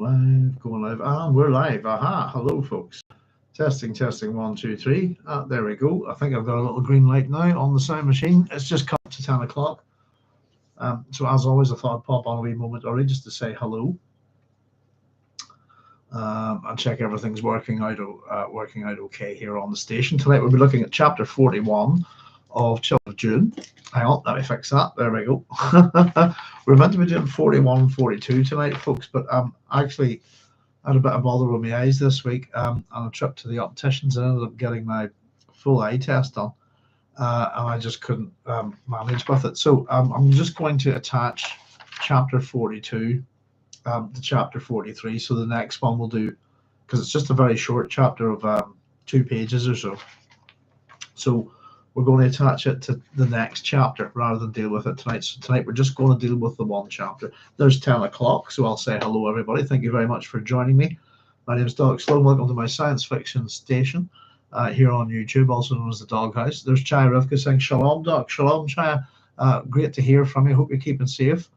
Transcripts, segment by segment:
Going live, and we're live. Aha, hello, folks. Testing, testing, 1, 2, 3. There we go. I think I've got a little green light now on the sound machine. It's just come to 10 o'clock. So, as always, I thought I'd pop on a wee moment early just to say hello and check everything's working out okay here on the station. Tonight, we'll be looking at chapter 41 of Children of Dune. Hang on, let me fix that. There we go. We're meant to be doing 41 and 42 tonight, folks, but actually I had a bit of bother with my eyes this week on a trip to the opticians. I ended up getting my full eye test done, and I just couldn't manage with it. So I'm just going to attach chapter 42 to chapter 43. So the next one we'll do, because it's just a very short chapter of 2 pages or so. So we're going to attach it to the next chapter rather than deal with it tonight. So tonight we're just going to deal with the one chapter. There's 10 o'clock, so I'll say hello, everybody. Thank you very much for joining me. My name is Dr. Sloan. Welcome to my science fiction station here on YouTube, also known as the Doghouse. There's Chaya Rivka saying, Shalom, Doc. Shalom, Chaya. Great to hear from you. Hope you're keeping safe.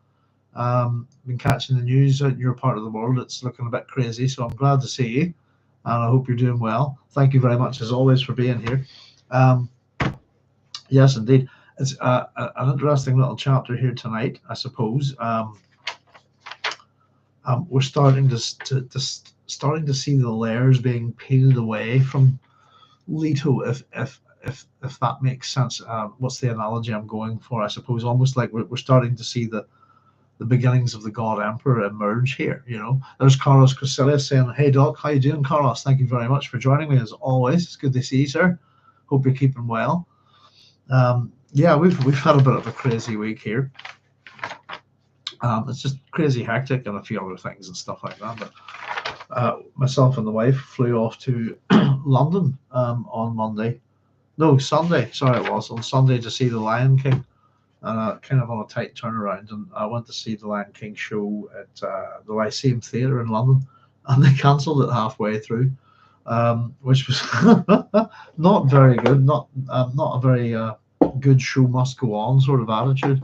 Been catching the news out in your part of the world. It's looking a bit crazy, so I'm glad to see you, and I hope you're doing well. Thank you very much, as always, for being here. Yes, indeed. It's an interesting little chapter here tonight, I suppose. We're starting to see the layers being peeled away from Leto, if that makes sense. What's the analogy I'm going for? I suppose almost like we're starting to see the beginnings of the God Emperor emerge here. You know, there's Carlos Crescelius saying, "Hey Doc, how you doing, Carlos? Thank you very much for joining me as always. It's good to see you, sir. Hope you're keeping well." Yeah, we've had a bit of a crazy week here. It's just crazy hectic and a few other things and stuff like that. But myself and the wife flew off to London on Monday. No, Sunday. Sorry, it was on Sunday to see The Lion King, kind of on a tight turnaround. And I went to see The Lion King show at the Lyceum Theatre in London, and they cancelled it halfway through. Which was not very good, not a very good show must go on sort of attitude.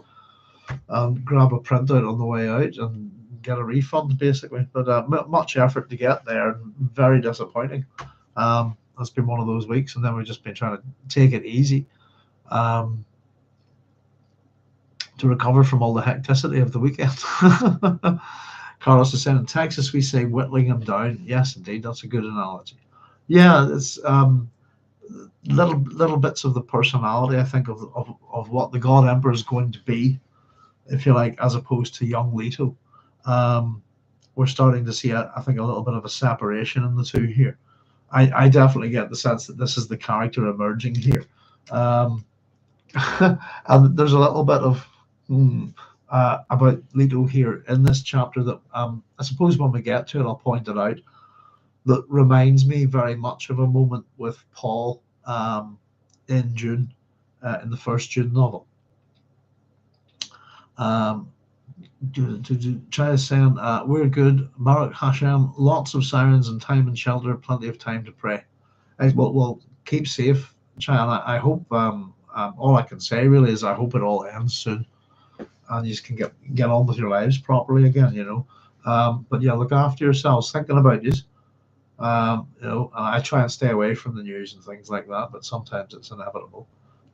Grab a printout on the way out and get a refund, basically. But much effort to get there, and very disappointing. It's been one of those weeks, and then we've just been trying to take it easy to recover from all the hecticity of the weekend. Carlos is saying, in Texas we say whittling him down. Yes, indeed, that's a good analogy. Yeah, it's little bits of the personality, I think, of what the God Emperor is going to be, if you like, as opposed to young Leto. We're starting to see, I think, a little bit of a separation in the two here. I definitely get the sense that this is the character emerging here. And there's a little bit of about Leto here in this chapter that I suppose when we get to it, I'll point it out, that reminds me very much of a moment with Paul in Dune, in the first Dune novel. Try saying, we're good, Baruch Hashem, lots of sirens and time and shelter, plenty of time to pray. Well, keep safe, China. I hope, all I can say really is I hope it all ends soon and you can get on with your lives properly again, you know. But yeah, look after yourselves, thinking about you. You know, I try and stay away from the news and things like that, but sometimes it's inevitable.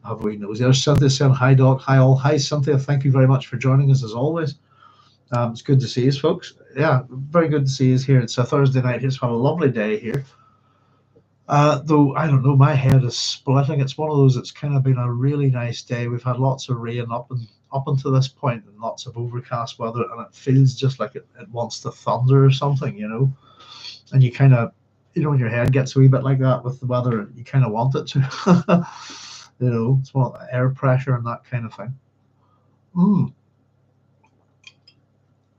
Have we knows? There's Cynthia saying, hi Doc, hi all. Hi Cynthia, thank you very much for joining us as always. It's good to see you, folks. Yeah, very good to see you here. It's a Thursday night. It's had a lovely day here. Though I don't know, my head is splitting. It's one of those. It's kind of been a really nice day. We've had lots of rain up until this point, and lots of overcast weather, and it feels just like it wants to thunder or something, you know. And you kind of, you know, when your head gets a wee bit like that with the weather, you kind of want it to. You know, it's one of the air pressure and that kind of thing.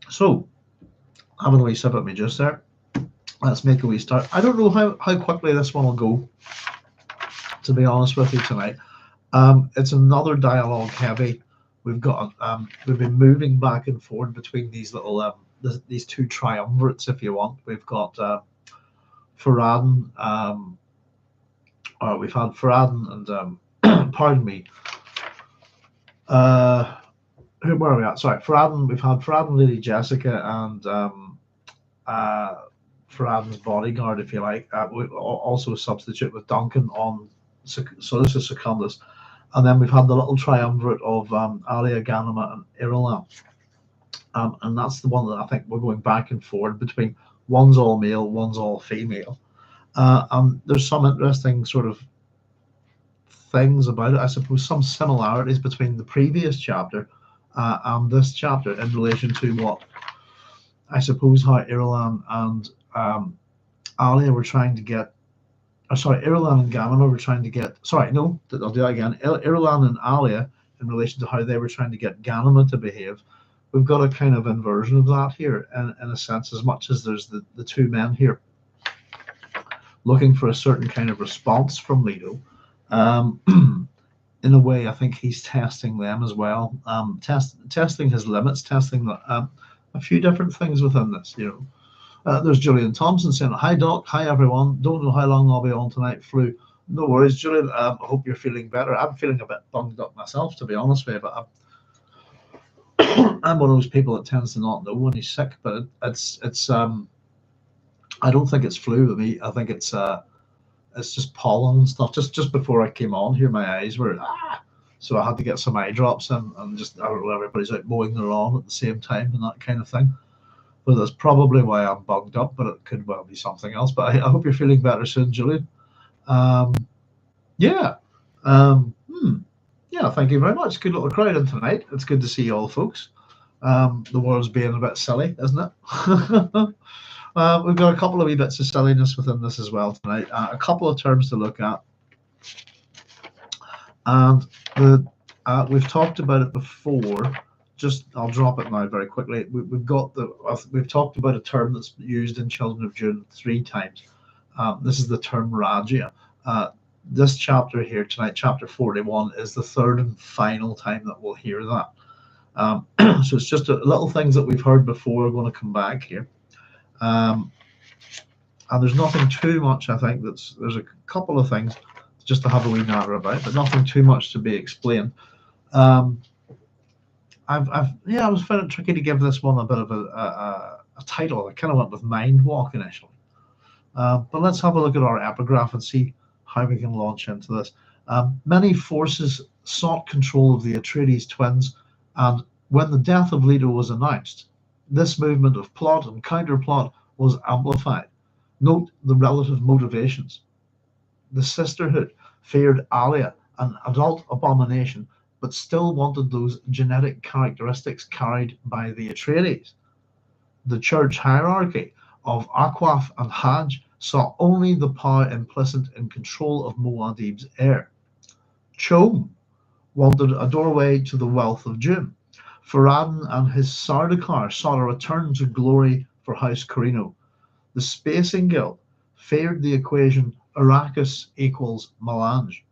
So, having a wee sip at me just there. Let's make a wee start. I don't know how quickly this one will go, to be honest with you tonight. It's another dialogue heavy. We've got we've been moving back and forth between these little these two triumvirates, if you want. We've got Farad'n, we've had Farad'n and pardon me. Where are we at? Sorry, Farad'n. We've had Farad'n, Lady Jessica, and Farad'n's bodyguard, if you like. Also a substitute with Duncan on Solus Secundus. And then we've had the little triumvirate of Alia, Ganima, and Irulan. And that's the one that I think we're going back and forward between. One's all male, one's all female. And there's some interesting sort of things about it. I suppose some similarities between the previous chapter and this chapter in relation to what I suppose how Irulan and Alia were trying to get. Irulan and Ganima were trying to get. Sorry, no, I'll do that again. Irulan and Alia, in relation to how they were trying to get Ganima to behave. We've got a kind of inversion of that here, in a sense, as much as there's the two men here looking for a certain kind of response from Leto. In a way, I think he's testing them as well, testing his limits, testing a few different things within this. There's Julian Thompson saying, "Hi Doc, hi everyone. Don't know how long I'll be on tonight. Flu. No worries, Julian. I hope you're feeling better. I'm feeling a bit bunged up myself, to be honest with you, but I'm one of those people that tends to not know when he's sick. But it's I don't think it's flu with me. I think it's just pollen and stuff. Just before I came on here, my eyes were so I had to get some eye drops in, and just, I don't know, everybody's out mowing their lawn at the same time and that kind of thing. But that's probably why I'm bugged up, but it could well be something else. But I hope you're feeling better soon, Julian. Yeah. Yeah, thank you very much. Good little crowd in tonight. It's good to see you all, folks. The world's being a bit silly, isn't it? We've got a couple of wee bits of silliness within this as well tonight. A couple of terms to look at. And we've talked about it before. I'll drop it now very quickly. We've talked about a term that's used in Children of Dune 3 times. This is the term Ragia. This chapter here tonight, chapter 41, is the third and final time that we'll hear that. So it's just little things that we've heard before are going to come back here. And there's nothing too much, I think. There's a couple of things just to have a wee natter about, but nothing too much to be explained. I was finding it tricky to give this one a bit of a title. I kind of went with mindwalk initially. But let's have a look at our epigraph and see how we can launch into this. Many forces sought control of the Atreides twins, and when the death of Leto was announced, this movement of plot and counterplot was amplified. Note the relative motivations. The sisterhood feared Alia, an adult abomination, but still wanted those genetic characteristics carried by the Atreides. The church hierarchy of Akwaf and Hajj saw only the power implicit in control of Muad'Dib's heir. Chom wanted a doorway to the wealth of Dune. Farad'n and his Sardaukar sought a return to glory for House Corrino. The Spacing Guild feared the equation Arrakis equals melange.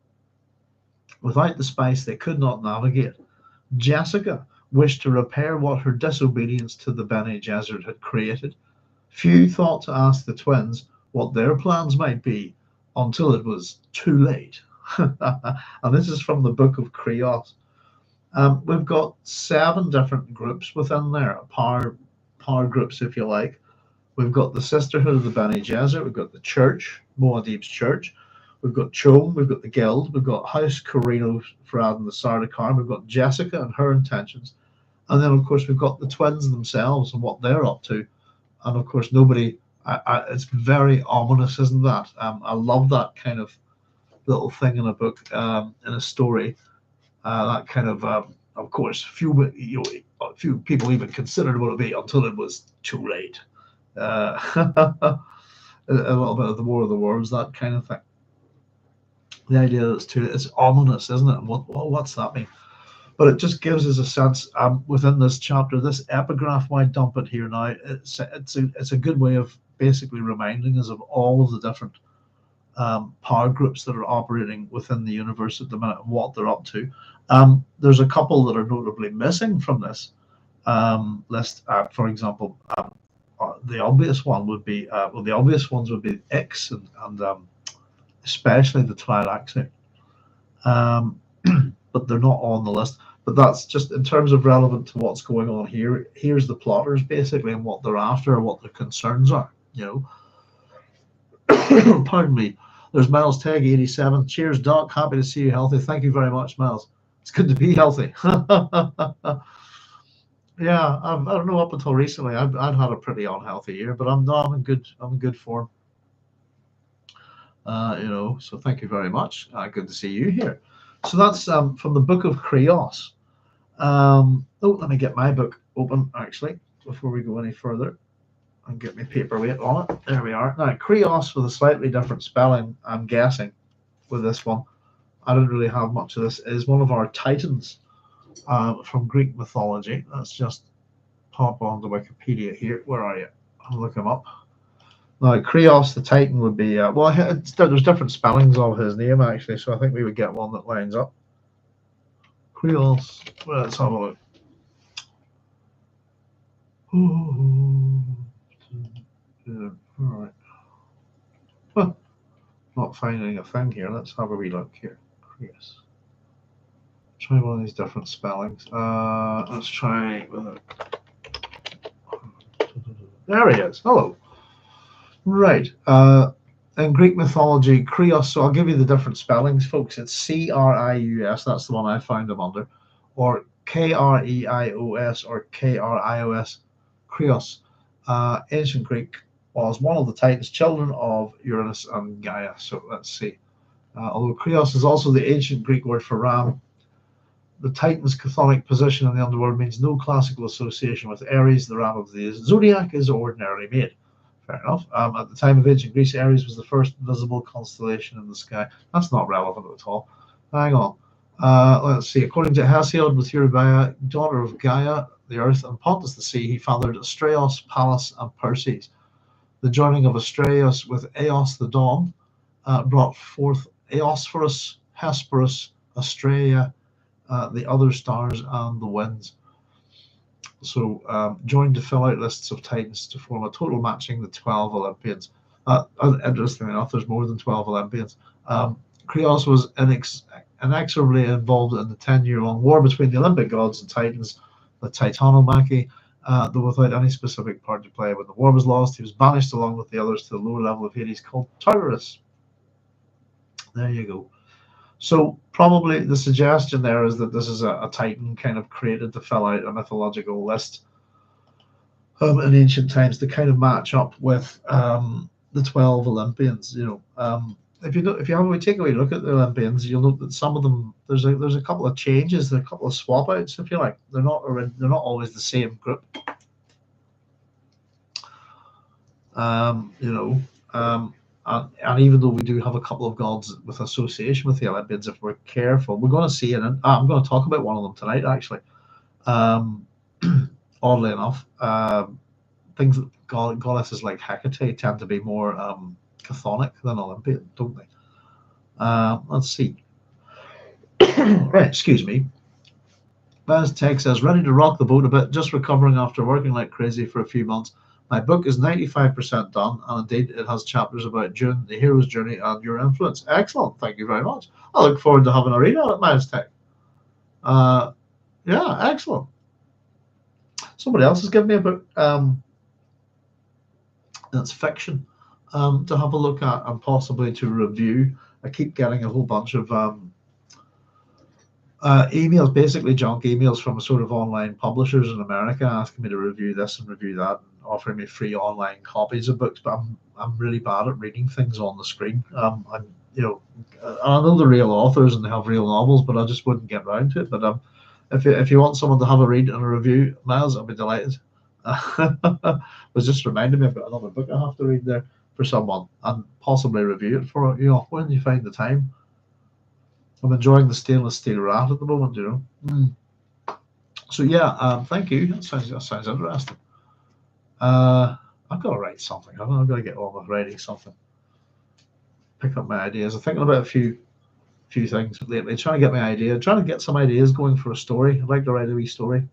Without the spice, they could not navigate. Jessica wished to repair what her disobedience to the Bene Gesserit had created. Few thought to ask the twins what their plans might be until it was too late. And this is from the Book of Krios. We've got 7 different groups within there, power groups, if you like. We've got the Sisterhood of the Bene Gesserit, we've got the Church, Muad'Dib's Church, we've got Chom, we've got the Guild, we've got House Corrino, Farad and the Sardaukar, we've got Jessica and her intentions, and then of course we've got the twins themselves and what they're up to. And of course nobody, it's very ominous, isn't that? I love that kind of little thing in a book, in a story, that kind of course, few people even considered what it would be until it was too late. A little bit of the War of the Worlds, that kind of thing. The idea that it's ominous, isn't it? And what's that mean? But it just gives us a sense within this chapter, this epigraph. Why dump it here now? It's a good way of basically reminding us of all of the different power groups that are operating within the universe at the minute and what they're up to. There's a couple that are notably missing from this list. For example, the obvious one would be the obvious ones would be X and especially the Tleilaxi. But they're not on the list. But that's just in terms of relevant to what's going on here. Here's the plotters basically and what they're after, or what their concerns are. Pardon me. There's Miles Tag 87. Cheers, Doc. Happy to see you healthy. Thank you very much, Miles. It's good to be healthy. Yeah, I don't know. Up until recently, I'd had a pretty unhealthy year, but I'm in good form. So thank you very much. Good to see you here. So that's from the Book of Krios. Let me get my book open actually before we go any further and get my paperweight on it. There we are. Now, Krios with a slightly different spelling, I'm guessing, with this one. I don't really have much of this. Is one of our titans from Greek mythology. Let's just pop on to Wikipedia here. Where are you? I'll look him up. Now, Krios the Titan would be, there's different spellings of his name actually, so I think we would get one that lines up. Krios, let's have a look. Alright. Not finding a thing here. Let's have a wee look here. Krios. Try one of these different spellings. Let's try with it. There he is. Hello. Right. In Greek mythology, Krios, so I'll give you the different spellings, folks. It's Krius, that's the one I found him under, or Kreios or Krios. Krios. Ancient Greek was one of the Titans, children of Uranus and Gaia. So let's see. Although Krios is also the ancient Greek word for ram, the Titan's chthonic position in the underworld means no classical association with Aries, the ram of the zodiac, is ordinarily made. Fair enough. At the time of ancient Greece, Aries was the first visible constellation in the sky. That's not relevant at all. Hang on. Let's see. According to Hesiod, with Eurybaia, daughter of Gaia, the earth, and Pontus the sea, he fathered Astraeus, Pallas, and Perses. The joining of Astraeus with Eos the dawn brought forth Eosphorus, Hesperus, Astraea, the other stars, and the winds. So joined to fill out lists of Titans to form a total matching the 12 Olympians. Interestingly enough, there's more than 12 Olympians. Krios was inexorably involved in the 10-year-long war between the Olympic gods and Titans, the Titanomachy, though without any specific part to play. When the war was lost, he was banished along with the others to the lower level of Hades called Tartarus. There you go. So probably the suggestion there is that this is a Titan kind of created to fill out a mythological list in ancient times to kind of match up with the 12 Olympians. If you take a wee look at the Olympians, you'll note that some of them there's a couple of changes, a couple of swap outs, if you like. They're not always the same group. And even though we do have a couple of gods with association with the Olympians, if we're careful, we're going to see, and I'm going to talk about one of them tonight, actually. Oddly enough, things that goddesses like Hecate tend to be more chthonic than Olympian, don't they? Let's see. Right, excuse me. Baz Tech says, ready to rock the boat a bit, just recovering after working like crazy for a few months. My book is 95% done, and indeed it has chapters about Dune, the hero's journey, and your influence. Excellent, thank you very much. I look forward to having a read on it, Miles Tech. Yeah, excellent. Somebody else has given me a book that's fiction to have a look at and possibly to review. I keep getting a whole bunch of emails, basically junk emails from sort of online publishers in America asking me to review this and review that, and offering me free online copies of books. But I'm really bad at reading things on the screen. I know they're real authors and they have real novels, but I just wouldn't get around to it. But if you want someone to have a read and a review, Miles, I'll be delighted. Was just reminding me I've got another book I have to read there for someone and possibly review it for when you find the time. I'm enjoying the stainless steel rat at the moment, So yeah, thank you. That sounds interesting. I've got to write something. I've got to get on with writing something. Pick up my ideas. I'm thinking about a few things lately. Trying to get some ideas going for a story. I'd like to write a wee story.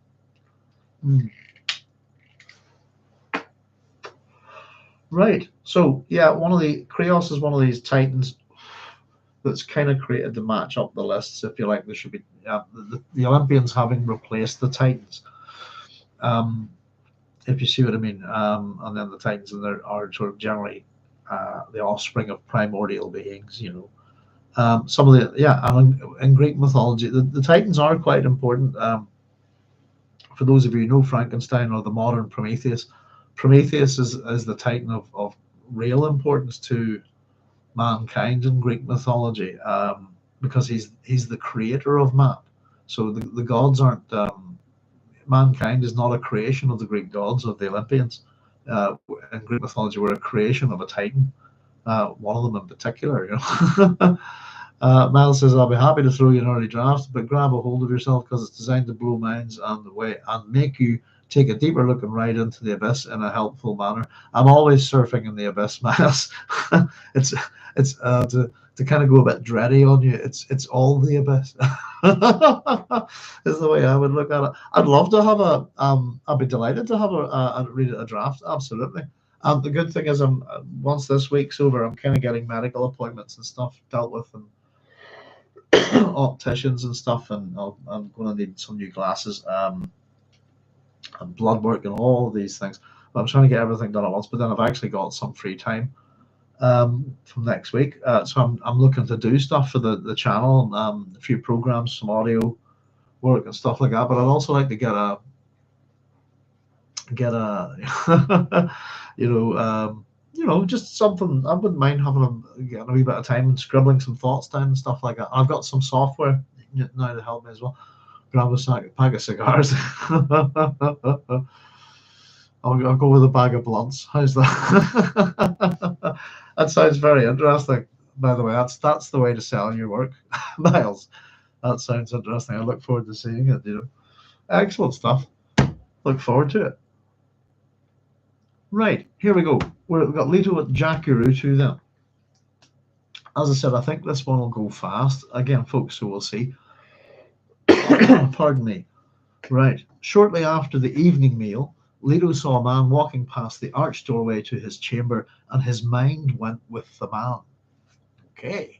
Right. So yeah, one of the Krios is one of these Titans. that's kind of created to match up the lists, if you like. There should be the Olympians having replaced the Titans, if you see what I mean. And then the Titans are sort of generally the offspring of primordial beings, you know. Some of the and in Greek mythology, the Titans are quite important. For those of you who know Frankenstein or the modern Prometheus, Prometheus is the Titan of real importance to mankind in Greek mythology, because he's the creator of man. So the gods aren't, mankind is not a creation of the Greek gods, of the Olympians. In Greek mythology, we're a creation of a Titan, one of them in particular, you know. Miles says, I'll be happy to throw you an early draft, but grab a hold of yourself because it's designed to blow minds and make you take a deeper look and ride into the abyss in a helpful manner. I'm always surfing in the abyss, Miles. it's to kind of go a bit dready on you. It's all the abyss. Is the way I would look at it. I'd love to have I'd be delighted to have a draft. Absolutely. The good thing is, once this week's over, I'm kind of getting medical appointments and stuff dealt with, and opticians and stuff, and I'm going to need some new glasses, and blood work and all of these things. But I'm trying to get everything done at once. But then I've actually got some free time from next week, so I'm looking to do stuff for the channel, a few programs, some audio work and stuff like that. But I'd also like to get a just something. I wouldn't mind having getting a wee bit of time and scribbling some thoughts down and stuff like that. I've got some software now to help me as well. Grab a pack of cigars. I'll go with a bag of blunts. How's that? That sounds very interesting. By the way, that's the way to sell your work, Miles. That sounds interesting. I look forward to seeing it. You know, excellent stuff. Look forward to it. Right, here we go. We've got Leto at Jacurutu then. As I said, I think this one will go fast. Again, folks, so we'll see. Pardon me. Right, shortly after the evening meal, Leto saw a man walking past the arched doorway to his chamber, and his mind went with the man. Okay.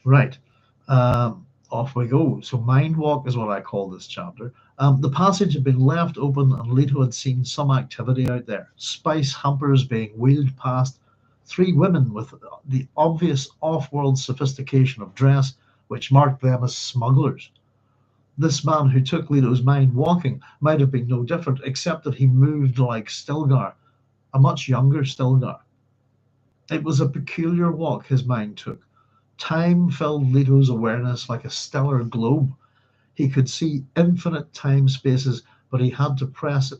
Right. Off we go. So mindwalk is what I call this chapter. The passage had been left open, and Leto had seen some activity out there. Spice hampers being wheeled past, 3 women with the obvious off-world sophistication of dress, which marked them as smugglers. This man who took Leto's mind walking might have been no different, except that he moved like Stilgar, a much younger Stilgar. It was a peculiar walk his mind took. Time filled Leto's awareness like a stellar globe. He could see infinite time spaces, but he had to press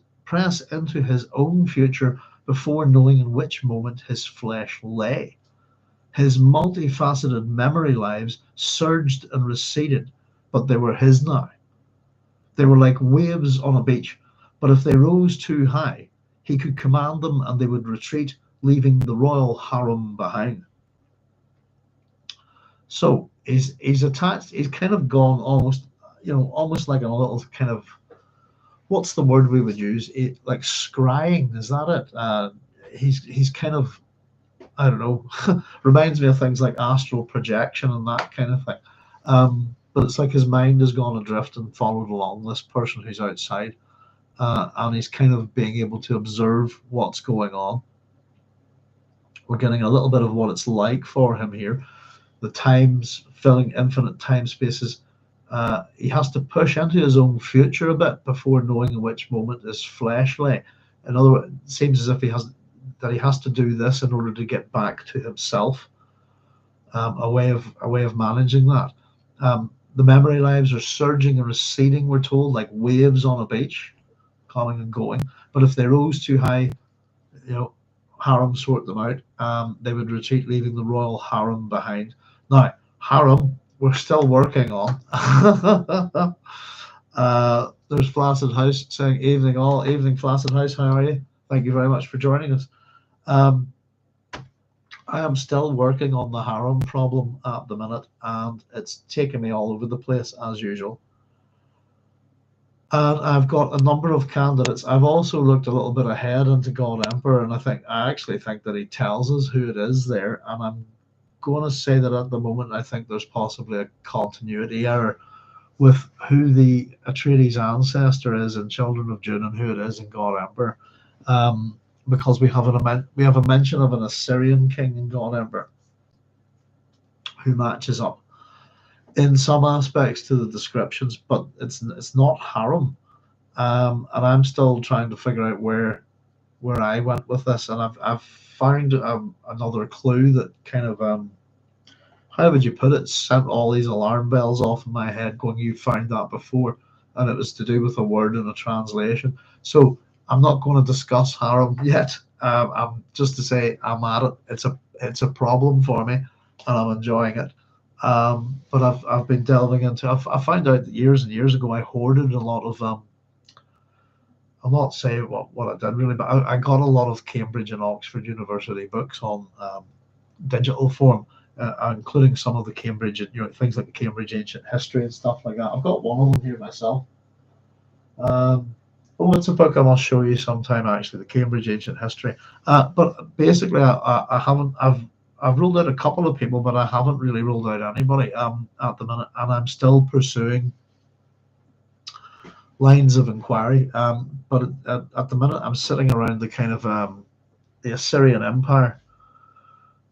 into his own future before knowing in which moment his flesh lay. His multifaceted memory lives surged and receded, but they were his now. They were like waves on a beach, but if they rose too high, he could command them and they would retreat, leaving the royal harem behind. So he's attached, he's kind of gone almost like a little kind of, what's the word we would use? Like scrying, is that it? He's kind of, I don't know, reminds me of things like astral projection and that kind of thing. But it's like his mind has gone adrift and followed along this person who's outside, and he's kind of being able to observe what's going on. We're getting a little bit of what it's like for him here. The times filling infinite time spaces. He has to push into his own future a bit before knowing in which moment his flesh lay. In other words, it seems as if he has to do this in order to get back to himself. A way of managing that. The memory lives are surging and receding, we're told, like waves on a beach, coming and going. But if they rose too high, harem sort them out. They would retreat, leaving the royal harem behind. Now, harem, we're still working on. There's Flaccid House saying, evening all, evening Flaccid House, how are you? Thank you very much for joining us. I am still working on the harem problem at the minute, and it's taken me all over the place as usual. And I've got a number of candidates. I've also looked a little bit ahead into God Emperor, and I actually think that he tells us who it is there, and I'm going to say that at the moment I think there's possibly a continuity error with who the Atreides ancestor is in Children of Dune and who it is in God Emperor, because we have a mention of an Assyrian king in God Emperor who matches up in some aspects to the descriptions, but it's not harem, and I'm still trying to figure out where I went with this, and I've found another clue that kind of how would you put it, sent all these alarm bells off in my head going, you found that before, and it was to do with a word in a translation. So I'm not going to discuss harem yet. I'm just to say I'm at it. It's a problem for me, and I'm enjoying it. But I've been delving into. I found out that years and years ago I hoarded a lot of. I'll not say what I did really, but I got a lot of Cambridge and Oxford University books on digital form, including some of the Cambridge, things like the Cambridge Ancient History and stuff like that. I've got one of them here myself. It's a book I must show you sometime. Actually, the Cambridge Ancient History. But basically, I haven't. I've ruled out a couple of people, but I haven't really ruled out anybody at the minute, and I'm still pursuing lines of inquiry. But at the minute, I'm sitting around the kind of the Assyrian Empire,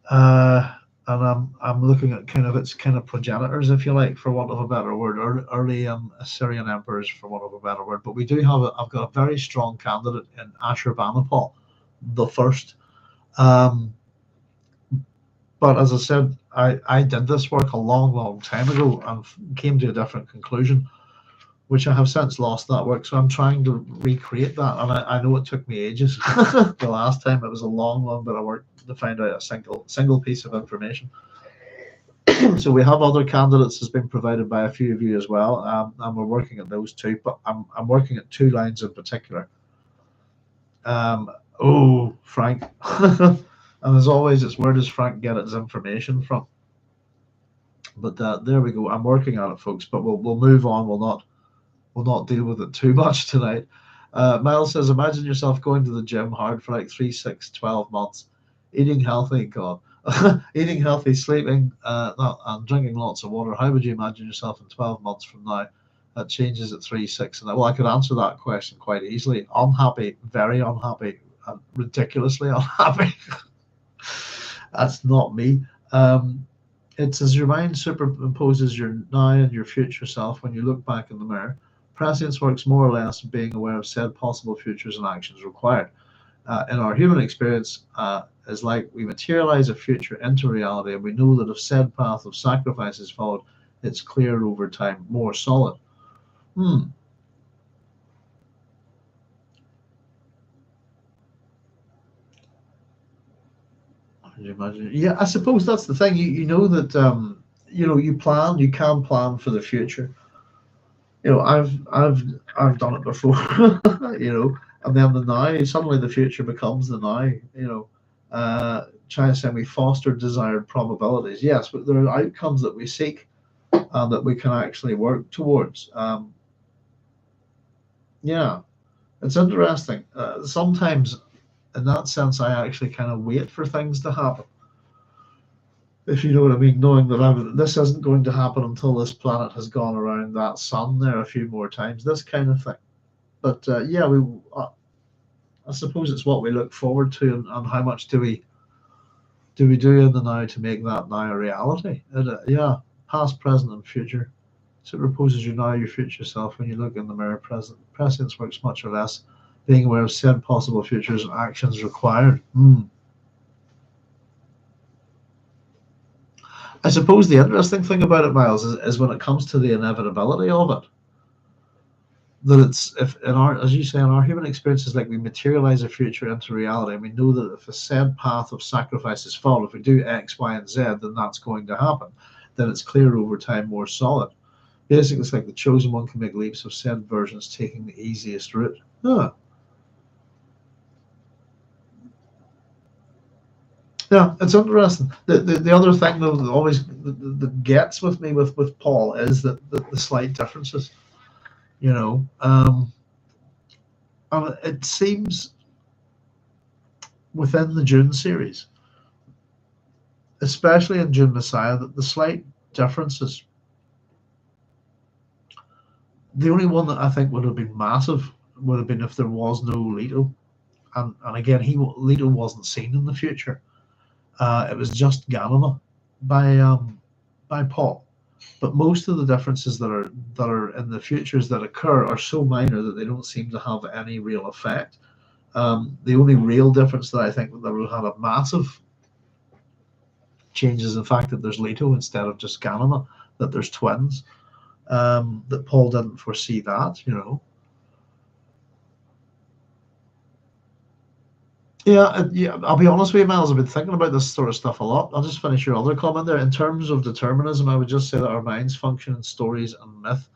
and I'm looking at its kind of progenitors, if you like, for want of a better word, early Assyrian emperors, for want of a better word. But we do have I've got a very strong candidate in Ashurbanipal, the first. But as I said, I did this work a long time ago and came to a different conclusion, which I have since lost that work. So I'm trying to recreate that. And I know it took me ages. The last time it was a long bit of work to find out a single piece of information. So we have other candidates that's been provided by a few of you as well. And we're working at those too, but I'm working at two lines in particular. Frank. And as always, it's where does Frank get his information from? But there we go. I'm working on it, folks. But we'll move on. We'll not deal with it too much tonight. Miles says, imagine yourself going to the gym hard for like 3, 6, 12 months, eating healthy, eating healthy, sleeping, and drinking lots of water. How would you imagine yourself in 12 months from now? That changes at 3, 6, and well, I could answer that question quite easily. Unhappy, very unhappy, and ridiculously unhappy. That's not me. It's as your mind superimposes your now and your future self when you look back in the mirror. Prescience works more or less being aware of said possible futures and actions required. In our human experience, is like we materialize a future into reality, and we know that if said path of sacrifice is followed, it's clear over time, more solid. Yeah, I suppose that's the thing. You know that you can plan for the future. I've done it before. And then the now, suddenly the future becomes the now. Trying to say we foster desired probabilities, yes, but there are outcomes that we seek and that we can actually work towards. Yeah, it's interesting. Sometimes, in that sense, I actually kind of wait for things to happen. If you know what I mean, knowing that this isn't going to happen until this planet has gone around that sun there a few more times, this kind of thing. But I suppose it's what we look forward to, and how much do we do in the now to make that now a reality. And, past, present, and future. So it reposes you now, your future self, when you look in the mirror. Prescience works much or less being aware of said possible futures and actions required. I suppose the interesting thing about it, Miles, is when it comes to the inevitability of it. That it's, as you say, in our human experiences, like we materialize a future into reality, and we know that if a said path of sacrifice is followed, if we do X, Y, and Z, then that's going to happen. Then it's clear over time, more solid. Basically, it's like the chosen one can make leaps of said versions, taking the easiest route. Yeah, it's interesting. The other thing though that always that gets with me with Paul is that the slight differences, and it seems within the Dune series, especially in Dune Messiah, that the slight differences. The only one that I think would have been massive would have been if there was no Leto, and again, Leto wasn't seen in the future. It was just Ganima by Paul. But most of the differences that are in the futures that occur are so minor that they don't seem to have any real effect. The only real difference that I think that will have a massive change is the fact that there's Leto instead of just Ganima, that there's twins. That Paul didn't foresee that, you know. Yeah, I'll be honest with you, Miles. I've been thinking about this sort of stuff a lot. I'll just finish your other comment there. In terms of determinism, I would just say that our minds function in stories and myth.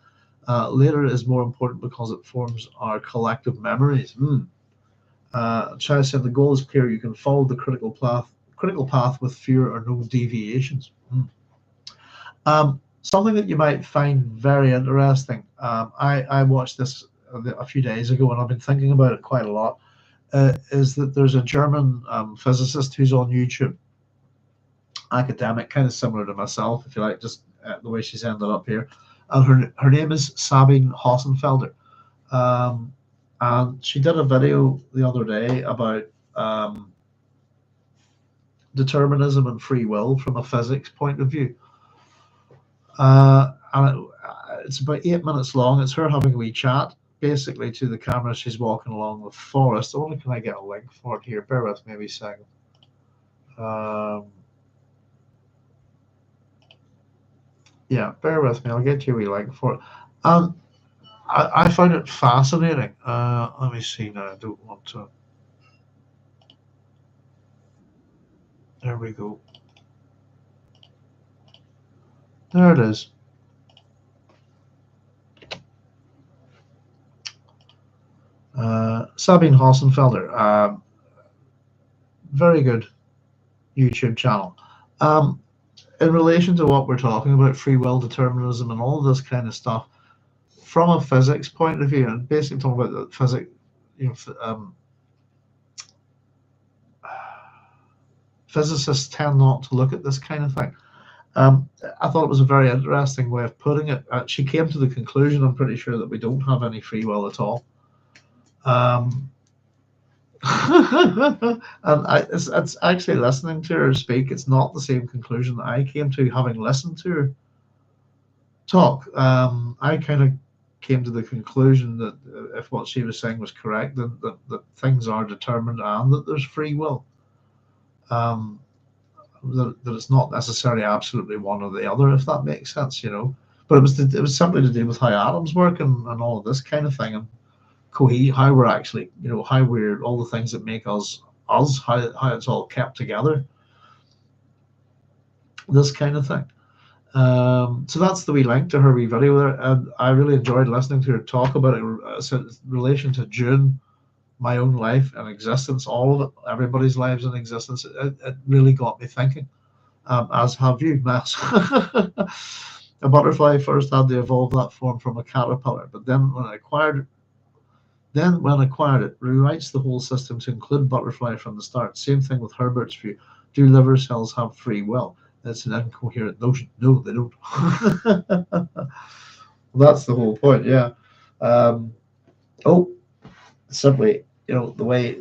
Later is more important because it forms our collective memories. Chai said the goal is clear. You can follow the critical path with fewer or no deviations. Something that you might find very interesting. I watched this a few days ago, and I've been thinking about it quite a lot. Is that there's a German physicist who's on YouTube, academic, kind of similar to myself, if you like, just the way she's ended up here. And her name is Sabine Hossenfelder. And she did a video the other day about determinism and free will from a physics point of view. And it's about 8 minutes long. It's her having a wee chat, basically, to the camera. She's walking along the forest. Only can I get a link for it here? Bear with me a wee second. Yeah, bear with me. I'll get you a wee link for it. I find it fascinating. Let me see now. I don't want to. There we go. There it is. Sabine Hossenfelder. Very good YouTube channel. In relation to what we're talking about, free will, determinism, and all this kind of stuff, from a physics point of view, and basically talking about the physics, physicists tend not to look at this kind of thing. I thought it was a very interesting way of putting it. She came to the conclusion, I'm pretty sure, that we don't have any free will at all. And it's actually listening to her speak, it's not the same conclusion that I came to, having listened to her talk. I kind of came to the conclusion that if what she was saying was correct, that things are determined and that there's free will. That it's not necessarily absolutely one or the other, if that makes sense, you know. But it was simply to do with how atoms work and all of this kind of thing, and how we're actually, you know, how we're all the things that make us, how it's all kept together, this kind of thing. So that's the wee link to her wee video there, and I really enjoyed listening to her talk about it in relation to Dune, my own life and existence, all of it, everybody's lives and existence. It really got me thinking, as have you, Mass. A butterfly first had to evolve that form from a caterpillar, but then when acquired it, rewrites the whole system to include butterfly from the start. Same thing with Herbert's view. Do liver cells have free will? That's an incoherent notion. No, they don't. That's the whole point, yeah. Simply, you know, the way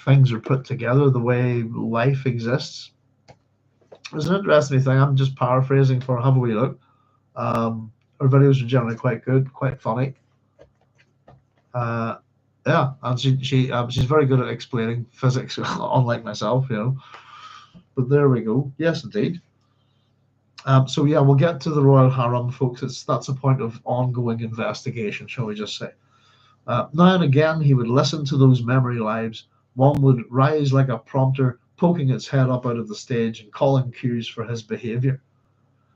things are put together, the way life exists. It's an interesting thing. I'm just paraphrasing for have a wee look. Her videos are generally quite good, quite funny. Yeah, and she's very good at explaining physics, unlike myself, you know. But there we go. Yes, indeed. So yeah, we'll get to the royal harem, folks. That's a point of ongoing investigation, shall we just say. Now and again, he would listen to those memory lives. One would rise like a prompter, poking its head up out of the stage and calling cues for his behavior.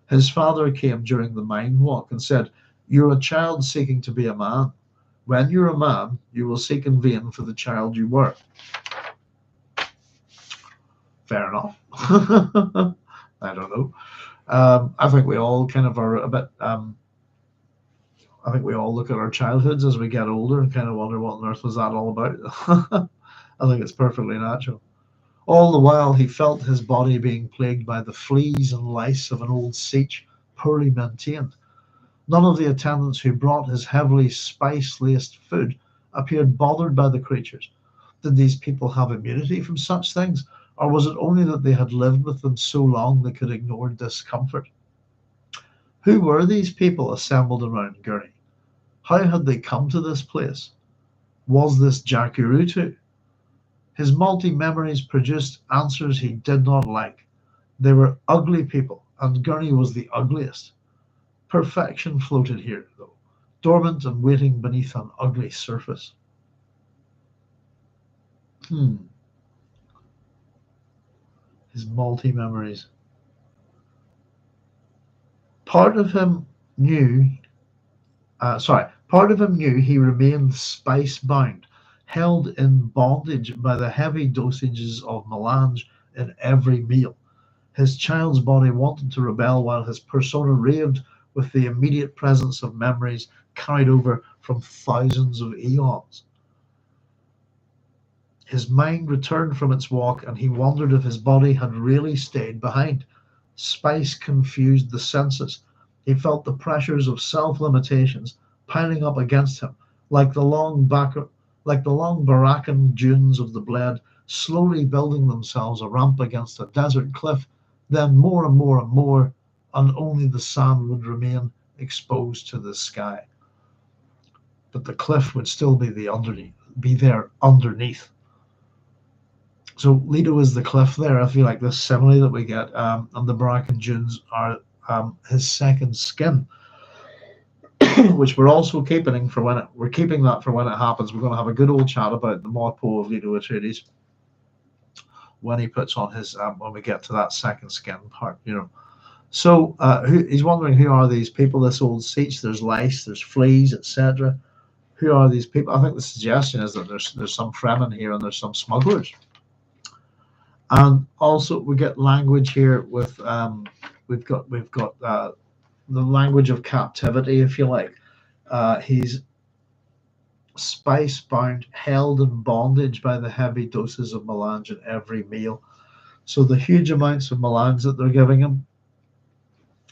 His father came during the mind walk and said, "You're a child seeking to be a man. When you're a man, you will seek in vain for the child you were." Fair enough. I don't know. I think we all kind of are a bit. I think we all look at our childhoods as we get older and kind of wonder what on earth was that all about. I think it's perfectly natural. All the while he felt his body being plagued by the fleas and lice of an old siege, poorly maintained. None of the attendants who brought his heavily spice-laced food appeared bothered by the creatures. Did these people have immunity from such things, or was it only that they had lived with them so long they could ignore discomfort? Who were these people assembled around Gurney? How had they come to this place? Was this Jacurutu? His multi-memories produced answers he did not like. They were ugly people, and Gurney was the ugliest. Perfection floated here, though, dormant and waiting beneath an ugly surface. His multi-memories. Part of him knew, part of him knew he remained spice-bound, held in bondage by the heavy dosages of melange in every meal. His child's body wanted to rebel while his persona raved with the immediate presence of memories carried over from thousands of eons. His mind returned from its walk, and he wondered if his body had really stayed behind. Spice confused the senses. He felt the pressures of self-limitations piling up against him, like the long Barracan dunes of the bled, slowly building themselves a ramp against a desert cliff, then more and more and more, and only the sand would remain exposed to the sky. But the cliff would still be there underneath. So Leto is the cliff there. I feel like this simile that we get, and the Barracan dunes are his second skin, which we're also keeping for when we're keeping that for when it happens. We're going to have a good old chat about the Motpo of Leto Atreides when he puts on his when we get to that second skin part, So he's wondering, who are these people? This old siege. There's lice, there's fleas, etc. Who are these people? I think the suggestion is that there's some Fremen here and there's some smugglers. And also we get language here with we've got the language of captivity, if you like. He's spice bound, held in bondage by the heavy doses of melange in every meal. So the huge amounts of melange that they're giving him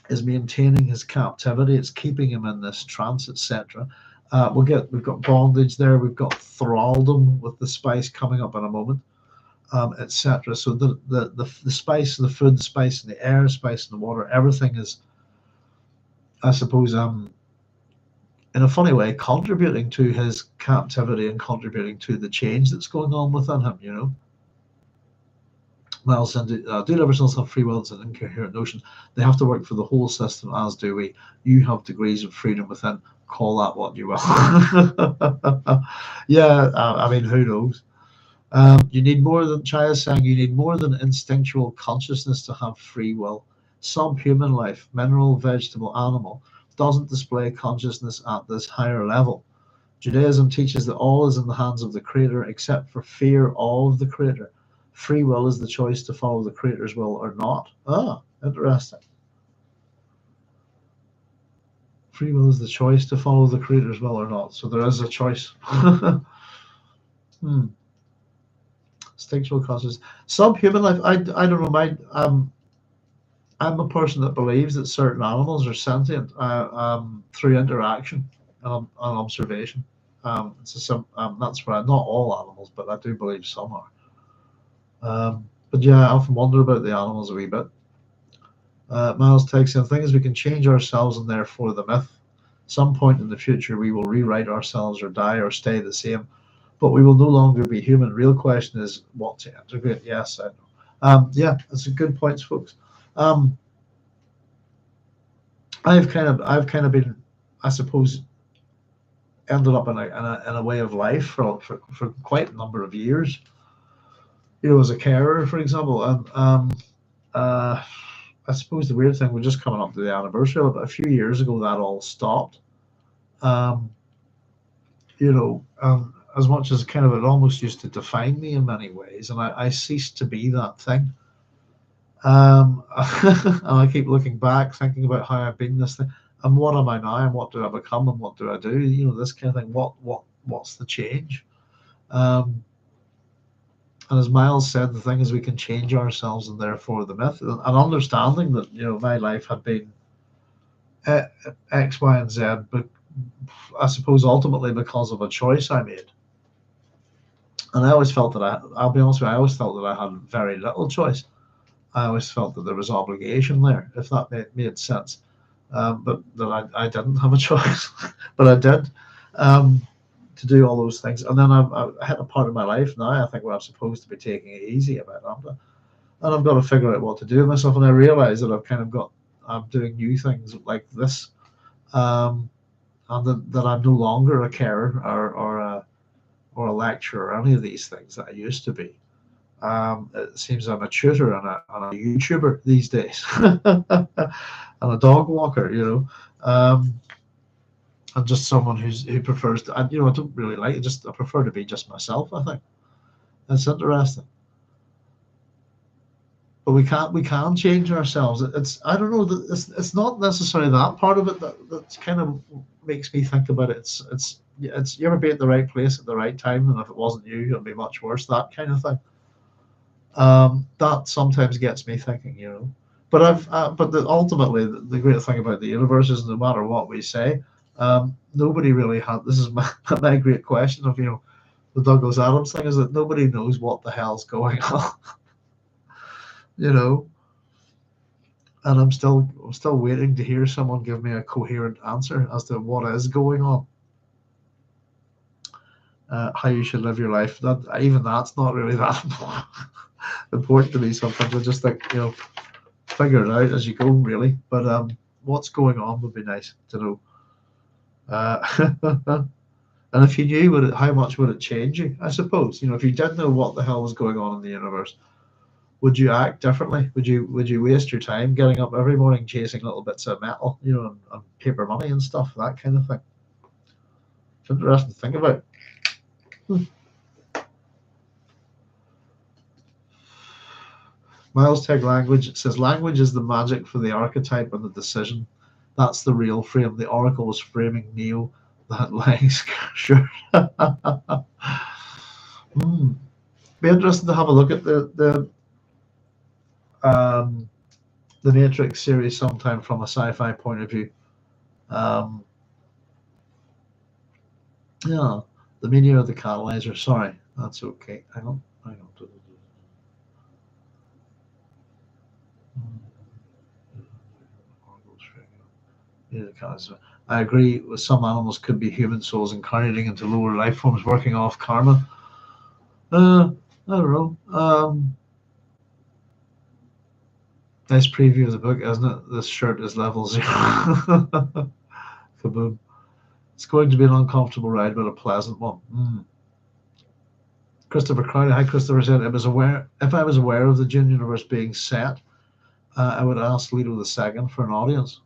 is maintaining his captivity. It's keeping him in this trance, etc. We've got bondage there. We've got thraldom with the spice coming up in a moment. Etc. So the spice, the food, the spice in the air, spice in the water, everything is, I suppose, in a funny way, contributing to his captivity and contributing to the change that's going on within him. Miles said, do lovers still have free will? It's an incoherent notion. They have to work for the whole system, as do we. You have degrees of freedom within. Call that what you will. Yeah, I mean, who knows? You need more than Chaya is saying. You need more than instinctual consciousness to have free will. Some human life, mineral, vegetable, animal, doesn't display consciousness at this higher level. Judaism teaches that all is in the hands of the Creator except for fear of the Creator. Free will is the choice to follow the Creator's will or not. Interesting. Free will is the choice to follow the Creator's will or not. So there is a choice. Instinctual consciousness. Subhuman life. I don't know. I'm a person that believes that certain animals are sentient through interaction and observation. That's where not all animals, but I do believe some are. But yeah, I often wonder about the animals a wee bit. Miles takes in things we can change ourselves and therefore the myth. Some point in the future we will rewrite ourselves or die or stay the same, but we will no longer be human. Real question is what to integrate. Yes, I know. Yeah, that's a good points, folks. I've kind of been, I suppose, ended up in a way of life for quite a number of years. As a carer, for example, and I suppose the weird thing, we're just coming up to the anniversary of it. A few years ago, that all stopped. As much as kind of it almost used to define me in many ways, and I ceased to be that thing. And I keep looking back, thinking about how I've been this thing, and what am I now, and what do I become, and what do I do? This kind of thing. What's the change? And as Miles said, the thing is we can change ourselves, and therefore the myth. And understanding that my life had been X, Y, and Z, but I suppose ultimately because of a choice I made. And I always felt that I'll be honest with you, I always felt that I had very little choice. I always felt that there was obligation there, if that made sense. But that I didn't have a choice, but I did to do all those things. And then I hit a part of my life now, I think, where I'm supposed to be taking it easy about that. And I've got to figure out what to do with myself. And I realize that I'm doing new things like this, and that I'm no longer a carer or a lecturer or any of these things that I used to be. It seems I'm a tutor and a YouTuber these days, and a dog walker, and just someone who prefers to. I don't really like it. I prefer to be just myself. I think that's interesting. But we can change ourselves. I don't know. It's not necessarily that part of it that kind of makes me think about it. It's you ever be at the right place at the right time, and if it wasn't you, it'll be much worse. That kind of thing. That sometimes gets me thinking, But ultimately, the great thing about the universe is no matter what we say, nobody really had. This is my great question of the Douglas Adams thing, is that nobody knows what the hell's going on, And I'm still waiting to hear someone give me a coherent answer as to what is going on. How you should live your life. That's not really that important to me. Sometimes I just think, figure it out as you go, really. But what's going on would be nice to know. And if you knew how much would it change you? I suppose, if you did know what the hell was going on in the universe, would you act differently? Would you waste your time getting up every morning chasing little bits of metal, and paper money and stuff, that kind of thing? It's interesting to think about. Miles Teg language, it says language is the magic for the archetype and the decision. That's the real frame. The oracle was framing Neo, that lying sure. Be interesting to have a look at the Matrix series sometime from a sci-fi point of view. Yeah, the media of the catalyzer. Sorry, that's okay. Hang on. I agree with some animals could be human souls incarnating into lower life forms working off karma. I don't know. Nice preview of the book, isn't it? This shirt is level 0. Kaboom. It's going to be an uncomfortable ride, but a pleasant one. Christopher Crowley. Hi, Christopher said, if I was aware of the Dune universe being set, I would ask Leto II for an audience.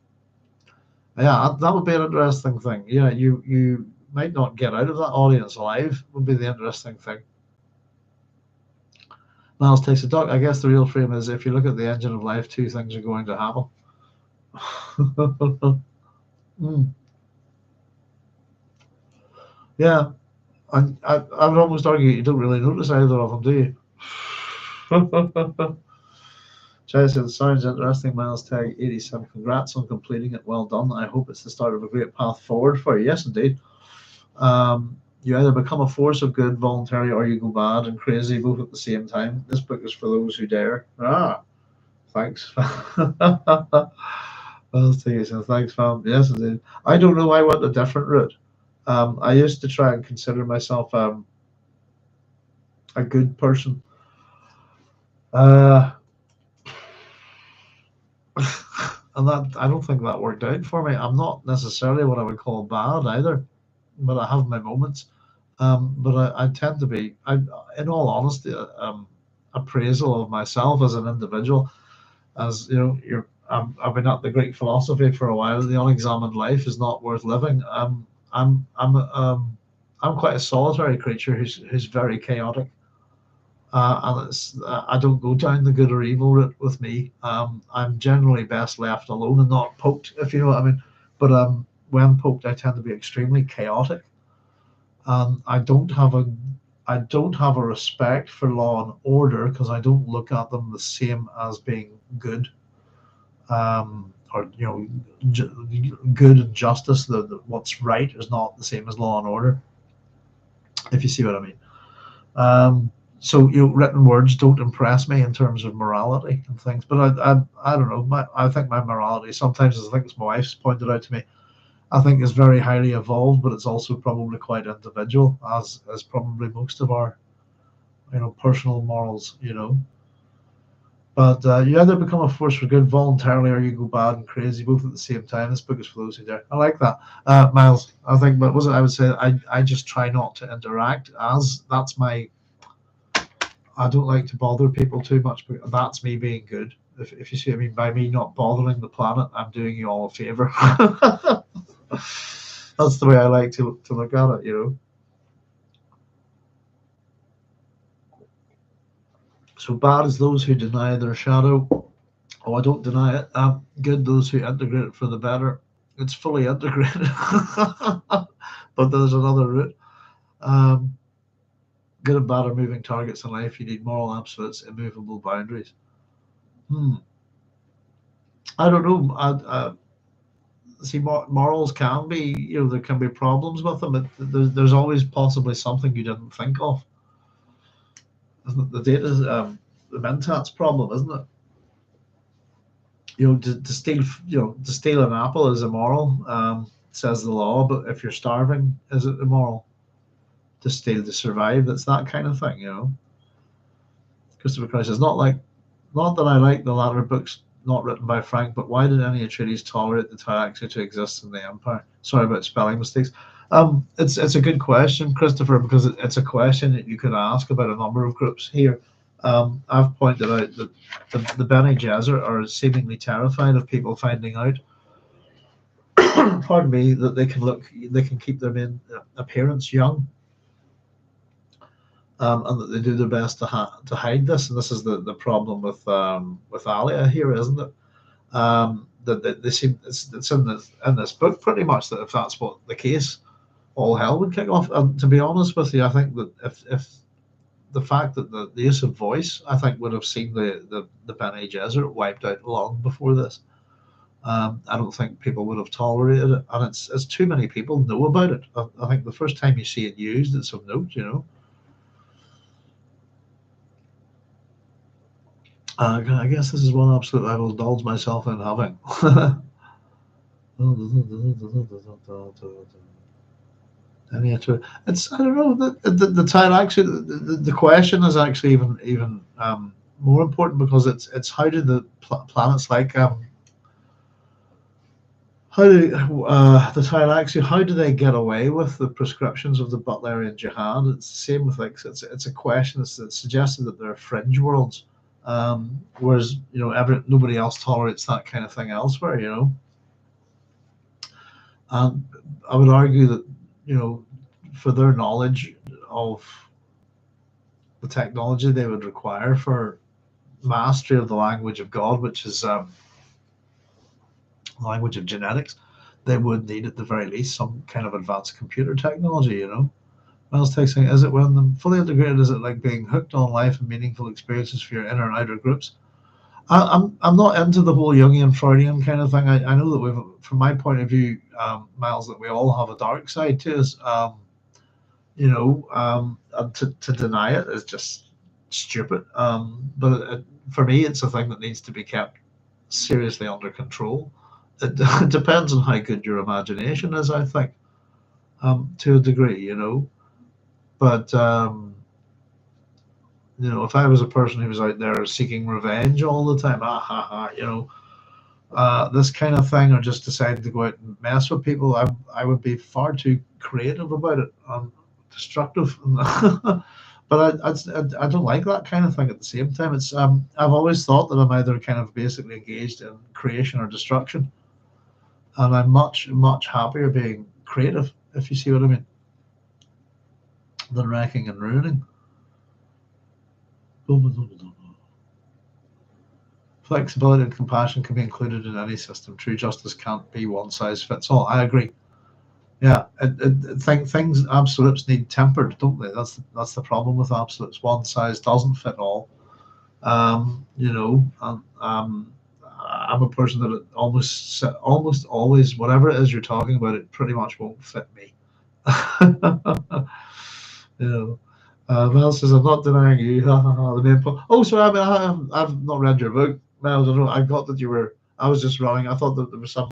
Yeah, that would be an interesting thing. Yeah, you might not get out of that audience alive, would be the interesting thing. Miles takes a duck. I guess the real frame is if you look at the engine of life, two things are going to happen. Yeah, and I would almost argue you don't really notice either of them, do you? Chai said, sounds interesting. Miles Tag 87. Congrats on completing it. Well done. I hope it's the start of a great path forward for you. Yes, indeed. You either become a force of good voluntarily or you go bad and crazy both at the same time. This book is for those who dare. Thanks. Miles Tag said, thanks, fam. Yes, indeed. I don't know. I went a different route. I used to try and consider myself a good person. And that I don't think that worked out for me. I'm not necessarily what I would call bad either, but I have my moments. But I tend to be, in all honesty, appraisal of myself as an individual, as I've been at the Greek philosophy for a while. The unexamined life is not worth living. I'm quite a solitary creature who's very chaotic. And I don't go down the good or evil route with me. I'm generally best left alone and not poked, if you know what I mean. But when poked, I tend to be extremely chaotic. I don't have I don't have a respect for law and order because I don't look at them the same as being good, or good and justice. What's right is not the same as law and order, if you see what I mean. So written words don't impress me in terms of morality and things. But I don't know. I think my morality sometimes, as I think as my wife's pointed out to me, I think is very highly evolved, but it's also probably quite individual, as probably most of our personal morals. But you either become a force for good voluntarily, or you go bad and crazy both at the same time. This book is for those who dare. I like that, Miles. I think, but was it? I would say I just try not to interact, as that's my. I don't like to bother people too much, but that's me being good. If you see what I mean, by me not bothering the planet, I'm doing you all a favor. That's the way I like to look at it, So bad is those who deny their shadow. Oh, I don't deny it. Good, those who integrate it for the better. It's fully integrated. But there's another route. Good and bad are moving targets in life. You need moral absolutes, immovable boundaries. I don't know. See, morals can be, there can be problems with them. There's always possibly something you didn't think of. Isn't it? The data, the Mentats problem, isn't it? To steal an apple is immoral, says the law. But if you're starving, is it immoral to steal to survive? It's that kind of thing. Christopher Christ is not that I like the latter books not written by Frank, but why did any Atreides tolerate the Tyraxi to exist in the Empire? Sorry about spelling mistakes. It's a good question, Christopher, because it's a question that you could ask about a number of groups here. I've pointed out that the Bene Gesserit are seemingly terrified of people finding out, pardon me, that they can keep their main appearance young, and that they do their best to hide this. And this is the problem with Alia here, isn't it? That they seem it's in this book pretty much that if that's what the case, all hell would kick off. And to be honest with you, I think that if the fact that the use of voice, I think, would have seen the Bene Gesserit wiped out long before this. I don't think people would have tolerated it, and it's too many people know about it. I think the first time you see it used, it's of note. I guess this is one absolute I will indulge myself in having. It's, I don't know, the time actually, the question is actually even more important, because it's how do the planets like how do the Tyraxi, how do they get away with the prescriptions of the Butlerian Jihad? It's the same with it's a question that's suggested that there are fringe worlds, whereas nobody else tolerates that kind of thing elsewhere. And I would argue that for their knowledge of the technology they would require for mastery of the language of God, which is the language of genetics, they would need at the very least some kind of advanced computer technology. Miles texting, is it when them fully integrated, is it like being hooked on life and meaningful experiences for your inner and outer groups? I'm not into the whole Jungian Freudian kind of thing. I know that from my point of view, Miles, that we all have a dark side to us. And to deny it is just stupid. But for me, it's a thing that needs to be kept seriously under control. It depends on how good your imagination is, I think, to a degree, But if I was a person who was out there seeking revenge all the time, this kind of thing, or just decided to go out and mess with people, I would be far too creative about it, destructive. But I don't like that kind of thing. At the same time, it's I've always thought that I'm either kind of basically engaged in creation or destruction, and I'm much happier being creative, if you see what I mean, than wrecking and ruining. Flexibility and compassion can be included in any system. True justice can't be one size fits all. I agree. Yeah, things, absolutes need tempered, don't they? That's the problem with absolutes. One size doesn't fit all. You know, I'm a person that almost always, whatever it is you're talking about, it pretty much won't fit me. You know. Mel says, "I'm not denying you." The main point. Oh, sorry, I've not read your book, Mel. I don't know. I got that you were. I was just running. I thought that there was some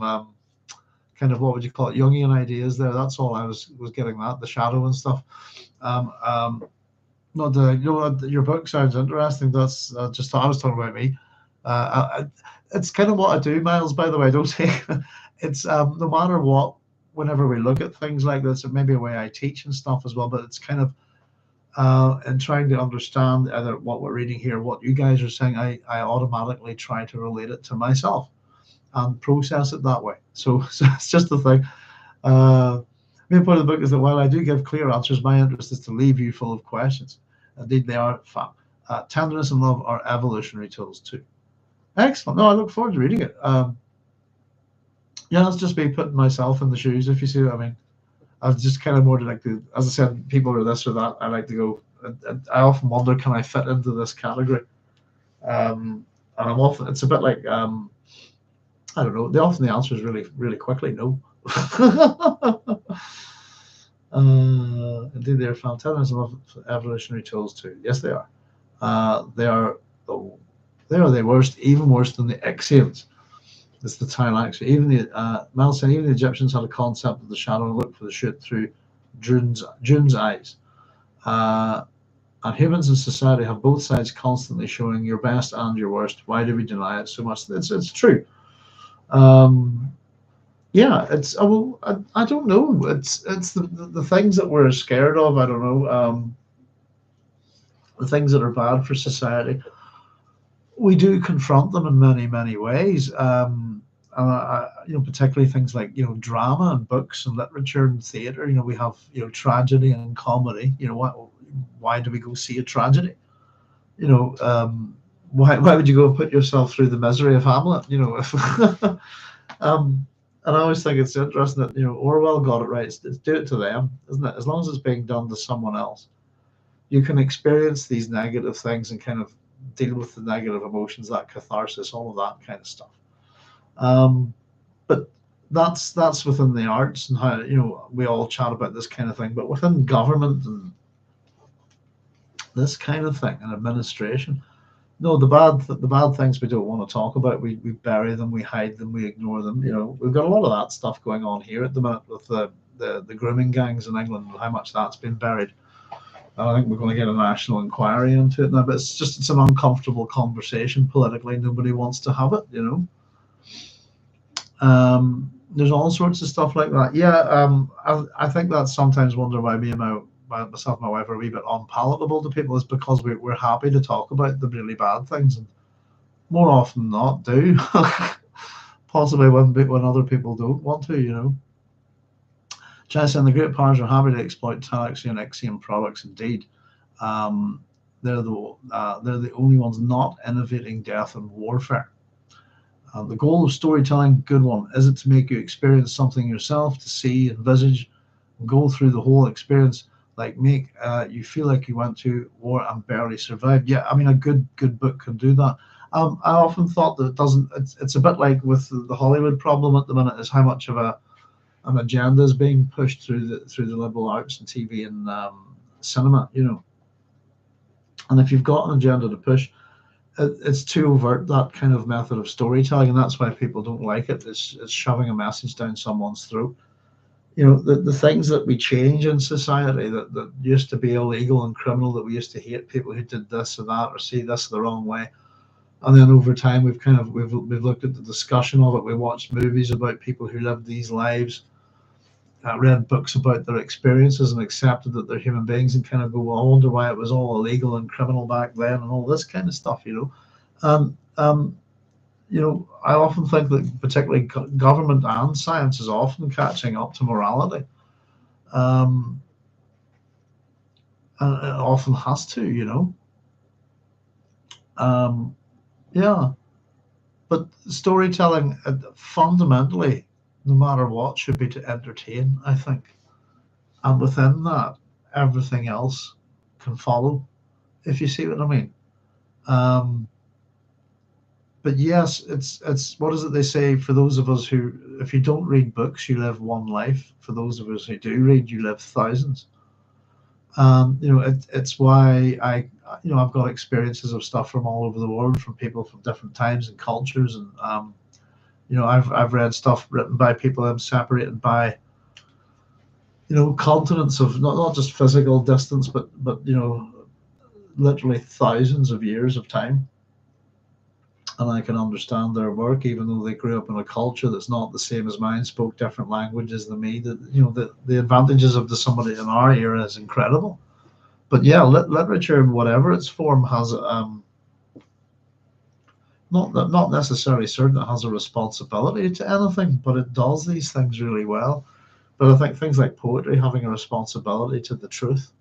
kind of, what would you call it, Jungian ideas there. That's all I was getting that, the shadow and stuff. Um, um, Not the, you know what, your book sounds interesting. That's just, I was talking about me. It's kind of what I do, Miles. By the way, don't take it's no matter what. Whenever we look at things like this, it may be a way I teach and stuff as well. But it's kind of and trying to understand either what we're reading here, what you guys are saying. I automatically try to relate it to myself and process it that way. So it's just the thing. The main point of the book is that while I do give clear answers, my interest is to leave you full of questions. Indeed, they are fun. Tenderness and love are evolutionary tools too. Excellent. No, I look forward to reading it. Yeah, it's just me putting myself in the shoes, if you see what I mean. I was just kind of more like to, as I said, people are this or that. I like to go. I often wonder, can I fit into this category? And I'm often, it's a bit like, I don't know. The answer is really, really quickly no. Indeed, they are found. Tenderness and love evolutionary tools too. Yes, they are. They are. Oh, they are the worst, even worse than the Ixians. It's the Tylax. Even the Mel said even the Egyptians had a concept of the shadow and looked for the shoot through June's eyes. And humans in society have both sides constantly showing your best and your worst. Why do we deny it so much? It's true. Yeah, it's well, I don't know. It's the things that we're scared of. I don't know. The things that are bad for society. We do confront them in many ways. Particularly things like drama and books and literature and theatre. We have tragedy and comedy. Why do we go see a tragedy? Why would you go put yourself through the misery of Hamlet? If and I always think it's interesting that Orwell got it right. It's do it to them, isn't it? As long as it's being done to someone else, you can experience these negative things and kind of deal with the negative emotions, that catharsis, all of that kind of stuff. But that's within the arts and how we all chat about this kind of thing. But within government and this kind of thing and administration, no, the bad things we don't want to talk about. We bury them, we hide them, we ignore them. We've got a lot of that stuff going on here at the minute with the grooming gangs in England and how much that's been buried. And I think we're going to get a national inquiry into it now, but it's an uncomfortable conversation politically. Nobody wants to have it, There's all sorts of stuff like that. Yeah, I think that's sometimes wonder why myself and my wife are a wee bit unpalatable to people, is because we're happy to talk about the really bad things, and more often than not do. Possibly when other people don't want to, Jess, and the great powers are happy to exploit Talaxi and Ixian products. Indeed, they're the only ones not innovating death and warfare. The goal of storytelling, good one, is it to make you experience something yourself, to see, envisage, and go through the whole experience, like make you feel like you went to war and barely survived. Yeah, I mean, a good book can do that. I often thought that it doesn't. It's a bit like with the Hollywood problem at the minute, is how much of an agenda is being pushed through the liberal arts and TV and cinema. And if you've got an agenda to push, it's too overt, that kind of method of storytelling, and that's why people don't like it. It's shoving a message down someone's throat. The things that we change in society that used to be illegal and criminal, that we used to hate people who did this or that or see this the wrong way, and then over time we've looked at the discussion of it. We watched movies about people who lived these lives, read books about their experiences, and accepted that they're human beings, and kind of go, well, I wonder why it was all illegal and criminal back then, and all this kind of stuff. I often think that particularly government and science is often catching up to morality, and it often has to. Yeah, but storytelling fundamentally, no matter what, should be to entertain, I think. and within that, everything else can follow. If you see what I mean. Um, but yes, it's what is it they say for those of us who, if you don't read books, you live one life. For those of us who do read, you live thousands. It's why I've got experiences of stuff from all over the world, from people from different times and cultures, and I've read stuff written by people I'm separated by, continents of not just physical distance, but literally thousands of years of time. And I can understand their work, even though they grew up in a culture that's not the same as mine, spoke different languages than me. That the advantages of somebody in our era is incredible. But yeah, literature, whatever its form, has not necessarily certain it has a responsibility to anything, but it does these things really well. But I think things like poetry having a responsibility to the truth,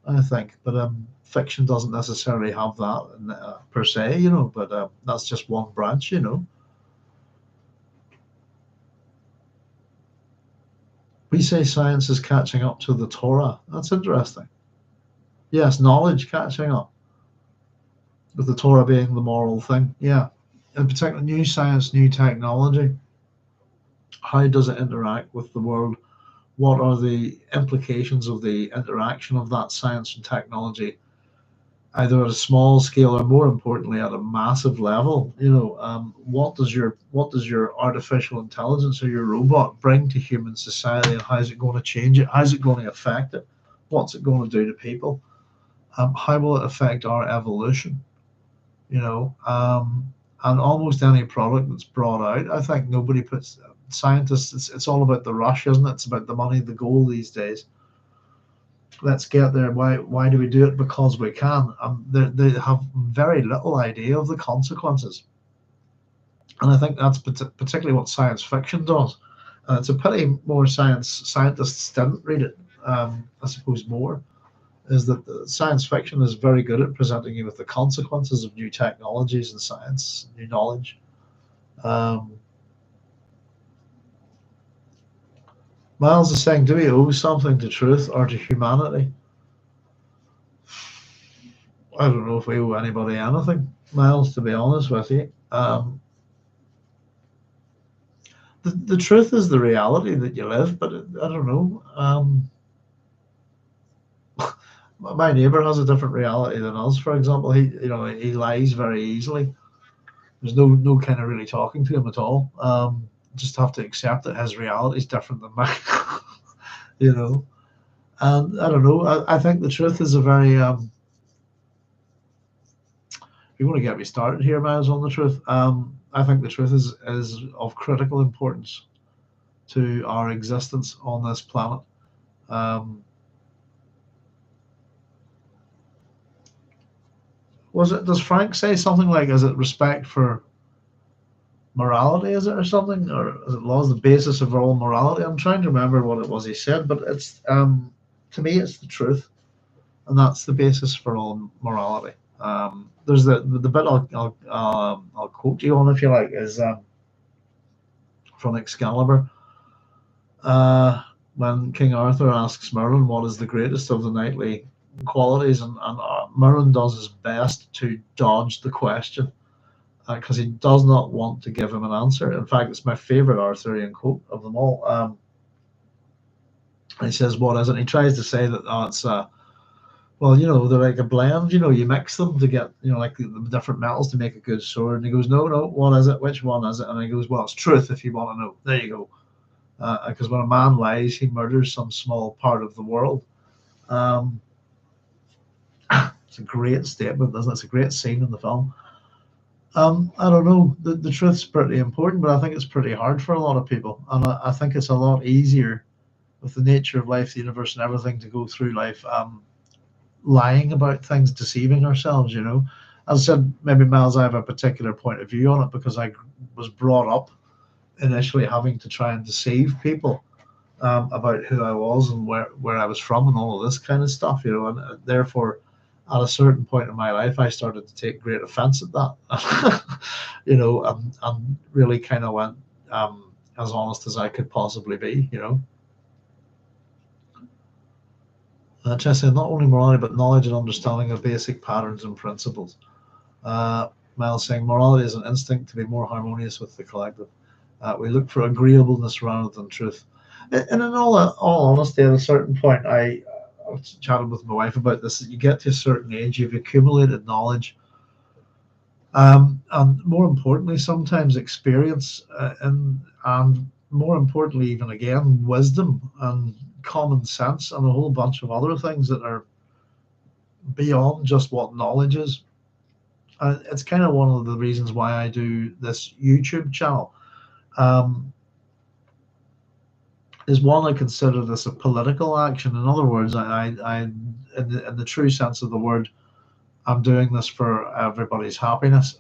I think. But fiction doesn't necessarily have that per se, But that's just one branch. We say science is catching up to the Torah. That's interesting. Yes, knowledge catching up, with the Torah being the moral thing. Yeah. In particular, new science, new technology. How does it interact with the world? What are the implications of the interaction of that science and technology, either at a small scale or, more importantly, at a massive level? What does your artificial intelligence or your robot bring to human society, and how's it going to change it? How's it going to affect it? What's it going to do to people? How will it affect our evolution? You know, and almost any product that's brought out, I think nobody puts scientists. It's all about the rush, isn't it? It's about the money, the goal these days. Let's get there. Why do we do it? Because we can. They have very little idea of the consequences, and I think that's particularly what science fiction does. It's a pity more scientists didn't read it. I suppose more is that the science fiction is very good at presenting you with the consequences of new technologies and science, new knowledge. Um, Miles is saying, do we owe something to truth or to humanity? I don't know if we owe anybody anything, Miles, to be honest with you. The truth is the reality that you live, but I don't know. My neighbor has a different reality than us. For example, he lies very easily. There's no kind of really talking to him at all. Just have to accept that his reality is different than mine. you know. And I don't know. I think the truth is a very. If you want to get me started here, Miles, on the truth, I think the truth is of critical importance to our existence on this planet. Um, does Frank say something like, is it respect for morality, is it, or something, or is it law is the basis of all morality? I'm trying to remember what it was he said, but it's to me it's the truth, and that's the basis for all morality. There's the bit I'll quote you on, if you like, is from Excalibur, when King Arthur asks Merlin what is the greatest of the knightly qualities, and Merlin does his best to dodge the question, because he does not want to give him an answer. In fact, it's my favorite Arthurian quote of them all. And he says, "What is it?" And he tries to say that, it's well, they're like a blend. You mix them to get, like the different metals to make a good sword. And he goes, "No, no, what is it? Which one is it?" And he goes, "Well, it's truth. If you want to know, there you go." Because when a man lies, he murders some small part of the world. Um, it's a great statement, isn't it? It's a great scene in the film. I don't know. The truth's pretty important, but I think it's pretty hard for a lot of people. And I think it's a lot easier with the nature of life, the universe, and everything to go through life lying about things, deceiving ourselves. As I said, maybe Miles, I have a particular point of view on it because I was brought up initially having to try and deceive people about who I was and where I was from and all of this kind of stuff. And therefore, at a certain point in my life, I started to take great offense at that, and really kind of went as honest as I could possibly be. Jesse, not only morality, but knowledge and understanding of basic patterns and principles. Miles saying morality is an instinct to be more harmonious with the collective. We look for agreeableness rather than truth. And in all honesty, at a certain point, I was chatting with my wife about this. That you get to a certain age, you've accumulated knowledge, and more importantly, sometimes experience, and more importantly, even again, wisdom and common sense, and a whole bunch of other things that are beyond just what knowledge is. It's kind of one of the reasons why I do this YouTube channel. Um, is one, I consider this a political action. In other words, in the true sense of the word, I'm doing this for everybody's happiness,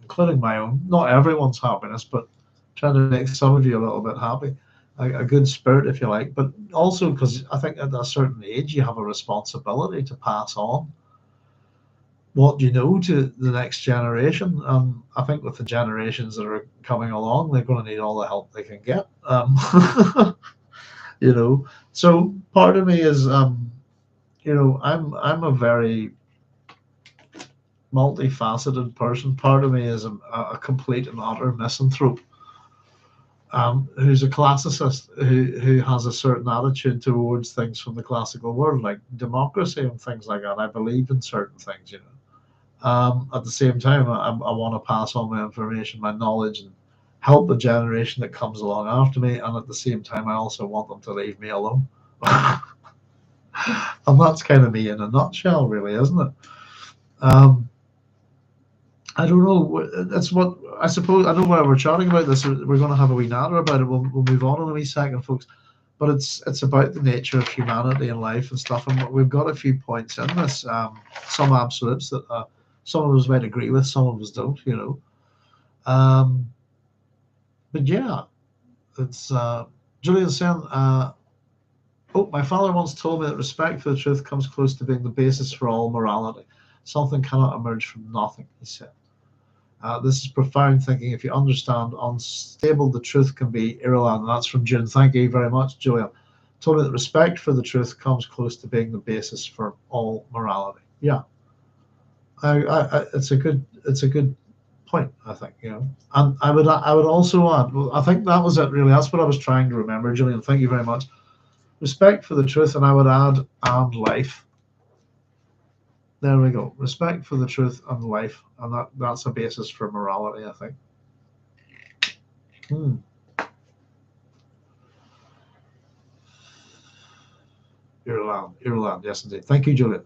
including my own. Not everyone's happiness, but trying to make some of you a little bit happy, a good spirit, if you like. But also because I think at a certain age, you have a responsibility to pass on what you know to the next generation. I think with the generations that are coming along, they're going to need all the help they can get. You know, so part of me is, I'm a very multifaceted person. Part of me is a complete and utter misanthrope, who's a classicist who has a certain attitude towards things from the classical world, like democracy and things like that. I believe in certain things, At the same time, I want to pass on my information, my knowledge, and help the generation that comes along after me. And at the same time, I also want them to leave me alone. And that's kind of me in a nutshell, really, isn't it? Um, I don't know. That's what I suppose. I know why we're chatting about this. We're going to have a wee natter about it. We'll move on in a wee second, folks. But it's about the nature of humanity and life and stuff. And we've got a few points in this. Some absolutes that some of us might agree with, some of us don't. But yeah, it's Julian saying. Oh, my father once told me that respect for the truth comes close to being the basis for all morality. Something cannot emerge from nothing, he said. This is profound thinking. If you understand unstable, the truth can be irrelevant. That's from June. Thank you very much, Julian. Told me that respect for the truth comes close to being the basis for all morality. Yeah, it's a good point, I think. And I would also add. Well, I think that was it. Really, that's what I was trying to remember, Julian. Thank you very much. Respect for the truth, and I would add, and life. There we go. Respect for the truth and life, and that's a basis for morality, I think. Ireland, yes indeed. Thank you, Julia.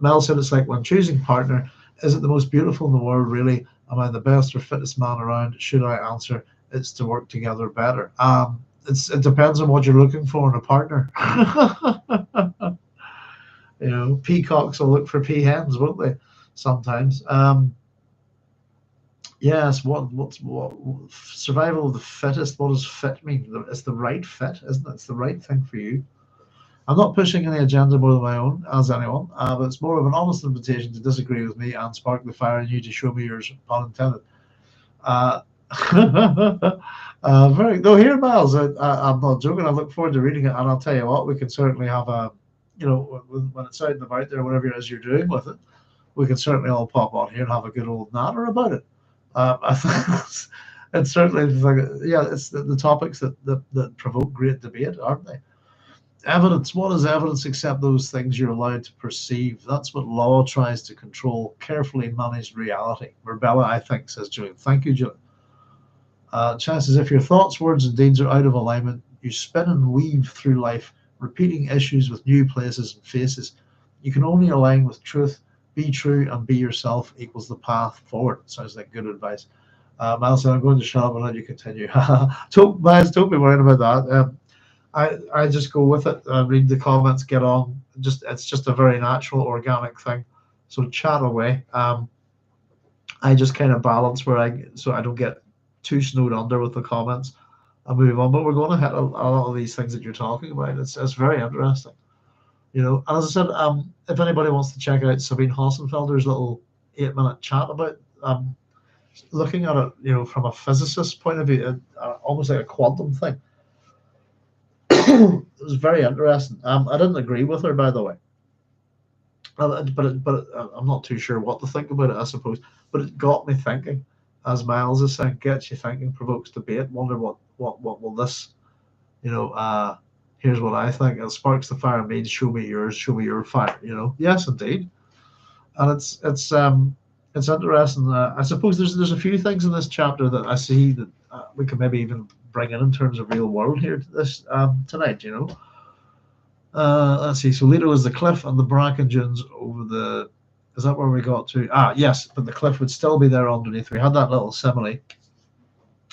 Mel said it's like when choosing partner, is it the most beautiful in the world, really? Am I the best or fittest man around? Should I answer, it's to work together better? It depends on what you're looking for in a partner. Peacocks will look for peahens, won't they? Sometimes. Yes. What survival of the fittest? What does fit mean? It's the right fit, isn't it? It's the right thing for you. I'm not pushing any agenda more than my own, as anyone, but it's more of an honest invitation to disagree with me and spark the fire in you to show me yours, pun intended. Very no, here, Miles. I'm not joking. I look forward to reading it, and I'll tell you what, we can certainly have when it's out and about there, whatever it is you're doing with it, we can certainly all pop on here and have a good old natter about it. I think it's certainly it's the topics that provoke great debate, aren't they? Evidence. What is evidence except those things you're allowed to perceive? That's what law tries to control. Carefully managed reality. Rebella, I think, says Julian. Thank you, Julian. Chances if your thoughts, words, and deeds are out of alignment, you spin and weave through life, repeating issues with new places and faces. You can only align with truth. Be true and be yourself equals the path forward. Sounds like good advice. Miles said, I'm going to shut up and let you continue. Miles, don't be worried about that. I just go with it, read the comments, get on. It's just a very natural, organic thing. So chat away. I just kind of balance so I don't get too snowed under with the comments and move on. But we're going to hit a lot of these things that you're talking about. It's very interesting, And as I said, if anybody wants to check out Sabine Hossenfelder's little 8-minute chat about looking at it, from a physicist's point of view, almost like a quantum thing. It was very interesting. I didn't agree with her, by the way. I'm not too sure what to think about it, I suppose. But it got me thinking, as Miles is saying, gets you thinking, provokes debate. Wonder what will this, you know. Here's what I think. It sparks the fire in me. Show me yours. Show me your fire. You know. Yes, indeed. And it's interesting. I suppose there's a few things in this chapter that I see that we can maybe even bring in terms of real world here to this tonight. You know. Let's see. So Leto is the cliff and the bracken dunes over the. Is that where we got to? Yes, but the cliff would still be there underneath. We had that little simile.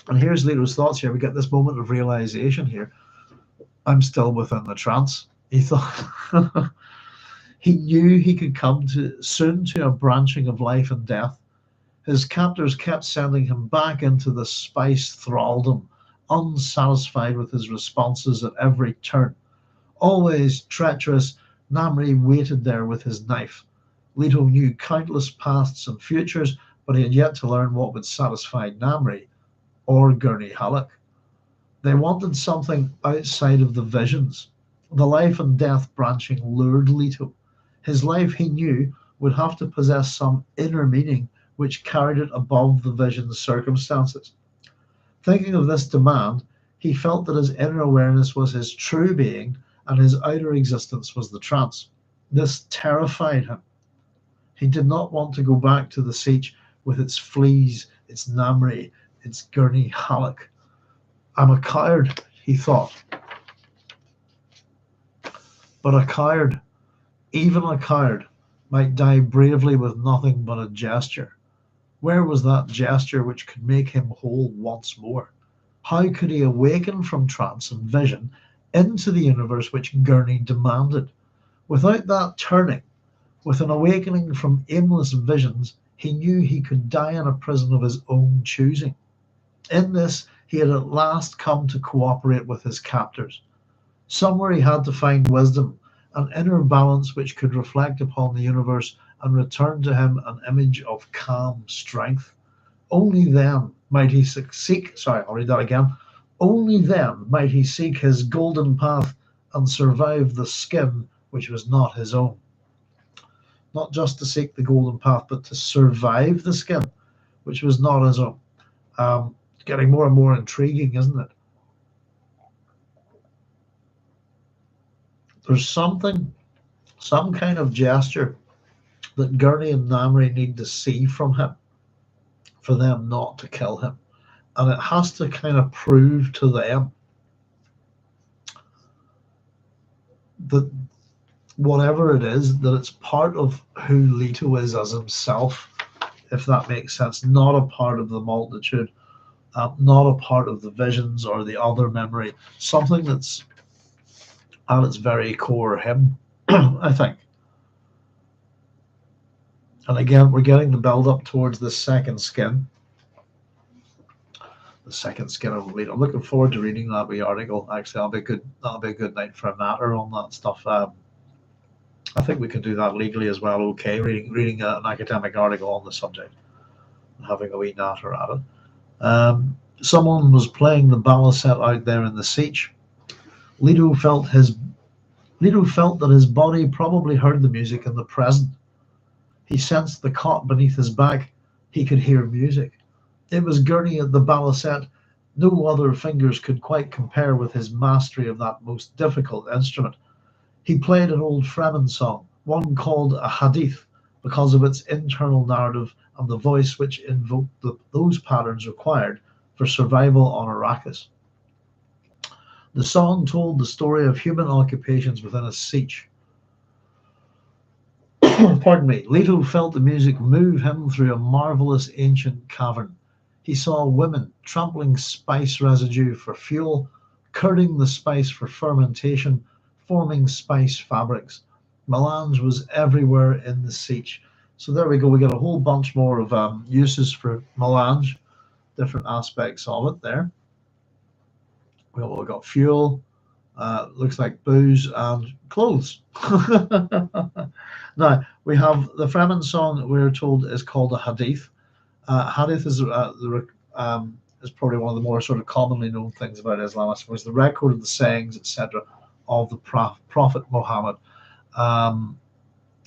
And here's Leto's thoughts here. We get this moment of realization here. I'm still within the trance. He thought he knew he could come to soon to a branching of life and death. His captors kept sending him back into the spice thraldom, unsatisfied with his responses at every turn. Always treacherous, Namri waited there with his knife. Leto knew countless pasts and futures, but he had yet to learn what would satisfy Namri or Gurney Halleck. They wanted something outside of the visions. The life and death branching lured Leto. His life, he knew, would have to possess some inner meaning which carried it above the vision's circumstances. Thinking of this demand, he felt that his inner awareness was his true being and his outer existence was the trance. This terrified him. He did not want to go back to the siege with its fleas, its Namri, its Gurney Halleck. I'm a coward, he thought. But a coward, even a coward, might die bravely with nothing but a gesture. Where was that gesture which could make him whole once more? How could he awaken from trance and vision into the universe which Gurney demanded? Without that turning, with an awakening from aimless visions, he knew he could die in a prison of his own choosing. In this, he had at last come to cooperate with his captors. Somewhere he had to find wisdom, an inner balance which could reflect upon the universe and return to him an image of calm strength. Only then might he I'll read that again. Only then might he seek his golden path and survive the skin which was not his own. Not just to seek the golden path, but to survive the skin which was not his own. Getting more and more intriguing, isn't it? There's some kind of gesture that Gurney and Namri need to see from him for them not to kill him. And it has to kind of prove to them that whatever it is, that it's part of who Leto is as himself, if that makes sense, not a part of the multitude, not a part of the visions or the other memory, something that's at its very core him, I think. And again, we're getting the build up towards the second skin. The second skin of Leto. I'm looking forward to reading that wee article. Actually, that'll be a good night for a natter on that stuff. I think we can do that legally as well. Okay, reading an academic article on the subject and having a wee natter at it. Someone was playing the balisette out there in the siege. Leto felt that his body probably heard the music in the present. He sensed the cot beneath his back. He could hear music. It was Gurney at the balisette. No other fingers could quite compare with his mastery of that most difficult instrument. He played an old Fremen song, one called a hadith, because of its internal narrative and the voice which invoked those patterns required for survival on Arrakis. The song told the story of human occupations within a siege. Pardon me. Leto felt the music move him through a marvelous ancient cavern. He saw women trampling spice residue for fuel, curding the spice for fermentation, forming spice fabrics. Melange was everywhere in the siege. So there we go. We got a whole bunch more of uses for melange, different aspects of it there. We've got fuel, looks like booze and clothes. Now, we have the Fremen song that we're told is called a hadith. Hadith is is probably one of the more sort of commonly known things about Islam, I suppose. The record of the sayings, etc., of the Prophet Muhammad.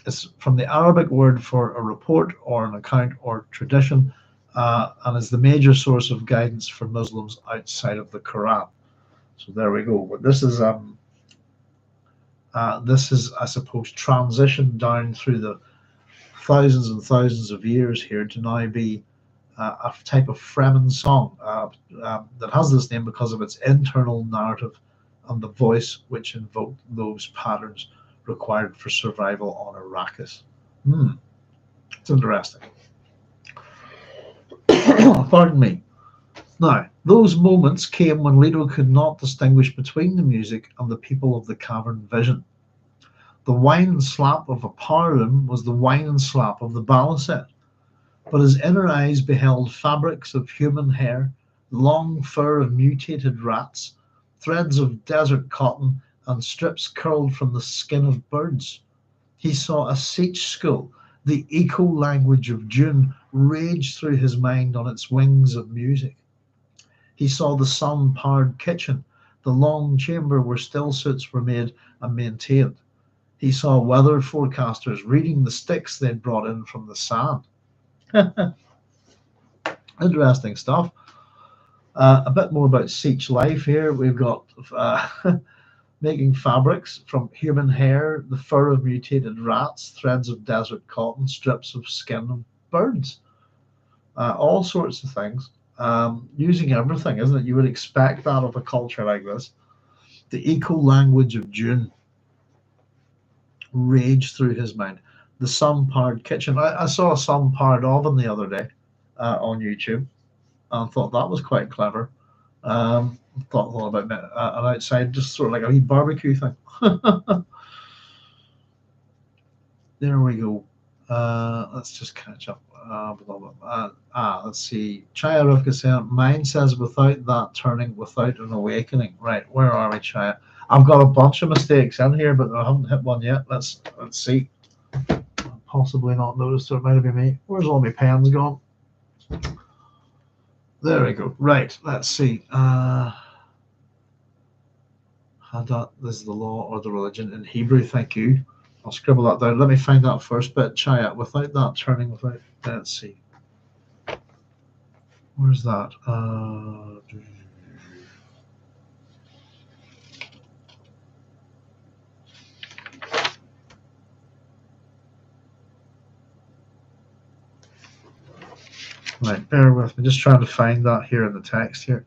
It's from the Arabic word for a report or an account or tradition, and is the major source of guidance for Muslims outside of the Quran. So there we go. But this is, I suppose, transition down through the thousands and thousands of years here to now be a type of Fremen song that has this name because of its internal narrative and the voice which invoked those patterns required for survival on Arrakis. It's interesting. Pardon me. Now, those moments came when Leto could not distinguish between the music and the people of the cavern vision. The whine and slap of a power loom was the whine and slap of the balisette, but his inner eyes beheld fabrics of human hair, long fur of mutated rats, threads of desert cotton, and strips curled from the skin of birds. He saw a Seach school, the eco-language of Dune, rage through his mind on its wings of music. He saw the sun-powered kitchen, the long chamber where still suits were made and maintained. He saw weather forecasters reading the sticks they'd brought in from the sand. Interesting stuff. A bit more about Seach life here. We've got making fabrics from human hair, the fur of mutated rats, threads of desert cotton, strips of skin of birds. All sorts of things. Using everything, isn't it? You would expect that of a culture like this. The eco-language of Dune raged through his mind. The sun-powered kitchen. I saw a sun-powered oven the other day on YouTube and thought that was quite clever. Thought a lot about an outside, just sort of like a wee barbecue thing. There we go. Let's just catch up. Let's see. Chaya Rivka saying, mine says without that turning, without an awakening. Right, where are we, Chaya? I've got a bunch of mistakes in here, but I haven't hit one yet. Let's see. Possibly not noticed, so it might have been me. Where's all my pens gone? There we go. Right, let's see. This is the law or the religion in Hebrew. Thank you. I'll scribble that down. Let me find that first bit. Chaya, without that turning, without. Let's see. Where's that? Right, bear with me. Just trying to find that here in the text here.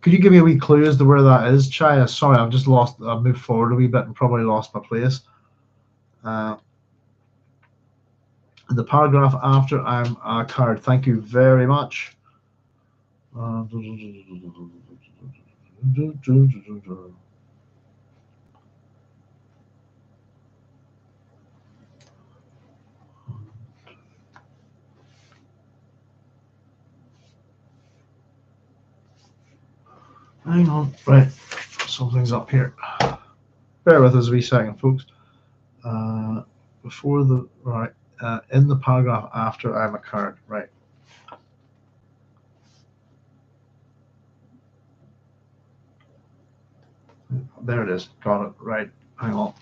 Could you give me a wee clue as to where that is, Chaya? Sorry, I've just lost. I've moved forward a wee bit and probably lost my place. The paragraph after I'm a card. Thank you very much. Hang on, right, something's up here. Bear with us a wee second, folks. Before the right, in the paragraph after I'm a card, right. There it is. Got it. Right. Hang on.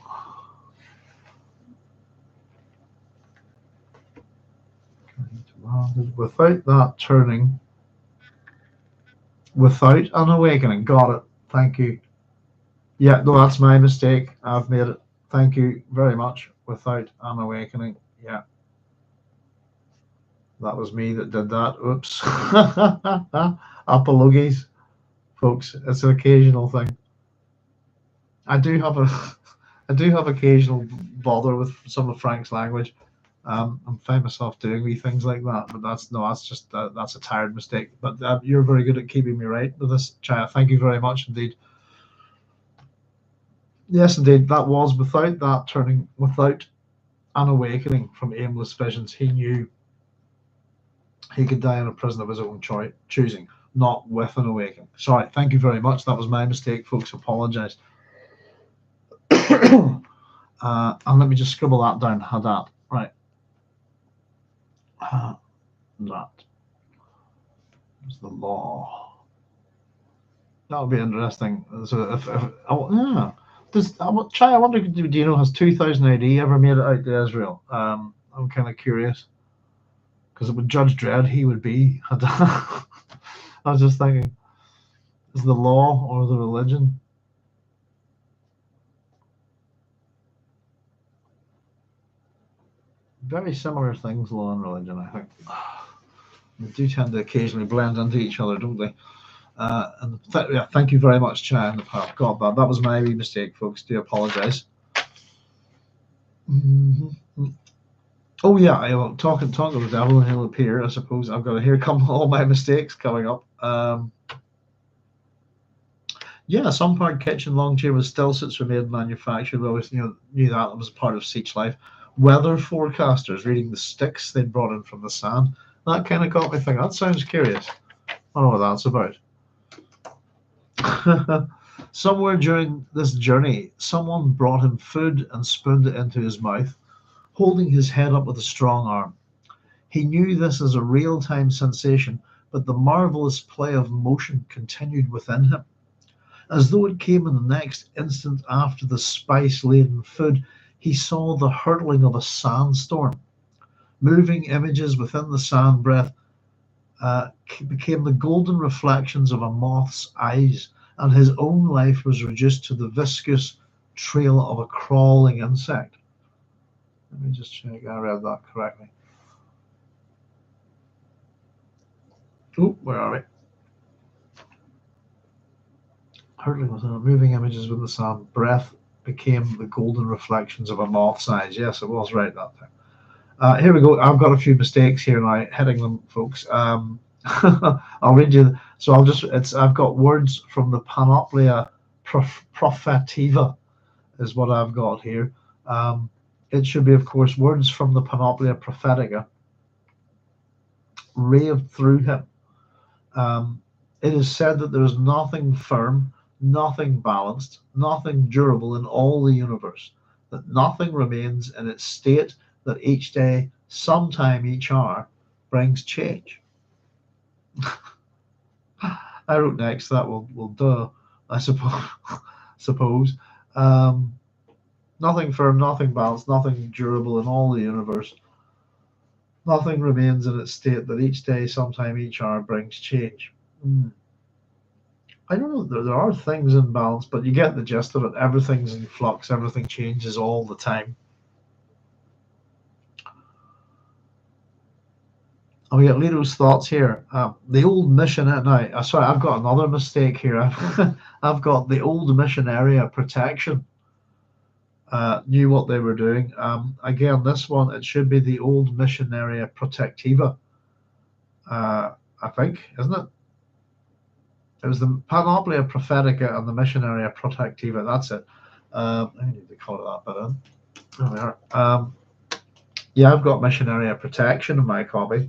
Without that turning, without an awakening. Got it. Thank you. Yeah, no, that's my mistake. I've made it. Thank you very much. Without an awakening. Yeah. That was me that did that. Oops. Apologies, folks. It's an occasional thing. I do have occasional bother with some of Frank's language. I find myself doing wee things like that, but that's just that's a tired mistake. But you're very good at keeping me right with this, Chaya. Thank you very much indeed. Yes, indeed, that was without that turning, without an awakening from aimless visions. He knew he could die in a prison of his own choosing, not with an awakening. Sorry, thank you very much. That was my mistake, folks. Apologise. And let me just scribble that down. Hadat, right? That is the law. That'll be interesting. So if yeah, I wonder, do you know, has 2000 AD ever made it out to Israel? I'm kind of curious, because it would Judge Dredd, he would be. I was just thinking, is the law or the religion? Very similar things, law and religion, I think. They do tend to occasionally blend into each other, don't they? And yeah, thank you very much, Chai and the Path. God, that was my wee mistake, folks. Do apologise. Oh yeah, talking of the devil, and he'll appear. I suppose I've got to here come all my mistakes coming up. Yeah, some part kitchen, long chamber still sits were made and manufactured. We always knew that was part of siege life. Weather forecasters reading the sticks they brought in from the sand. That kind of got me thinking. That sounds curious. I don't know what that's about. Somewhere during this journey, someone brought him food and spooned it into his mouth, holding his head up with a strong arm. He knew this as a real-time sensation, but the marvelous play of motion continued within him. As though it came in the next instant after the spice-laden food, he saw the hurtling of a sandstorm. Moving images within the sand breath became the golden reflections of a moth's eyes, and his own life was reduced to the viscous trail of a crawling insect. Let me just check I read that correctly. Oh, where are we? Hurtling with moving images with the sand breath became the golden reflections of a moth's eyes. Yes, it was right that time. Here we go. I've got a few mistakes here now, heading them, folks. I'll read you. So I've got words from the Panoplia Prophetiva, is what I've got here. It should be, of course, words from the Panoplia Prophetica raved through him. It is said that there is nothing firm, nothing balanced, nothing durable in all the universe, that nothing remains in its state, that each day, sometime each hour, brings change. I wrote next, that will duh, I suppose. Nothing firm, nothing balanced, nothing durable in all the universe. Nothing remains in its state, that each day, sometime each hour, brings change. I don't know, there are things in balance, but you get the gist of it. Everything's in flux, everything changes all the time. And we get Leto's thoughts here. The old mission now. Sorry, I've got another mistake here. I've got the old mission area protection. Knew what they were doing. Again, this one, it should be the old mission area protectiva. I think, isn't it? It was the Panoplia Prophetica and the mission area protectiva. That's it. I need to call it that bit in. There we are. Yeah, I've got mission area protection in my copy.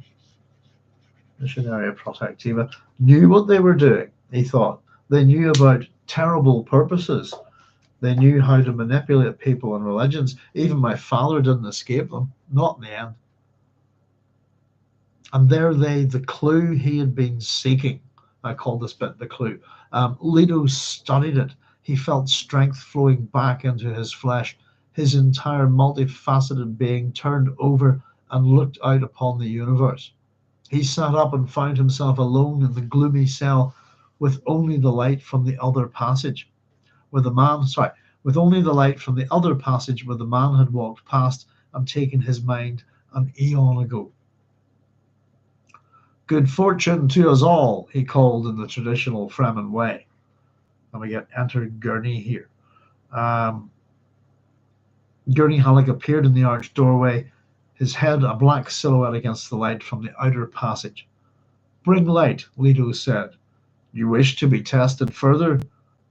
Mission area protectiva knew what they were doing. He thought they knew about terrible purposes. They knew how to manipulate people and religions. Even my father didn't escape them, not in the end. And there the clue he had been seeking. I call this bit the clue. Leto studied it. He felt strength flowing back into his flesh. His entire multifaceted being turned over and looked out upon the universe. He sat up and found himself alone in the gloomy cell with only the light from the other passage, with only the light from the other passage where the man had walked past and taken his mind an eon ago. Good fortune to us all, he called in the traditional Fremen way. And we get enter Gurney here. Gurney Halleck appeared in the arched doorway, his head a black silhouette against the light from the outer passage. Bring light, Leto said. You wish to be tested further?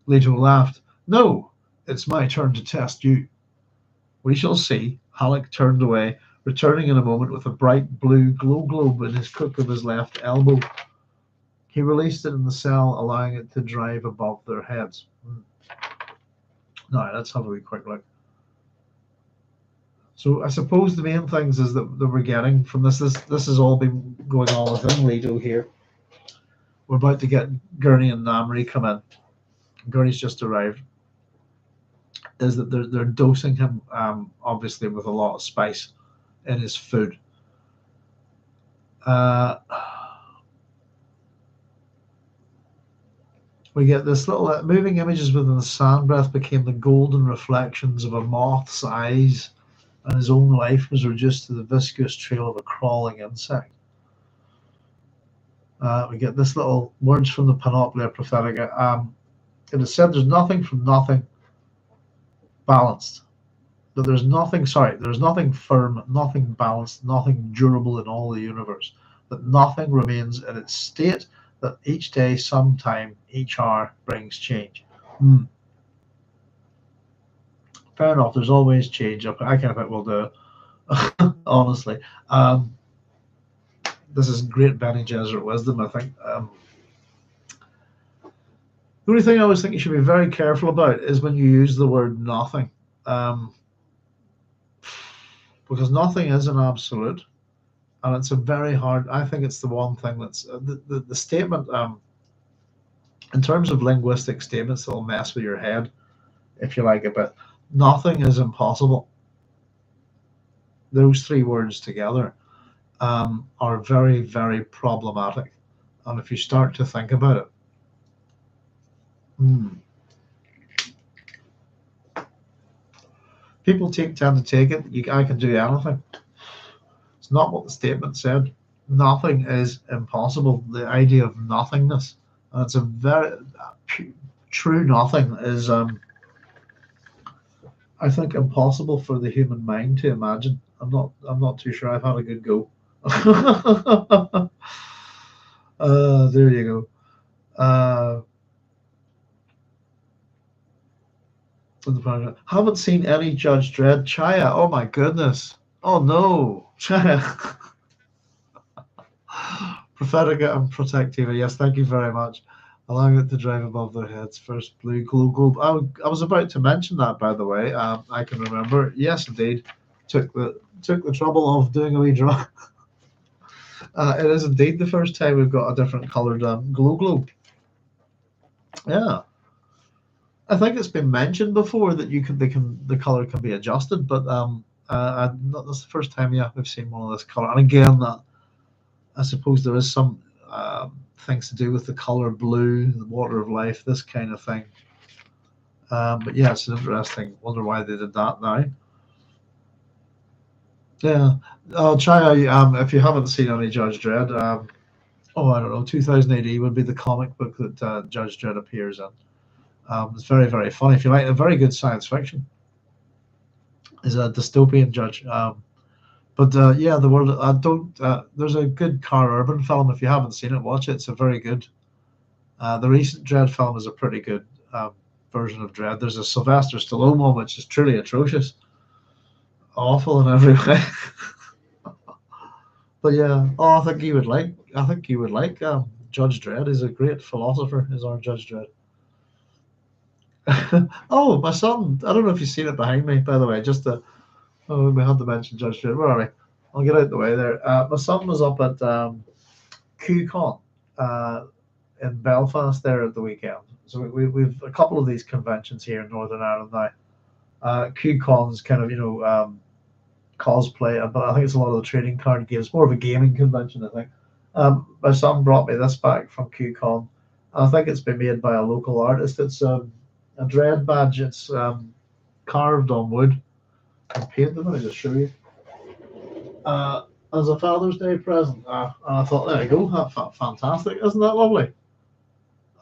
Leto laughed. No, it's my turn to test you. We shall see. Halleck turned away, returning in a moment with a bright blue glow globe in his crook of his left elbow. He released it in the cell, allowing it to drive above their heads. Now, let's have a wee quick look. So I suppose the main things is that we're getting from this has all been going on within Leto here. We're about to get Gurney and Namri come in. Gurney's just arrived. Is that they're dosing him obviously with a lot of spice in his food. We get this little moving images within the sand breath became the golden reflections of a moth's eyes, and his own life was reduced to the viscous trail of a crawling insect. We get this little words from the Panoplia Prophetica. It is said there's nothing from nothing balanced. That there's nothing firm, nothing balanced, nothing durable in all the universe. That nothing remains in its state, that each day, sometime, each hour brings change. Fair enough, there's always change. I kind of think we'll do it, honestly. This is great Bene Gesserit wisdom, I think. The only thing I always think you should be very careful about is when you use the word nothing. Because nothing is an absolute. And it's a very hard, I think it's the one thing that's, the statement, in terms of linguistic statements that will mess with your head, if you like a bit. Nothing is impossible. Those three words together are very, very problematic. And if you start to think about it, people tend to take it, I can do anything. It's not what the statement said. Nothing is impossible. The idea of nothingness, and it's a very true nothing, is I think impossible for the human mind to imagine. I'm not too sure. I've had a good go. There you go. Haven't seen any Judge Dredd. Chaya, oh my goodness. Oh no. Chaya. Prophetica and Protectiva. Yes, thank you very much. Allowing it to drive above their heads. First blue globe. I was about to mention that, by the way. I can remember. Yes, indeed. Took the trouble of doing a wee draw. It is indeed the first time we've got a different coloured globe. Yeah. I think it's been mentioned before that the color can be adjusted, but that's the first time we've seen one of this color. And again, I suppose there is some things to do with the color blue, the water of life, this kind of thing. But yeah, it's an interesting. Wonder why they did that now. Yeah. I'll try. If you haven't seen any Judge Dredd, I don't know. 2000 AD would be the comic book that Judge Dredd appears in. It's very, very funny. If you like a very good science fiction, is a dystopian Judge. But the world. There's a good Carl Urban film. If you haven't seen it, watch it. It's a very good. The recent Dredd film is a pretty good version of Dredd. There's a Sylvester Stallone one which is truly atrocious, awful in every way. But yeah, I think you would like. Judge Dredd. Is a great philosopher. Is our Judge Dredd. Oh, my son. I don't know if you've seen it behind me, by the way. We had to mention Judge Dredd. Where are we? I'll get out the way there. My son was up at QCon in Belfast there at the weekend. So we've a couple of these conventions here in Northern Ireland now. QCon's kind of, cosplay, but I think it's a lot of the trading card games, more of a gaming convention, I think. My son brought me this back from QCon. I think it's been made by a local artist. It's a Dredd badge. It's carved on wood and painted. Let me just show you. As a Father's Day present. And I thought, there you go, that's fantastic. Isn't that lovely?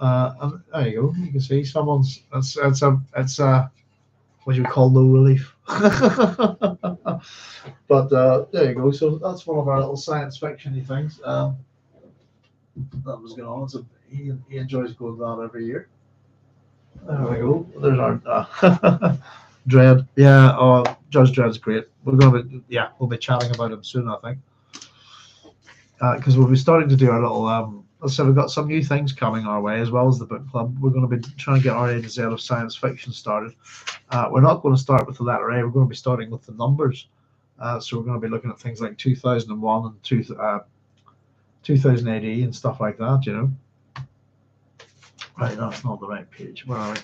And there you go. You can see someone's. It's a what you call low relief. But there you go. So that's one of our little science fiction-y things. That was going on. He enjoys going to that every year. There we go. There's our Dredd. Yeah, Judge Dredd's great. We'll be chatting about him soon, I think. Because we'll be starting to do our little So we've got some new things coming our way, as well as the book club. We're going to be trying to get our A to Z of science fiction started. We're not going to start with the letter A. We're going to be starting with the numbers. So we're going to be looking at things like 2001 and 2000 AD and stuff like that, you know. Right, that's not the right page. Where are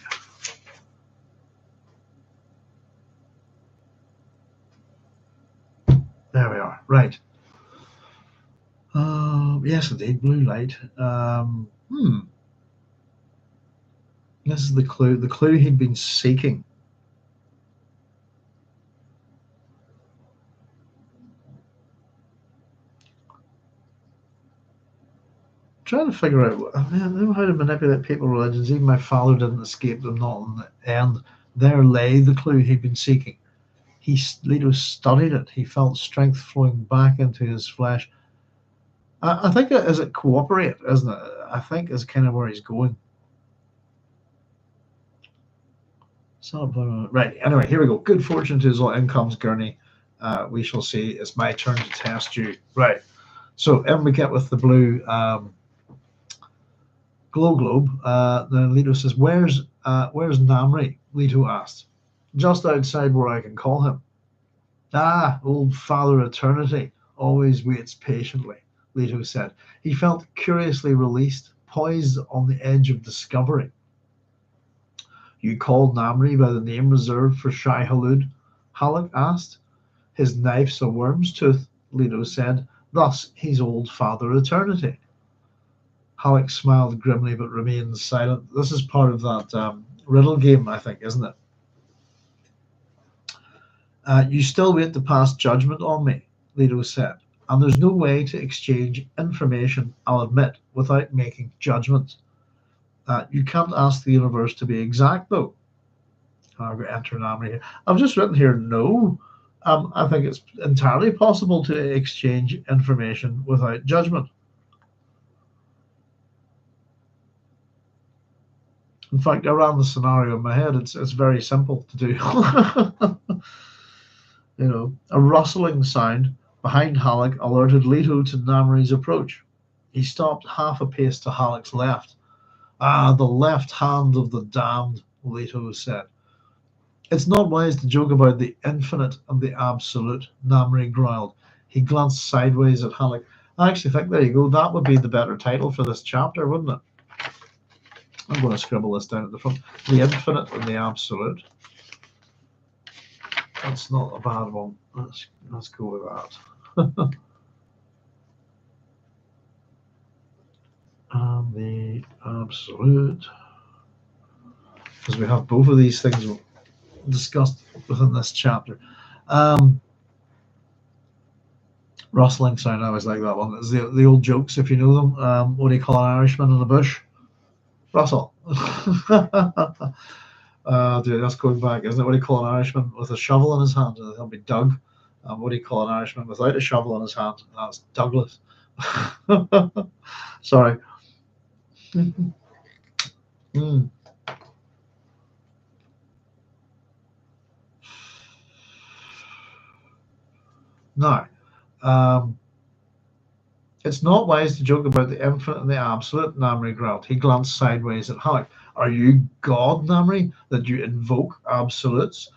we? There we are. Right. Yes, indeed. Blue light. This is the clue. The clue he'd been seeking. Trying to figure out I know how to manipulate people's religions. Even my father didn't escape them, not in the end. There lay the clue he'd been seeking. Leto studied it. He felt strength flowing back into his flesh. I think it is it cooperate, isn't it? I think is kind of where he's going. So, right. Anyway, here we go. Good fortune to his all. In comes Gurney. We shall see. It's my turn to test you. Right. So, in we get with the blue glow globe. Then Leto says, "Where's Namri?" Leto asked. "Just outside where I can call him." "Ah, old Father Eternity always waits patiently," Leto said. He felt curiously released, poised on the edge of discovery. "You called Namri by the name reserved for Shai Hulud?" Halleck asked. "His knife's a worm's tooth," Leto said. "Thus he's old Father Eternity." Halleck smiled grimly but remained silent. This is part of that riddle game, I think, isn't it? "You still wait to pass judgment on me," Leto said, "and there's no way to exchange information, I'll admit, without making judgment. You can't ask the universe to be exact, though." I'm going to enter Namri here. I've just written here, no. I think it's entirely possible to exchange information without judgment. In fact, I ran the scenario in my head. It's very simple to do. You know, a rustling sound behind Halleck alerted Leto to Namri's approach. He stopped half a pace to Halleck's left. "Ah, the left hand of the damned," Leto said. "It's not wise to joke about the infinite and the absolute," Namri growled. He glanced sideways at Halleck. I actually think, there you go, that would be the better title for this chapter, wouldn't it? I'm going to scribble this down at the front. The infinite and the absolute. That's not a bad one. Let's go with that. And the absolute, because we have both of these things discussed within this chapter. Rustling sound, I always like that one. It's the old jokes, if you know them. What do you call an Irishman in the bush? Russell. Dude, that's going back, isn't it? What do you call an Irishman with a shovel in his hand? That'll be Doug. What do you call an Irishman without a shovel in his hand? That's Douglas. Sorry. Now, it's not wise to joke about the infinite and the absolute, Namri growled. He glanced sideways at Halleck. "Are you God, Namri, that you invoke absolutes?"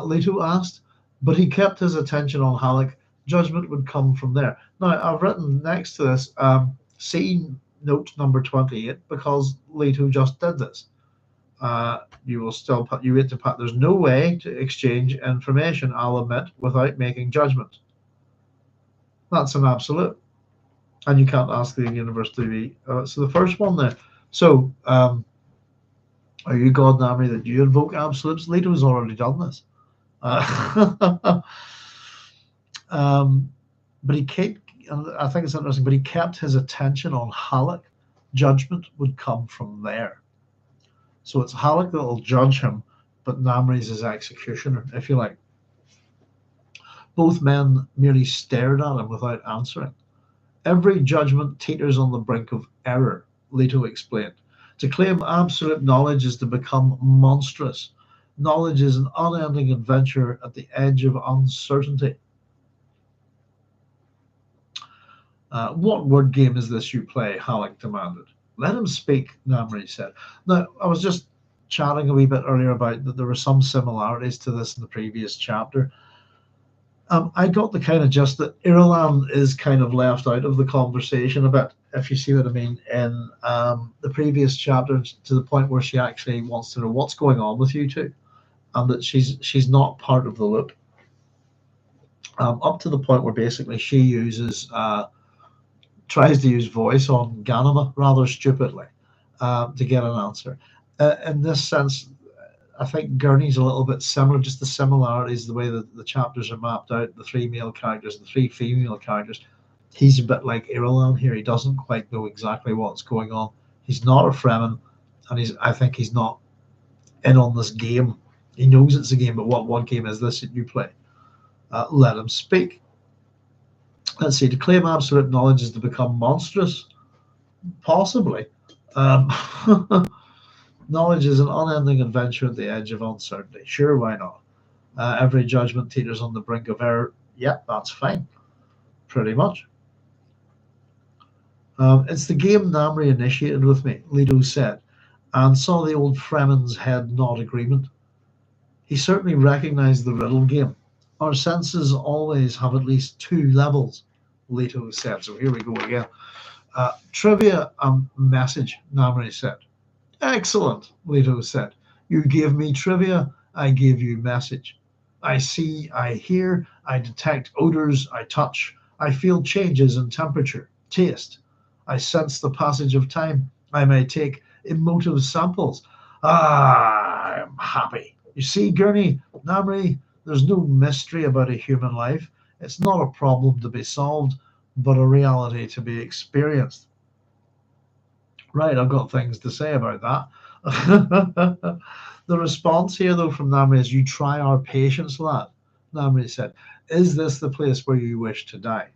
Leto asked. But he kept his attention on Halleck. Judgment would come from there. Now, I've written next to this, see note number 28, because Leto just did this. You will still put, you wait to put, there's no way to exchange information, I'll admit, without making judgment. That's an absolute. And you can't ask the universe to be. So the first one there. So, are you God, Namri, that you invoke absolutes? Leto's already done this. But he kept, I think it's interesting, but he kept his attention on Halleck. Judgment would come from there. So it's Halleck that will judge him, but Namri's his executioner, if you like. Both men merely stared at him without answering. Every judgment teeters on the brink of error, Leto explained. To claim absolute knowledge is to become monstrous. Knowledge is an unending adventure at the edge of uncertainty. What word game is this you play? Halleck demanded. Let him speak, Namri said. Now, I was just chatting a wee bit earlier about that there were some similarities to this in the previous chapter. I got the kind of gist that Irulan is kind of left out of the conversation a bit, if you see what I mean, in the previous chapter, to the point where she actually wants to know what's going on with you two, and that she's not part of the loop. Up to the point where basically she tries to use voice on Ganima rather stupidly to get an answer. In this sense, I think Gurney's a little bit similar, just the similarities, the way that the chapters are mapped out, the three male characters, the three female characters. He's a bit like Irulan here. He doesn't quite know exactly what's going on. He's not a Fremen, and I think he's not in on this game. He knows it's a game, but what game is this that you play? Let him speak. Let's see, to claim absolute knowledge is to become monstrous? Possibly. Knowledge is an unending adventure at the edge of uncertainty. Sure, why not? Every judgment teeters on the brink of error. Yep, that's fine. Pretty much. It's the game Namri initiated with me, Leto said, and saw the old Fremen's head nod agreement. He certainly recognized the riddle game. Our senses always have at least two levels, Leto said. So here we go again. Trivia and message, Namri said. Excellent, Leto said. You gave me trivia, I gave you message. I see, I hear, I detect odors, I touch, I feel changes in temperature, taste. I sense the passage of time. I may take emotive samples. Ah, I'm happy. You see, Gurney, Namri, there's no mystery about a human life. It's not a problem to be solved, but a reality to be experienced. Right, I've got things to say about that. The response here, though, from Namri is, you try our patience, lad. Namri said, is this the place where you wish to die?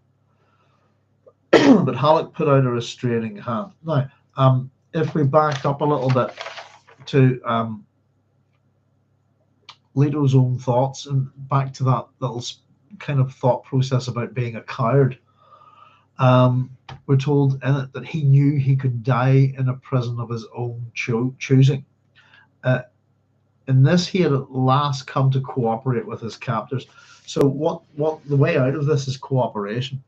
But Halleck put out a restraining hand. Now, if we back up a little bit to Leto's own thoughts and back to that little kind of thought process about being a coward, we're told in it that he knew he could die in a prison of his own choosing. In this, he had at last come to cooperate with his captors. So what the way out of this is cooperation.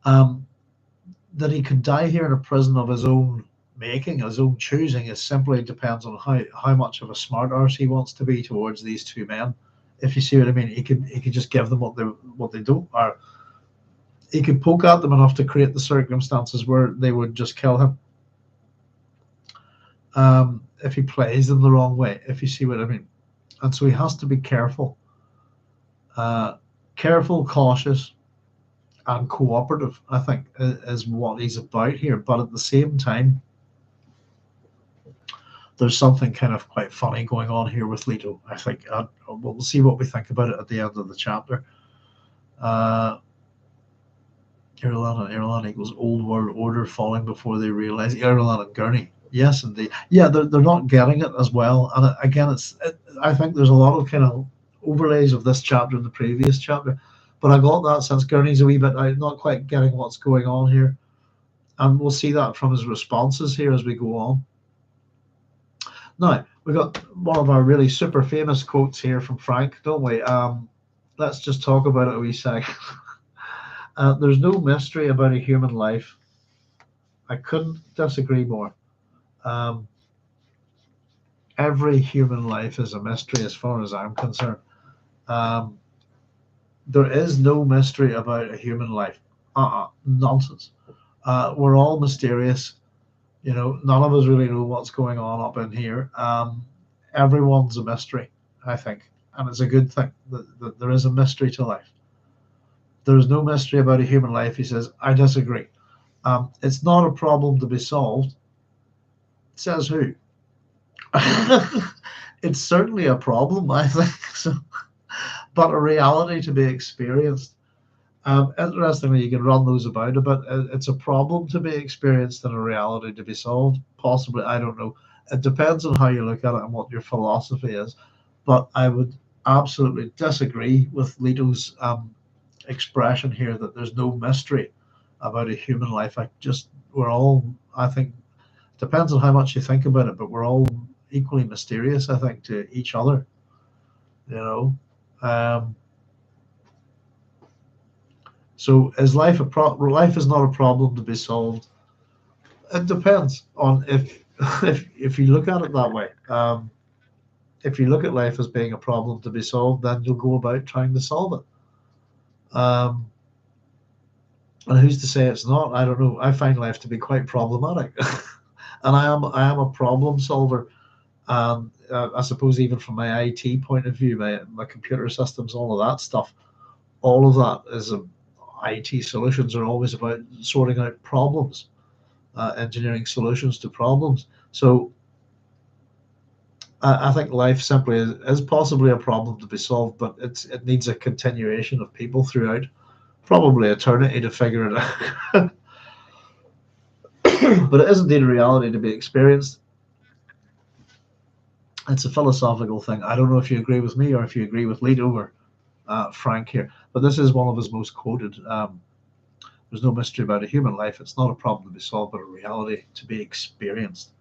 That he could die here in a prison of his own making, his own choosing, is simply depends on how much of a smart arse he wants to be towards these two men. If you see what I mean, he could just give them what they don't, or he could poke at them enough to create the circumstances where they would just kill him. If he plays them the wrong way, if you see what I mean. And so he has to be careful, cautious, and cooperative, I think, is what he's about here. But at the same time, there's something kind of quite funny going on here with Leto, I think. We'll see what we think about it at the end of the chapter. Irulan equals old world order falling before they realize. Irulan and Gurney. Yes, indeed. Yeah, they're not getting it as well. And again, I think there's a lot of kind of overlays of this chapter and the previous chapter. But I got that sense Gurney's a wee bit not quite getting what's going on here. And we'll see that from his responses here as we go on. Now, we've got one of our really super famous quotes here from Frank, don't we? Let's just talk about it a wee second. There's no mystery about a human life. I couldn't disagree more. Every human life is a mystery as far as I'm concerned. There is no mystery about a human life. Nonsense. We're all mysterious. You know, none of us really know what's going on up in here. Everyone's a mystery, I think. And it's a good thing that there is a mystery to life. There is no mystery about a human life, he says. I disagree. It's not a problem to be solved. Says who? It's certainly a problem, I think, so, but a reality to be experienced. Interestingly, you can run those about a bit. It's a problem to be experienced and a reality to be solved. Possibly, I don't know. It depends on how you look at it and what your philosophy is. But I would absolutely disagree with Leto's expression here that there's no mystery about a human life. I think, depends on how much you think about it, but we're all equally mysterious, I think, to each other. So is life life is not a problem to be solved? It depends on if you look at it that way. If you look at life as being a problem to be solved, then you'll go about trying to solve it. And who's to say it's not? I don't know. I find life to be quite problematic, and I am a problem solver. I suppose even from my IT point of view, my computer systems, all of that stuff, all of that is IT solutions are always about sorting out problems, engineering solutions to problems. So I think life simply is possibly a problem to be solved, but it needs a continuation of people throughout probably eternity to figure it out. But it is indeed a reality to be experienced. It's a philosophical thing. I don't know if you agree with me or if you agree with Leto or Frank here, but this is one of his most quoted. There's no mystery about a human life. It's not a problem to be solved, but a reality to be experienced.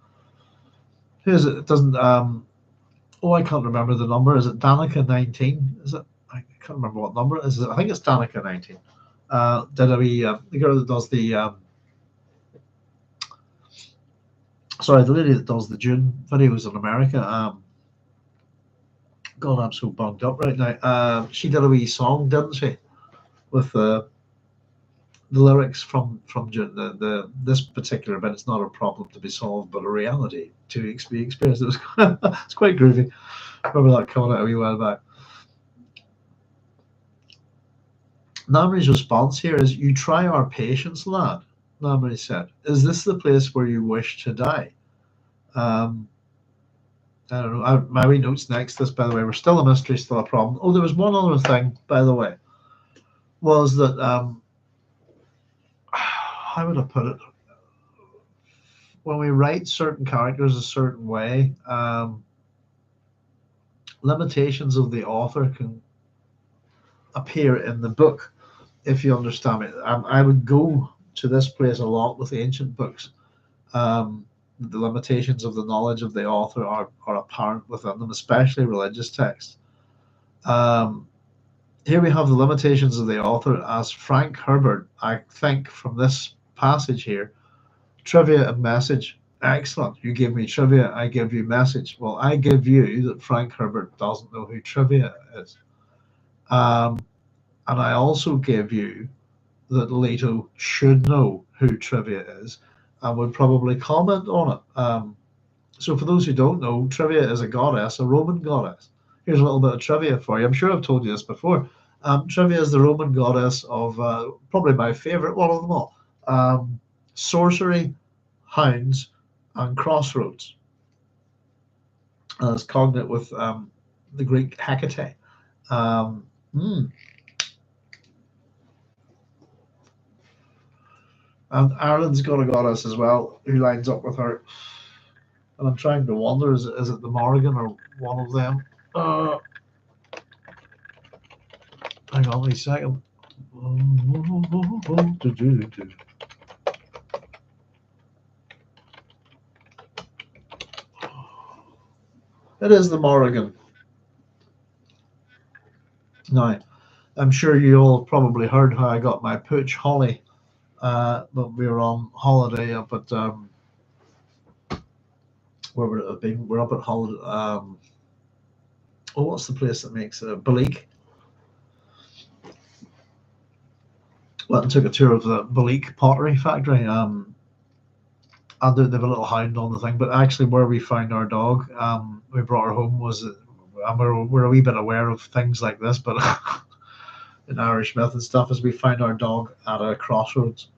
Who is it? It doesn't. I can't remember the number. Is it Danica 19? Is it? I can't remember what number it is. I think it's Danica 19. The girl that does the the lady that does the Dune videos in America. God, I'm so bunged up right now. She did a wee song, didn't she, with the lyrics from Dune. This particular bit, it's not a problem to be solved, but a reality to be experienced. It was it's quite groovy. I remember that coming out a wee while back. Namri's response here is, "You try our patience, lad," Namri said. "Is this the place where you wish to die?" I don't know. My wee notes next to this, by the way, we're still a mystery, still a problem. Oh, there was one other thing, by the way, was that, how would I put it? When we write certain characters a certain way, limitations of the author can appear in the book, if you understand me. I would go to this place a lot with the ancient books. The limitations of the knowledge of the author are apparent within them, especially religious texts. Here we have the limitations of the author as Frank Herbert, I think, from this passage here. Trivia and message. Excellent. You give me trivia, I give you message. Well, I give you that Frank Herbert doesn't know who trivia is. And I also give you that Leto should know who trivia is and would probably comment on it. So for those who don't know, trivia is a goddess, a Roman goddess. Here's a little bit of trivia for you. I'm sure I've told you this before. Trivia is the Roman goddess of probably my favorite one of them all. Sorcery, hounds, and crossroads. It's cognate with the Greek Hecate. And Ireland's got a goddess as well who lines up with her. And I'm trying to wonder, is it the Morrigan or one of them? Hang on a second. It is the Morrigan. Now, I'm sure you all probably heard how I got my pooch Holly. But we were on holiday up at where would it have been? We're up at holiday. What's the place that makes Balik? Went and took a tour of the Balik pottery factory. And they have a little hound on the thing. But actually, where we found our dog, we brought her home. We're a wee bit aware of things like this, but in Irish myth and stuff, as we found our dog at a crossroads.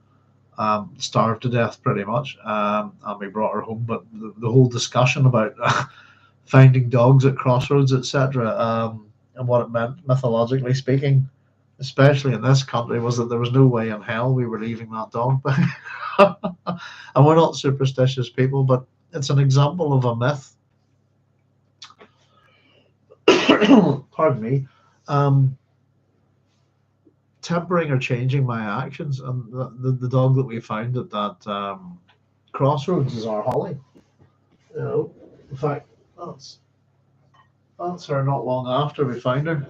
Starved to death pretty much, and we brought her home. But the whole discussion about finding dogs at crossroads, etc., and what it meant mythologically speaking, especially in this country, was that there was no way in hell we were leaving that dog back. And we're not superstitious people, but it's an example of a myth. Pardon me. tempering or changing my actions. And the dog that we found at that crossroads is our Holly. You know, in fact, that's her not long after we found her,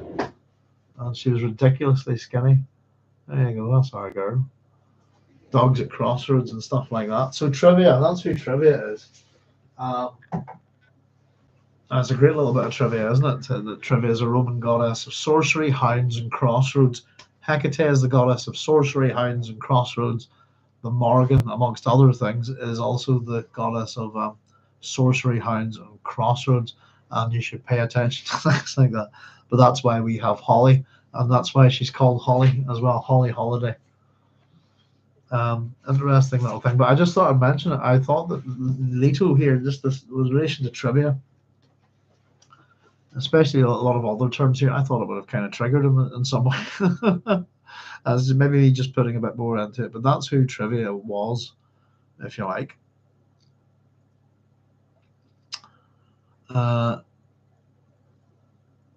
and she was ridiculously skinny. There you go, that's our girl. Dogs at crossroads and stuff like that. So trivia, that's who trivia is. That's a great little bit of trivia, isn't it? That trivia is a Roman goddess of sorcery, hounds, and crossroads. Hecate is the goddess of sorcery, hounds, and crossroads. The Morrigan, amongst other things, is also the goddess of sorcery, hounds, and crossroads. And you should pay attention to things like that. But that's why we have Holly, and that's why she's called Holly as well, Holly Holiday. Interesting little thing. But I just thought I'd mention it. I thought that Leto here, just this was in relation to trivia, especially a lot of other terms here, I thought it would have kind of triggered him in some way. As maybe just putting a bit more into it. But that's who trivia was, if you like.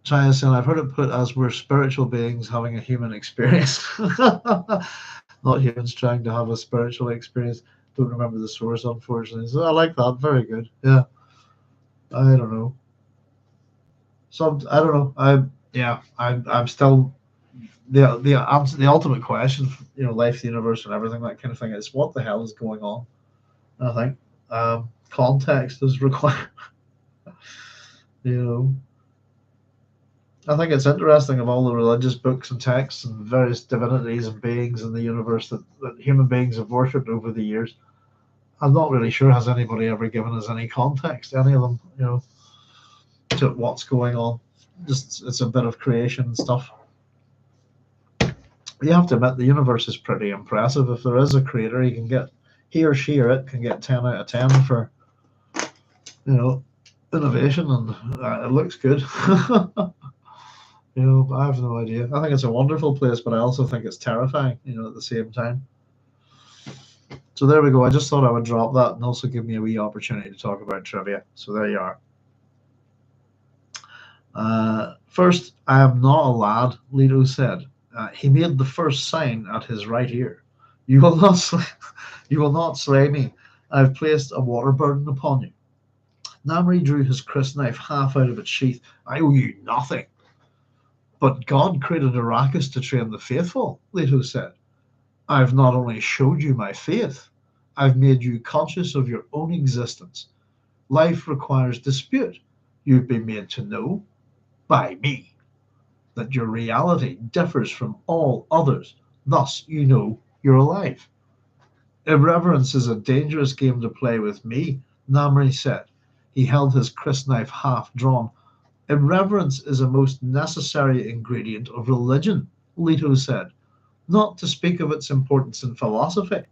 China saying, I've heard it put as we're spiritual beings having a human experience. Not humans trying to have a spiritual experience. Don't remember the source, unfortunately. So I like that. Very good. Yeah. I don't know. I don't know. I'm still the answer. The ultimate question, you know, life, the universe, and everything, that kind of thing, is what the hell is going on? I think context is required. You know, I think it's interesting of all the religious books and texts and various divinities and beings in the universe that human beings have worshipped over the years. I'm not really sure has anybody ever given us any context, any of them, you know, to what's going on. Just it's a bit of creation and stuff. You have to admit the universe is pretty impressive. If there is a creator, he or she or it can get 10 out of 10 for, you know, innovation, and it looks good. You know, I have no idea. I think it's a wonderful place, but I also think it's terrifying, you know, at the same time. So there we go. I just thought I would drop that and also give me a wee opportunity to talk about trivia. So there you are. First, I am not a lad, Leto said. He made the first sign at his right ear. You will not slay me. I have placed a water burden upon you. Namri drew his crysknife half out of its sheath. I owe you nothing. But God created Arrakis to train the faithful, Leto said. I've not only showed you my faith, I've made you conscious of your own existence. Life requires dispute. You've been made to know, by me, that your reality differs from all others. Thus, you know you're alive. Irreverence is a dangerous game to play with me, Namri said. He held his crysknife half drawn. Irreverence is a most necessary ingredient of religion, Leto said, not to speak of its importance in philosophy.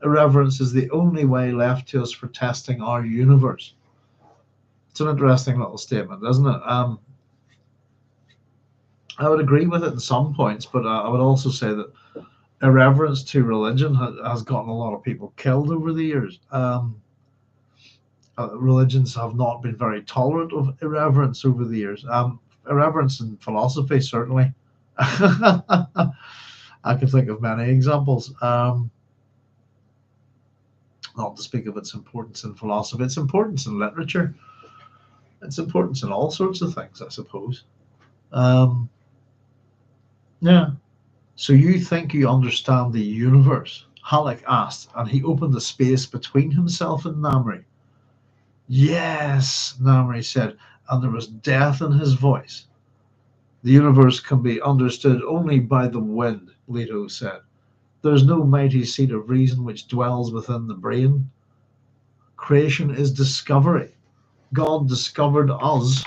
Irreverence is the only way left to us for testing our universe. It's an interesting little statement, isn't it? I would agree with it in some points, but I would also say that irreverence to religion has gotten a lot of people killed over the years. Religions have not been very tolerant of irreverence over the years. Irreverence in philosophy, certainly. I can think of many examples. Not to speak of its importance in philosophy, its importance in literature, its importance in all sorts of things, I suppose. Yeah. So you think you understand the universe? Halleck asked, and he opened a space between himself and Namri. Yes, Namri said, and there was death in his voice. The universe can be understood only by the wind, Leto said. There is no mighty seat of reason which dwells within the brain. Creation is discovery. God discovered us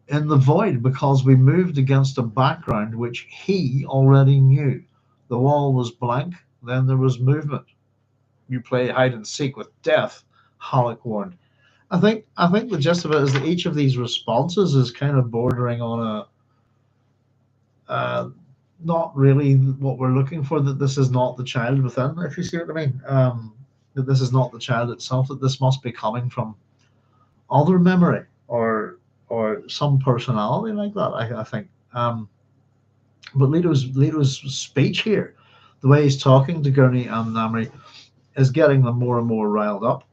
in the void because we moved against a background which he already knew. The wall was blank, then there was movement. You play hide and seek with death, Halleck warned. I think the gist of it is that each of these responses is kind of bordering on not really what we're looking for, that this is not the child within, if you see what I mean. That this is not the child itself, that this must be coming from other memory or some personality like that, I think. But Leto's speech here, the way he's talking to Gurney and Namri, is getting them more and more riled up,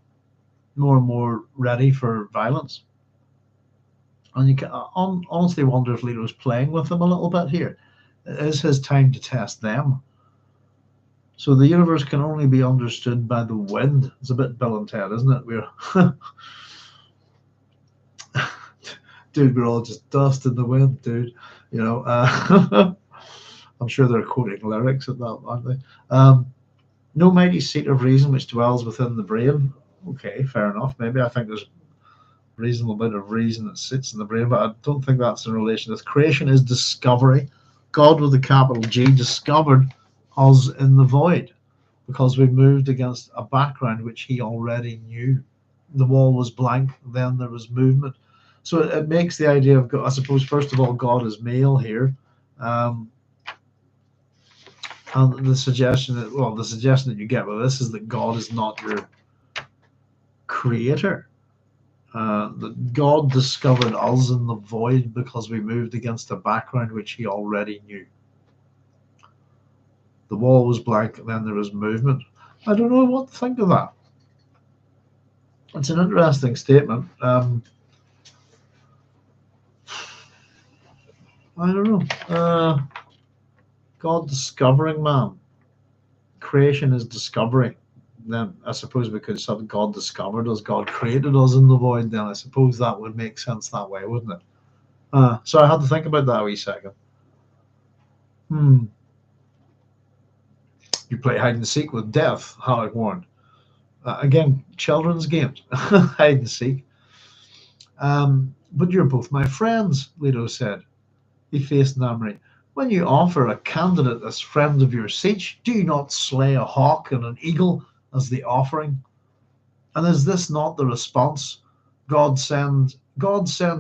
more and more ready for violence. And you can honestly wonder if Leto's playing with them a little bit here. It is his time to test them. So the universe can only be understood by the wind. It's a bit Bill and Ted, isn't it? We're all just dust in the wind, dude. You know, I'm sure they're quoting lyrics at that, aren't they? No mighty seat of reason which dwells within the brain. Okay, fair enough. Maybe I think there's a reasonable bit of reason that sits in the brain, but I don't think that's in relation to creation. Is discovery. God with a capital G discovered us in the void because we moved against a background which he already knew. The wall was blank, then there was movement. So it makes the idea of God, I suppose, first of all, God is male here. And the suggestion that you get with this is that God is not your creator. That God discovered us in the void because we moved against a background which he already knew. The wall was blank, and then there was movement. I don't know what to think of that. It's an interesting statement. I don't know. God discovering man. Creation is discovery. Then I suppose we could say God discovered us, God created us in the void. Then I suppose that would make sense that way, wouldn't it? So I had to think about that a wee second. You play hide and seek with death, Halleck warned. Again, children's games, hide and seek. But you're both my friends, Leto said. He faced Namri. When you offer a candidate as friend of your siege, do you not slay a hawk and an eagle as the offering? And is this not the response? God send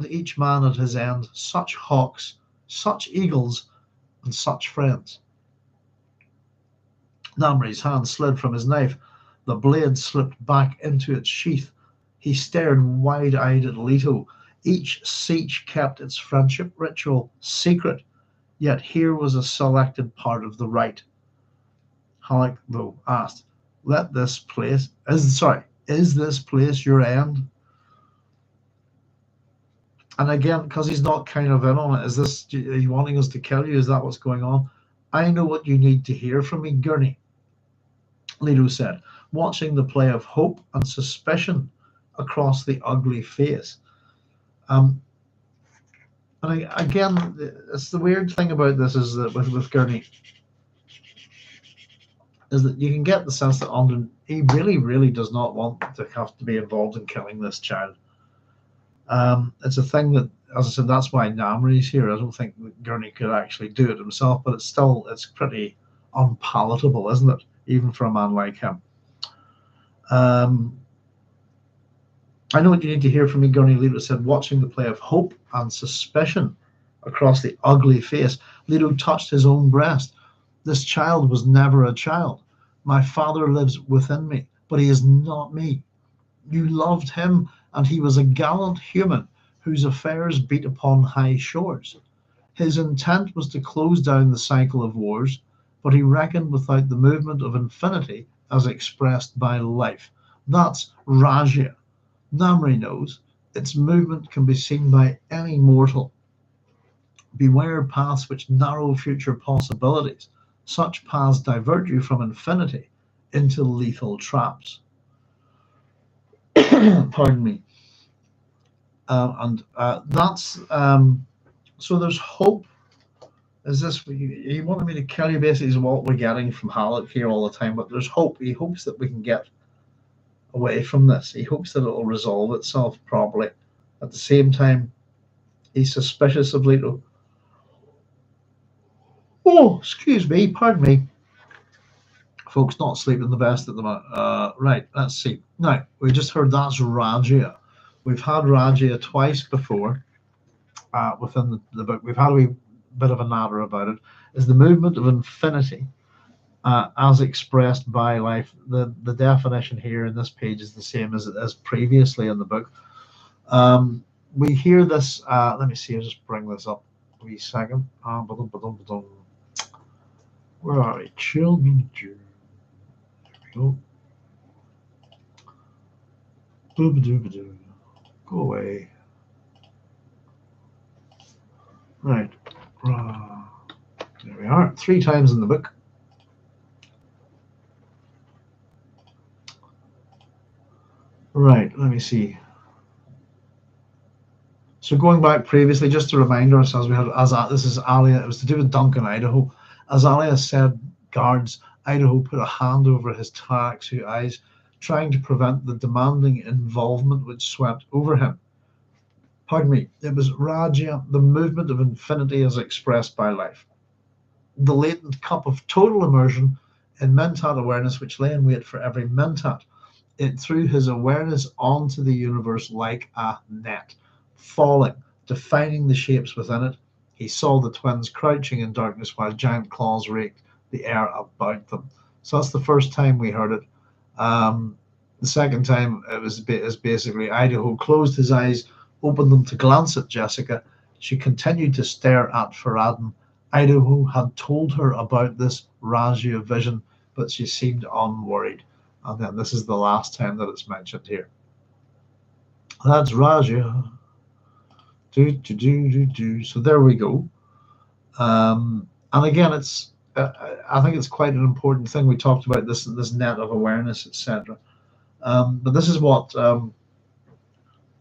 each man at his end such hawks, such eagles, and such friends. Namri's hand slid from his knife. The blade slipped back into its sheath. He stared wide-eyed at Leto. Each siege kept its friendship ritual secret, yet here was a selected part of the rite. Halleck, though, asked, is this place your end? And again, because he's not kind of in on it, are you wanting us to kill you? Is that what's going on? I know what you need to hear from me, Gurney, Leto said, watching the play of hope and suspicion across the ugly face. And again, it's the weird thing about this is that with Gurney, is that you can get the sense that he really, really does not want to have to be involved in killing this child. It's a thing that, as I said, that's why Namri's here. I don't think Gurney could actually do it himself, but it's pretty unpalatable, isn't it? Even for a man like him. I know what you need to hear from me, Gurney, Leto said, watching the play of hope and suspicion across the ugly face. Leto touched his own breast. This child was never a child. My father lives within me, but he is not me. You loved him, and he was a gallant human whose affairs beat upon high shores. His intent was to close down the cycle of wars, but he reckoned without the movement of infinity as expressed by life. That's Raja. Namri knows its movement can be seen by any mortal. Beware paths which narrow future possibilities. Such paths divert you from infinity into lethal traps. Pardon me. That's so there's hope. Is this you wanted me to kill you? Basically, is what we're getting from Halleck here all the time. But there's hope. He hopes that we can get away from this. He hopes that it will resolve itself properly. At the same time, he's suspicious of Leto. Oh, excuse me, pardon me. Folks not sleeping the best at the moment. Right, let's see. Now, we just heard that's Raja. We've had Raja twice before within the book. We've had a wee bit of a natter about it. Is the movement of infinity as expressed by life. The definition here in this page is the same as it is previously in the book. We hear this. Let me see. I'll just bring this up a wee second. Where are we? Children of Dune. There we go. Doo-ba-doo-ba-doo. Go away. Right. There we are. 3 times in the book. Right, let me see. So going back previously, just to remind ourselves, we had this is Alia. It was to do with Duncan, Idaho. As Alia said, guards, Idaho put a hand over his Taraxu eyes, trying to prevent the demanding involvement which swept over him. Pardon me. It was Raja, the movement of infinity as expressed by life. The latent cup of total immersion in mentat awareness, which lay in wait for every mentat. It threw his awareness onto the universe like a net, falling, defining the shapes within it. He saw the twins crouching in darkness while giant claws raked the air about them. So that's the first time we heard it. The second time it was is basically Idaho closed his eyes, opened them to glance at Jessica. She continued to stare at Farad'n. Idaho had told her about this Raja vision, but she seemed unworried. And then this is the last time that it's mentioned here. That's Raja. So there we go. And again, it's I think it's quite an important thing. We talked about this net of awareness, etc. But this is what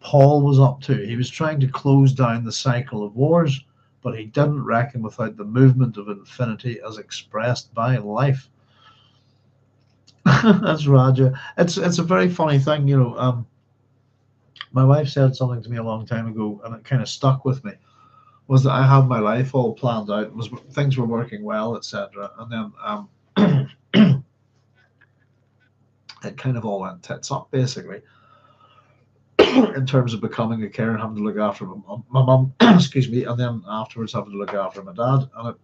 Paul was up to. He was trying to close down the cycle of wars, but he didn't reckon without the movement of infinity as expressed by life. That's Raja. It's a very funny thing, you know. My wife said something to me a long time ago, and it kind of stuck with me. Was that I had my life all planned out, was things were working well, etc. And then it kind of all went tits up, basically, in terms of becoming a carer and having to look after my mum, excuse me, and then afterwards having to look after my dad. And it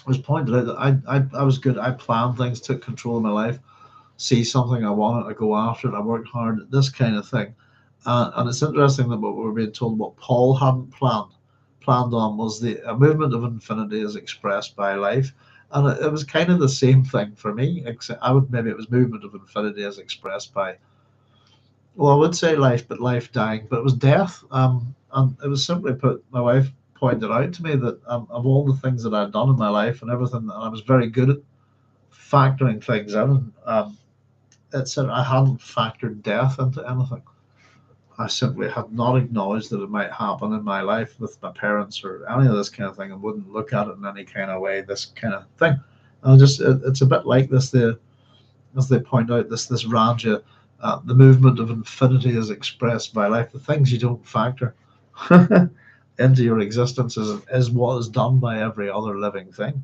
was pointed out that I was good. I planned things, took control of my life, see something I wanted, I go after it, I worked hard, this kind of thing. And it's interesting that what we're being told what Paul hadn't planned on was the movement of infinity as expressed by life. And it was kind of the same thing for me, except maybe it was movement of infinity as expressed by, well, I would say life, but life dying, but it was death. And it was simply put, my wife pointed out to me that of all the things that I'd done in my life and everything, and I was very good at factoring things in. It said I hadn't factored death into anything. I simply had not acknowledged that it might happen in my life with my parents or any of this kind of thing, and wouldn't look at it in any kind of way. This kind of thing, and it's a bit like this. As they point out, this Raja, the movement of infinity is expressed by life. The things you don't factor into your existence is what is done by every other living thing.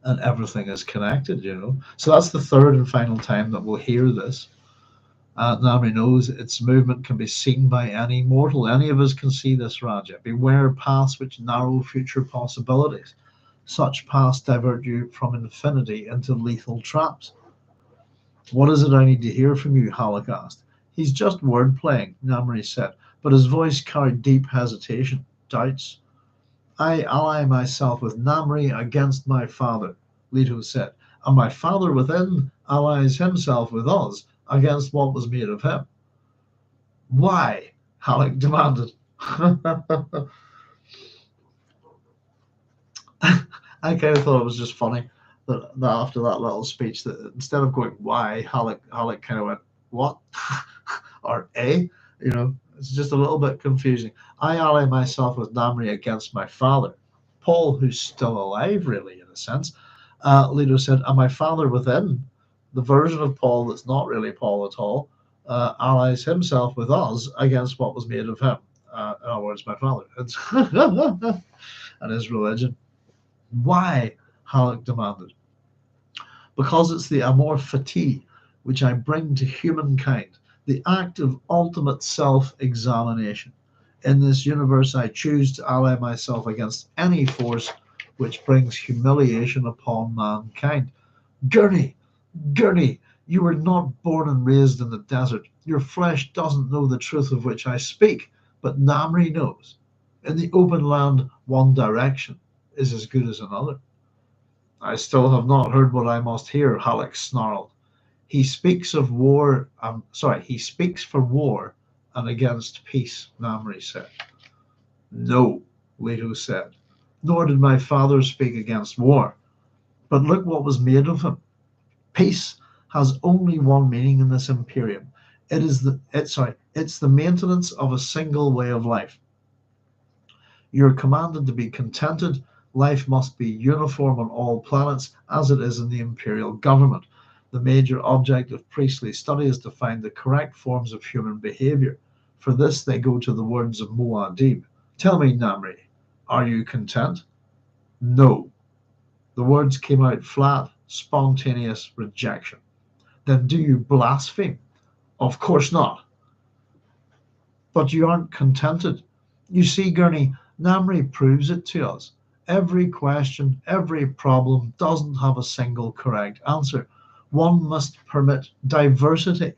And everything is connected, you know. So that's the third and final time that we'll hear this. Namri knows its movement can be seen by any mortal. Any of us can see this, Raja. Beware paths which narrow future possibilities. Such paths divert you from infinity into lethal traps. What is it I need to hear from you? Halleck asked. He's just word playing, Namri said, but his voice carried deep hesitation, doubts. I ally myself with Namri against my father, Leto said, and my father within allies himself with us against what was made of him. Why? Halleck demanded. I kind of thought it was just funny that after that little speech, that instead of going why, Halleck kind of went what or a, you know, it's just a little bit confusing. I ally myself with Namri against my father, Paul, who's still alive, really, in a sense. Leto said, and my father within, the version of Paul that's not really Paul at all, allies himself with us against what was made of him. In other words, my father. And his religion. Why? Halleck demanded. Because it's the amor fati which I bring to humankind, the act of ultimate self-examination. In this universe, I choose to ally myself against any force which brings humiliation upon mankind. Gurney, you were not born and raised in the desert. Your flesh doesn't know the truth of which I speak, but Namri knows. In the open land, one direction is as good as another. I still have not heard what I must hear, Halleck snarled. He speaks of war, he speaks for war and against peace, Namri said. No, Leto said, nor did my father speak against war. But look what was made of him. Peace has only one meaning in this Imperium. It's the maintenance of a single way of life. You're commanded to be contented. Life must be uniform on all planets, as it is in the Imperial government. The major object of priestly study is to find the correct forms of human behavior. For this, they go to the words of Muad'Dib. Tell me, Namri, are you content? No. The words came out flat, spontaneous rejection. Then do you blaspheme? Of course not. But you aren't contented. You see, Gurney, Namri proves it to us. Every question, every problem doesn't have a single correct answer. One must permit diversity.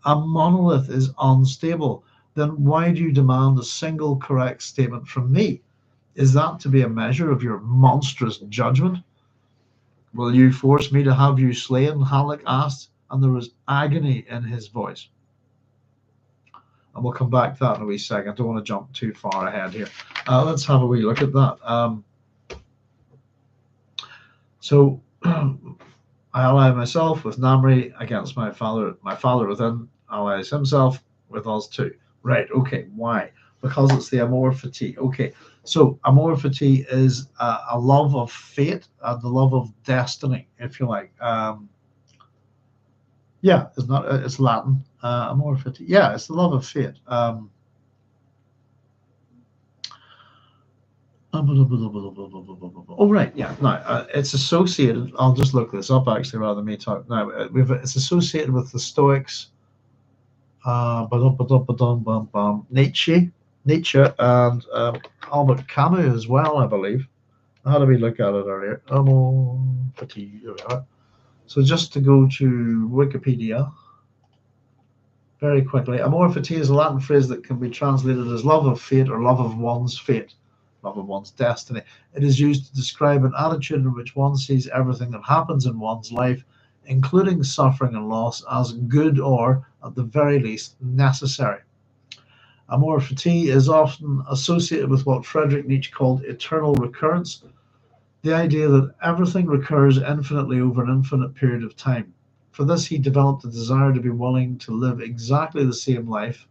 A monolith is unstable. Then why do you demand a single correct statement from me? Is that to be a measure of your monstrous judgment? Will you force me to have you slain? Halleck asked, and there was agony in his voice. And we'll come back to that in a wee second. I don't want to jump too far ahead here. Let's have a wee look at that. So I ally myself with Namri against my father within allies himself with us too. Right, okay, why? Because it's the amor fati. Okay, so amor fati is a love of fate and the love of destiny, if you like. Yeah, it's Latin. Amor fati. Yeah, it's the love of fate. Oh, right, yeah. Now, it's associated, I'll just look this up actually rather than me talk now. It's associated with the Stoics, Nietzsche, and Albert Camus as well, I believe. How did we look at it earlier? So just to go to Wikipedia very quickly, amor fati is a Latin phrase that can be translated as love of fate or love of one's fate, love of one's destiny. It is used to describe an attitude in which one sees everything that happens in one's life, including suffering and loss, as good or, at the very least, necessary. Amor fati is often associated with what Friedrich Nietzsche called eternal recurrence, the idea that everything recurs infinitely over an infinite period of time. For this, he developed a desire to be willing to live exactly the same life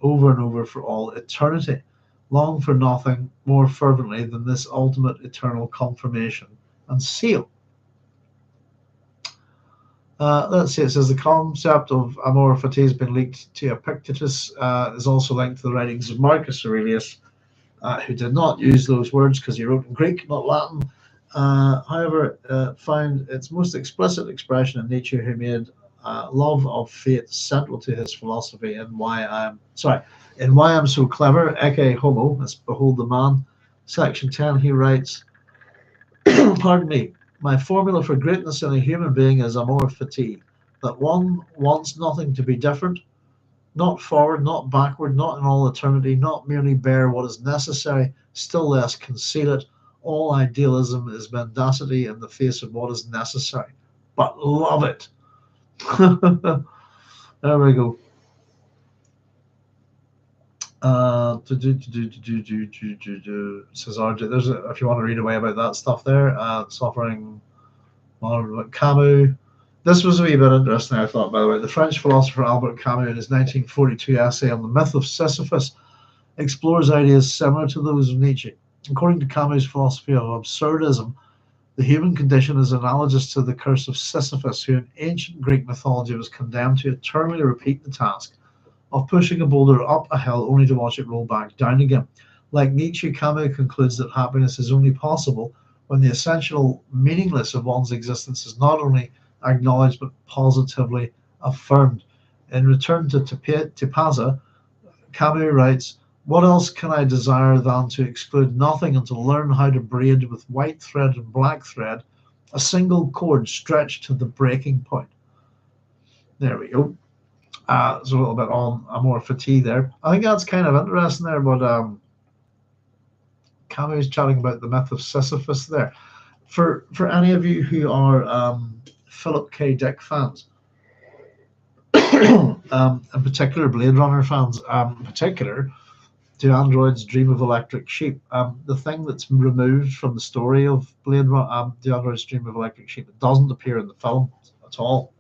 over and over for all eternity, long for nothing more fervently than this ultimate eternal confirmation and seal. Let's see, it says the concept of amor fati has been linked to Epictetus, is also linked to the writings of Marcus Aurelius, who did not use those words because he wrote in Greek, not Latin. However, found its most explicit expression in Nietzsche, who made love of fate central to his philosophy. In Why I'm So Clever, Ecce Homo, that's Behold the Man, section 10, he writes, pardon me, my formula for greatness in a human being is amor fati, that one wants nothing to be different, not forward, not backward, not in all eternity, not merely bear what is necessary, still less conceal it. All idealism is mendacity in the face of what is necessary, but love it. There we go. Says RJ, if you want to read away about that stuff there, suffering, Camus. This was a wee bit interesting, I thought, by the way. The French philosopher Albert Camus, in his 1942 essay on the myth of Sisyphus, explores ideas similar to those of Nietzsche. According to Camus' philosophy of absurdism, the human condition is analogous to the curse of Sisyphus, who in ancient Greek mythology was condemned to eternally repeat the task of pushing a boulder up a hill only to watch it roll back down again. Like Nietzsche, Camus concludes that happiness is only possible when the essential meaninglessness of one's existence is not only acknowledged but positively affirmed. In Return to Tipaza, Camus writes, what else can I desire than to exclude nothing and to learn how to braid with white thread and black thread a single cord stretched to the breaking point? There we go. There's a little bit on amor fati there. I think that's kind of interesting there, but Camus chatting about the myth of Sisyphus there. For any of you who are Philip K. Dick fans, in particular Blade Runner fans, in particular, Do Androids Dream of Electric Sheep? The thing that's removed from the story of Blade Runner, Do Androids Dream of Electric Sheep, it doesn't appear in the film at all,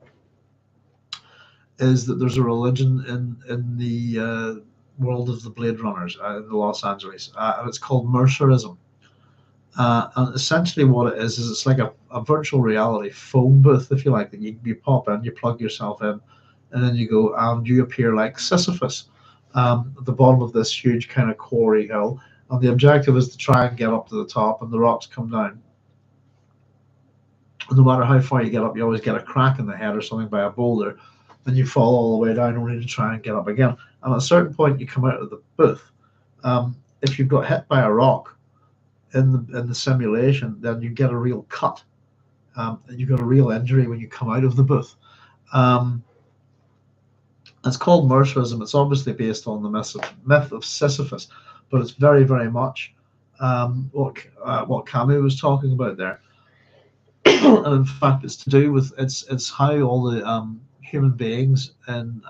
is that there's a religion in the world of the Blade Runners in the Los Angeles, and it's called Mercerism. And essentially what it is it's like a virtual reality phone booth, if you like, that you pop in, you plug yourself in, and then you go and you appear like Sisyphus at the bottom of this huge kind of quarry hill. And the objective is to try and get up to the top, and the rocks come down. And no matter how far you get up, you always get a crack in the head or something by a boulder, and you fall all the way down only to try and get up again. And at a certain point, you come out of the booth. If you've got hit by a rock in the simulation, then you get a real cut. And you got a real injury when you come out of the booth. It's called Mercerism. It's obviously based on the myth of Sisyphus, but it's very, very much what Camus was talking about there. And in fact, it's to do with it's how all the human beings in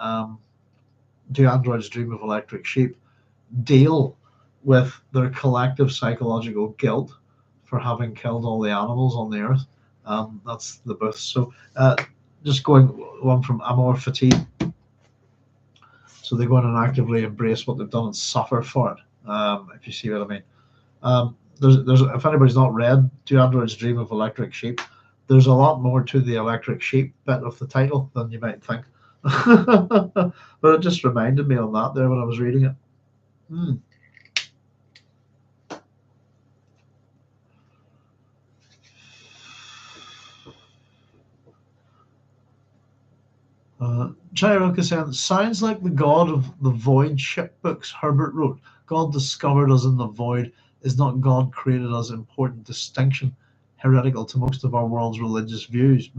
Do Androids Dream of Electric Sheep deal with their collective psychological guilt for having killed all the animals on the earth. That's the booth. So just going one from amor fatigue. So they go in and actively embrace what they've done and suffer for it, if you see what I mean. There's if anybody's not read Do Androids Dream of Electric Sheep, there's a lot more to the electric sheep bit of the title than you might think. But it just reminded me on that there when I was reading it. Chirok is saying, sounds like the God of the Void ship books Herbert wrote. God discovered us in the void is not God created us. Important distinction, heretical to most of our world's religious views.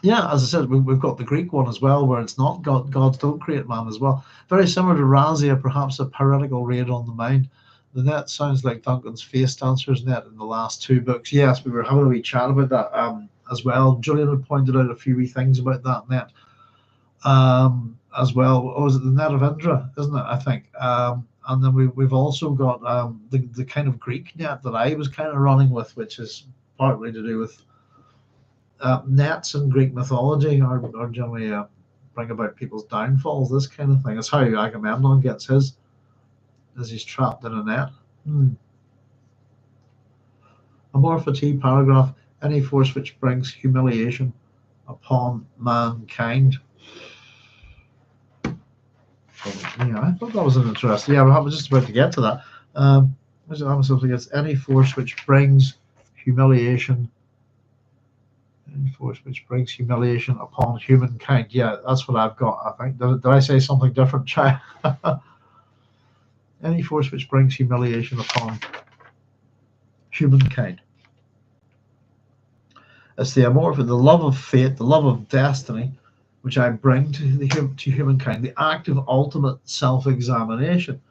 Yeah, as I said, we've got the Greek one as well, where it's not God. Gods don't create man as well. Very similar to Razia, perhaps a heretical raid on the mind. The net sounds like Duncan's face dancers net in the last two books. Yes, we were having a wee chat about that as well. Julian had pointed out a few wee things about that net as well. Oh, is it the net of Indra, isn't it? I think. And then we've also got the kind of Greek net that I was kind of running with, which is partly to do with nets in Greek mythology are generally bring about people's downfalls, this kind of thing. It's how Agamemnon gets his, as he's trapped in a net. Amor fati paragraph, any force which brings humiliation upon mankind. Yeah, I thought that was an interesting. Yeah, I was just about to get to that. Something against any force which brings humiliation. Any force which brings humiliation upon humankind. Yeah, that's what I've got. I think. Did I say something different, Chai? Any force which brings humiliation upon humankind. It's the amor, the love of fate, the love of destiny, which I bring to humankind. The act of ultimate self-examination.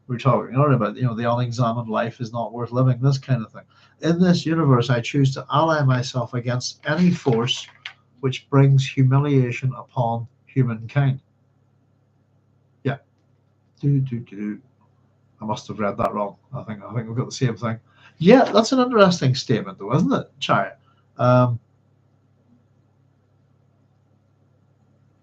We're talking earlier about, the unexamined life is not worth living, this kind of thing. In this universe, I choose to ally myself against any force which brings humiliation upon humankind. Yeah. I must have read that wrong. I think we've got the same thing. Yeah, that's an interesting statement, though, isn't it, Chai?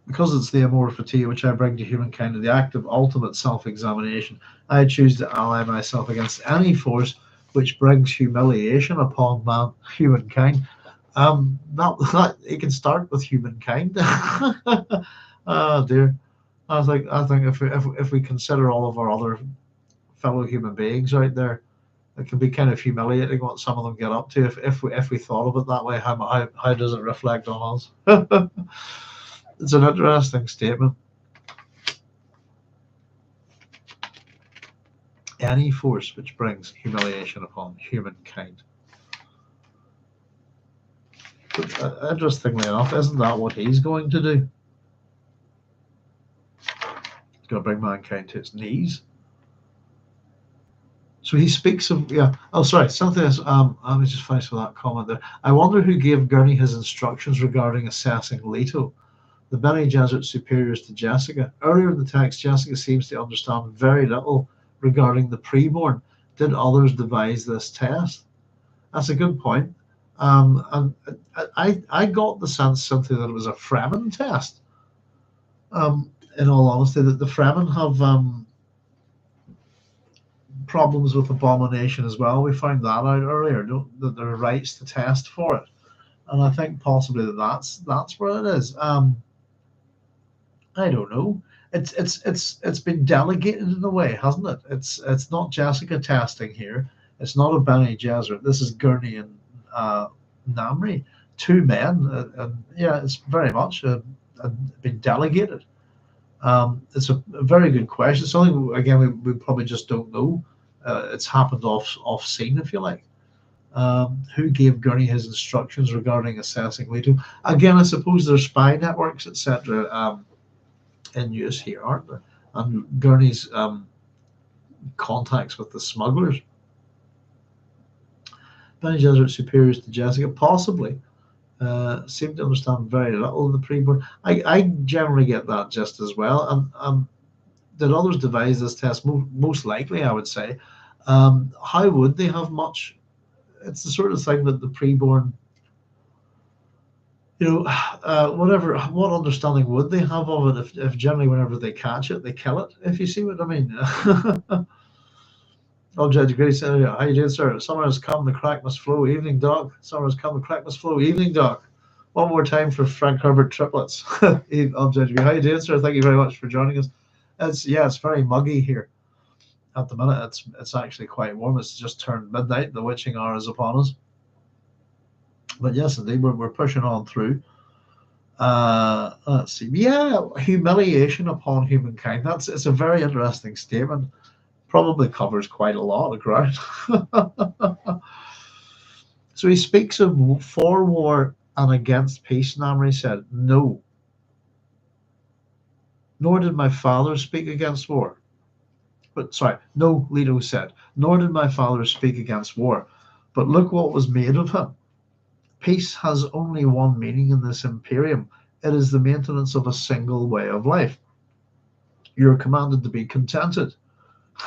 Because it's the amor fati which I bring to humankind, the act of ultimate self-examination, I choose to ally myself against any force which brings humiliation upon humankind. That it can start with humankind. Oh dear. I think if we consider all of our other fellow human beings out there, it can be kind of humiliating what some of them get up to. If we thought of it that way, how does it reflect on us? It's an interesting statement. Any force which brings humiliation upon humankind. But, interestingly enough, isn't that what he's going to do? He's going to bring mankind to its knees. So he speaks of, yeah. Oh, sorry. Something else. Let me just finish with that comment there. I wonder who gave Gurney his instructions regarding assessing Leto, the Bene Gesserit superiors to Jessica. Earlier in the text, Jessica seems to understand very little regarding the preborn. Did others devise this test? That's a good point. And I got the sense simply that it was a Fremen test. In all honesty, that the Fremen have problems with abomination as well. We found that out earlier, that there are rights to test for it, and I think possibly that's where it is. I don't know. It's been delegated in a way, hasn't it? It's not Jessica testing here. It's not a Bene Gesserit. This is Gurney and Namri, two men, and yeah, it's very much been delegated. It's a very good question. Something again we probably just don't know. It's happened off scene, if you like. Who gave Gurney his instructions regarding assessing Leto? Again, I suppose there's spy networks, etc. In use here, aren't there? And Gurney's contacts with the smugglers. Bene Gesserit superiors to Jessica, possibly. Seem to understand very little of the preborn. I generally get that just as well. And did others devise this test? Most likely, I would say. How would they have much? It's the sort of thing that the preborn, what understanding would they have of it if generally whenever they catch it, they kill it, if you see what I mean? Object Grace, how you doing, sir? Summer has come, the crack must flow. Evening, Doc. Summer has come, the crack must flow. Evening, Doc. One more time for Frank Herbert triplets. Object, how you doing, sir? Thank you very much for joining us. It's very muggy here at the minute. It's actually quite warm. It's just turned midnight. The witching hour is upon us. But yes, indeed, we're pushing on through. Let's see. Yeah, humiliation upon humankind. It's a very interesting statement. Probably covers quite a lot of ground. So he speaks of for war and against peace. Namri said, no. Nor did my father speak against war. But sorry, no, Leto said, nor did my father speak against war. But look what was made of him. Peace has only one meaning in this Imperium. It is the maintenance of a single way of life. You're commanded to be contented.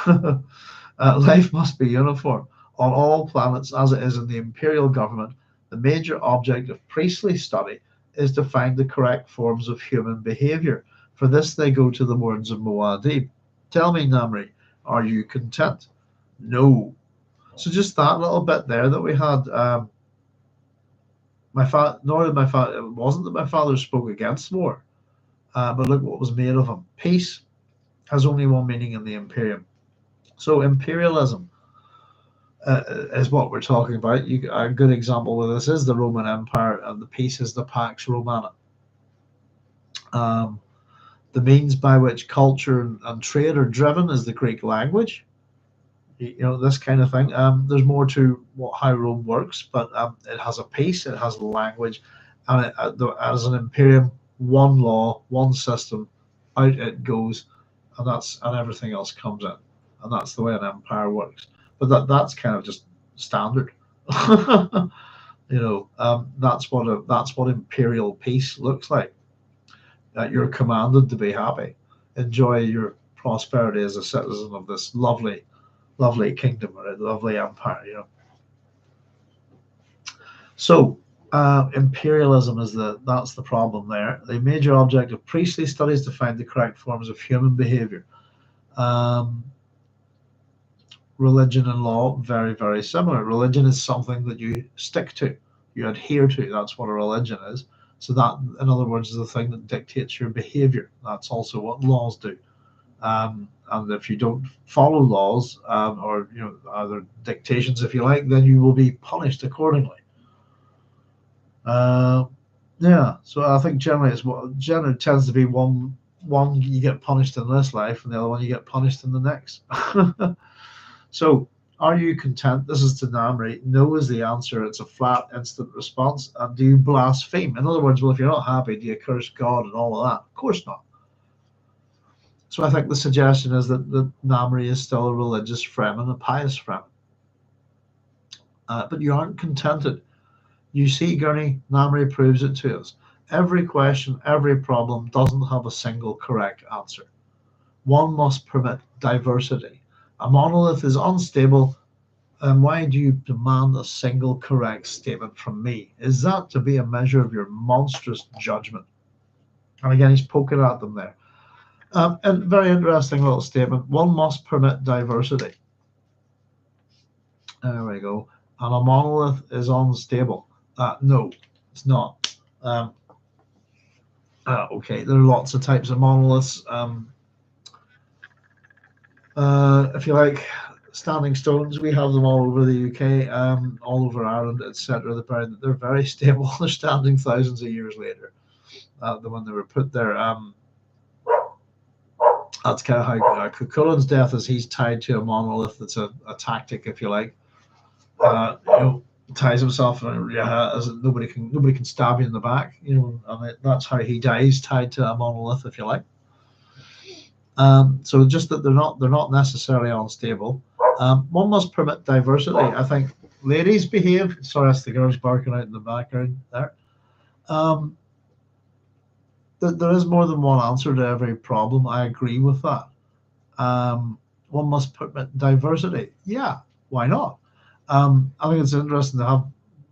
Life must be uniform on all planets as it is in the Imperial government. The major object of priestly study is to find the correct forms of human behavior. For this they go to the words of Muad'Dib. Tell me, Namri, are you content? No. So just that little bit there that we had. Nor did my father. It wasn't that my father spoke against war, but look what was made of him. Peace has only one meaning in the Imperium. So imperialism is what we're talking about. A good example of this is the Roman Empire, and the peace is the Pax Romana. The means by which culture and trade are driven is the Greek language. This kind of thing. There's more to how Rome works, but it has a peace, it has a language, and as an imperium, one law, one system, out it goes, and everything else comes in, and that's the way an empire works. But that's kind of just standard. That's what imperial peace looks like. That you're commanded to be happy, enjoy your prosperity as a citizen of this lovely kingdom or a lovely empire. So imperialism that's the problem there. The major object of priestly studies is to find the correct forms of human behavior. Religion and law, very, very similar. Religion is something that you stick to, you adhere to. That's what a religion is. So that, in other words, is the thing that dictates your behavior. That's also what laws do. And if you don't follow laws, or other dictations, if you like, then you will be punished accordingly. Yeah. So I think generally tends to be one you get punished in this life, and the other one you get punished in the next. So, are you content? This is to Namri. No is the answer. It's a flat, instant response. And do you blaspheme? In other words, well, if you're not happy, do you curse God and all of that? Of course not. So I think the suggestion is that Namri is still a religious Fremen, a pious Fremen. But you aren't contented. You see, Gurney, Namri proves it to us. Every question, every problem doesn't have a single correct answer. One must permit diversity. A monolith is unstable, and why do you demand a single correct statement from me? Is that to be a measure of your monstrous judgment? And again, he's poking at them there. And very interesting little statement. One must permit diversity. There we go. And a monolith is unstable. No, it's not. Okay, there are lots of types of monoliths. If you like, standing stones, we have them all over the UK, all over Ireland, etc. They're very stable. They're standing thousands of years later than when they were put there. That's kind of how Cuchulain's death is. He's tied to a monolith. That's a tactic, if you like. Ties himself, as nobody can stab you in the back. That's how he dies, tied to a monolith, if you like. So just that they're not necessarily unstable. One must permit diversity. I think ladies behave. Sorry, that's the girls barking out in the background there. There is more than one answer to every problem. I agree with that. One must permit diversity. Yeah, why not? I think it's interesting to have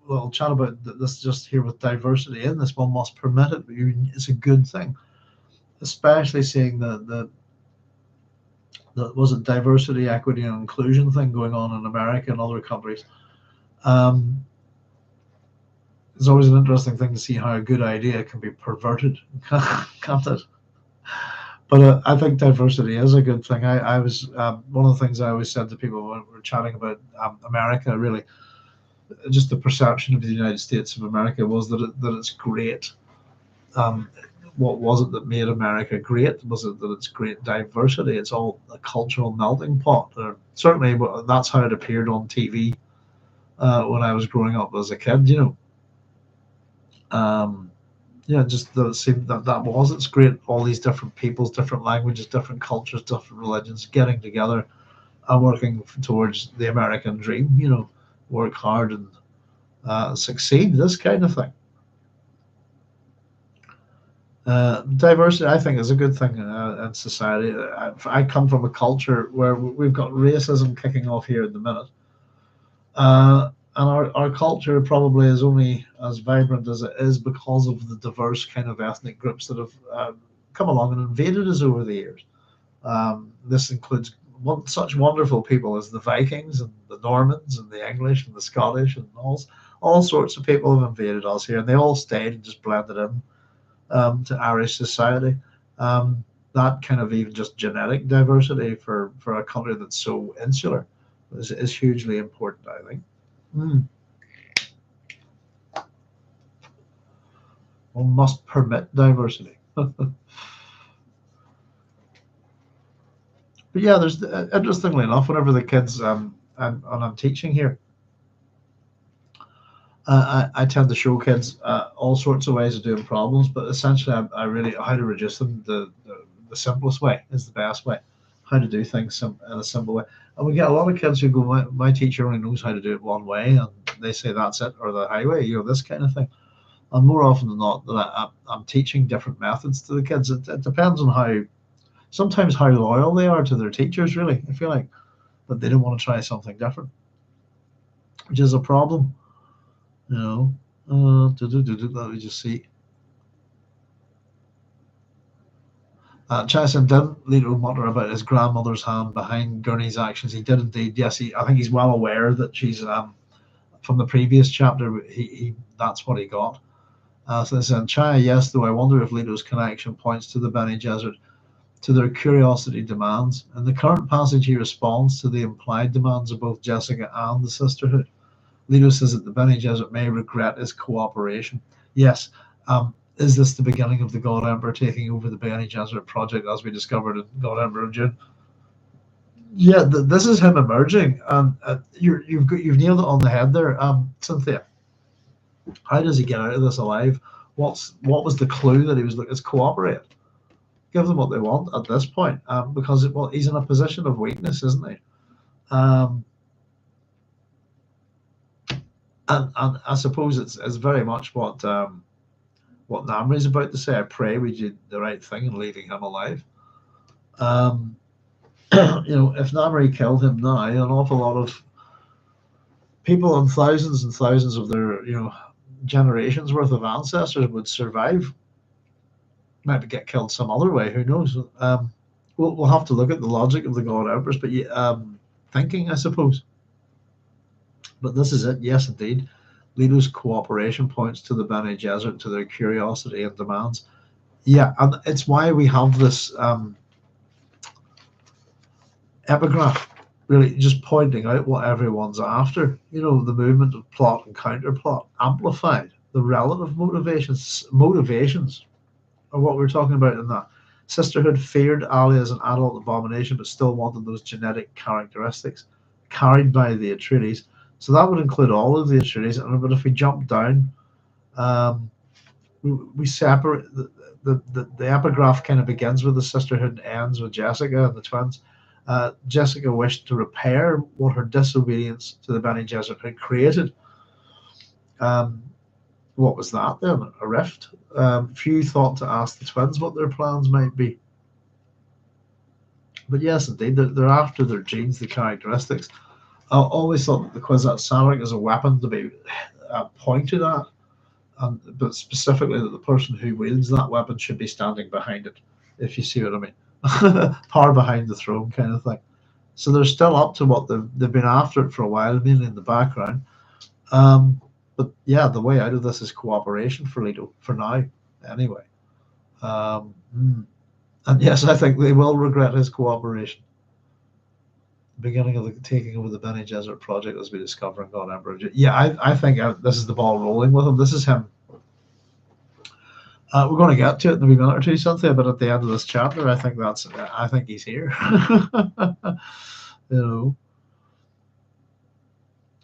a little chat about this just here with diversity in this. One must permit it, but it's a good thing, especially seeing the was it diversity, equity, and inclusion thing going on in America and other countries. It's always an interesting thing to see how a good idea can be perverted, can't it? But I think diversity is a good thing. I was one of the things I always said to people when we were chatting about America, really, just the perception of the United States of America was that it's great. What was it that made America great? Was it that it's great diversity? It's all a cultural melting pot. Certainly, that's how it appeared on TV when I was growing up as a kid. Just that it seemed that was it's great. All these different peoples, different languages, different cultures, different religions getting together and working towards the American dream. Work hard and succeed. This kind of thing. Diversity, I think, is a good thing in society. I come from a culture where we've got racism kicking off here in the minute. And our culture probably is only as vibrant as it is because of the diverse kind of ethnic groups that have come along and invaded us over the years. This includes such wonderful people as the Vikings and the Normans and the English and the Scottish and all sorts of people have invaded us here, and they all stayed and just blended in to Irish society. That kind of even just genetic diversity for a country that's so insular is hugely important, I think. One must permit diversity. But yeah, there's interestingly enough, whenever the kids and I'm teaching here, I tend to show kids all sorts of ways of doing problems, but essentially I really how to reduce them. The simplest way is the best way. How to do things in a simple way. And we get a lot of kids who go, my teacher only knows how to do it one way, and they say that's it, or the highway, this kind of thing. And more often than not, that I'm teaching different methods to the kids. It depends on sometimes how loyal they are to their teachers, really, I feel like, but they don't want to try something different, which is a problem. Let me just see. Chesson didn't Leto mutter about his grandmother's hand behind Gurney's actions. He did indeed. Yes, I think he's well aware that she's from the previous chapter. He that's what he got. So they said, Chaya, yes, though I wonder if Leto's connection points to the Bene Gesserit, to their curiosity demands. In the current passage, he responds to the implied demands of both Jessica and the Sisterhood. Leto says that the Bene Gesserit may regret his cooperation. Yes. Is this the beginning of the God Emperor taking over the Bene Gesserit project, as we discovered in God Emperor of Dune? Yeah, this is him emerging, and you've nailed it on the head there, Cynthia. How does he get out of this alive? What was the clue that he was looking to cooperate? Give them what they want at this point, because he's in a position of weakness, isn't he? Um, and I suppose it's very much what Namri's about to say. I pray we did the right thing in leaving him alive. If Namri killed him now, an awful lot of people and thousands of their generations worth of ancestors would survive. Maybe get killed some other way. Who knows? We'll have to look at the logic of the God Empress, but thinking, I suppose. But this is it. Yes, indeed. Leto's cooperation points to the Bene Gesserit, to their curiosity and demands. Yeah, and it's why we have this epigraph, really just pointing out what everyone's after. The movement of plot and counterplot, amplified, the relative motivations are what we're talking about in that. Sisterhood feared Ali as an adult abomination, but still wanted those genetic characteristics carried by the Atreides. So that would include all of the Atreides. But if we jump down, we separate the epigraph kind of begins with the sisterhood and ends with Jessica and the twins. Jessica wished to repair what her disobedience to the Bene Gesserit had created. What was that then? A rift? Few thought to ask the twins what their plans might be. But yes, indeed, they're after their genes, the characteristics. I always thought that the Kwisatz Haderach is a weapon to be pointed at, but specifically that the person who wields that weapon should be standing behind it, if you see what I mean. Power behind the throne kind of thing. So they're still up to what they've been after it for a while, mainly in the background. But yeah, the way out of this is cooperation for Leto, for now, anyway. And yes, I think they will regret his cooperation. The beginning of the taking over the Bene Gesserit project as we discover in God Emperor. Yeah, I think this is the ball rolling with him. This is him. We're going to get to it in a minute or two, Cynthia, but at the end of this chapter, I think he's here.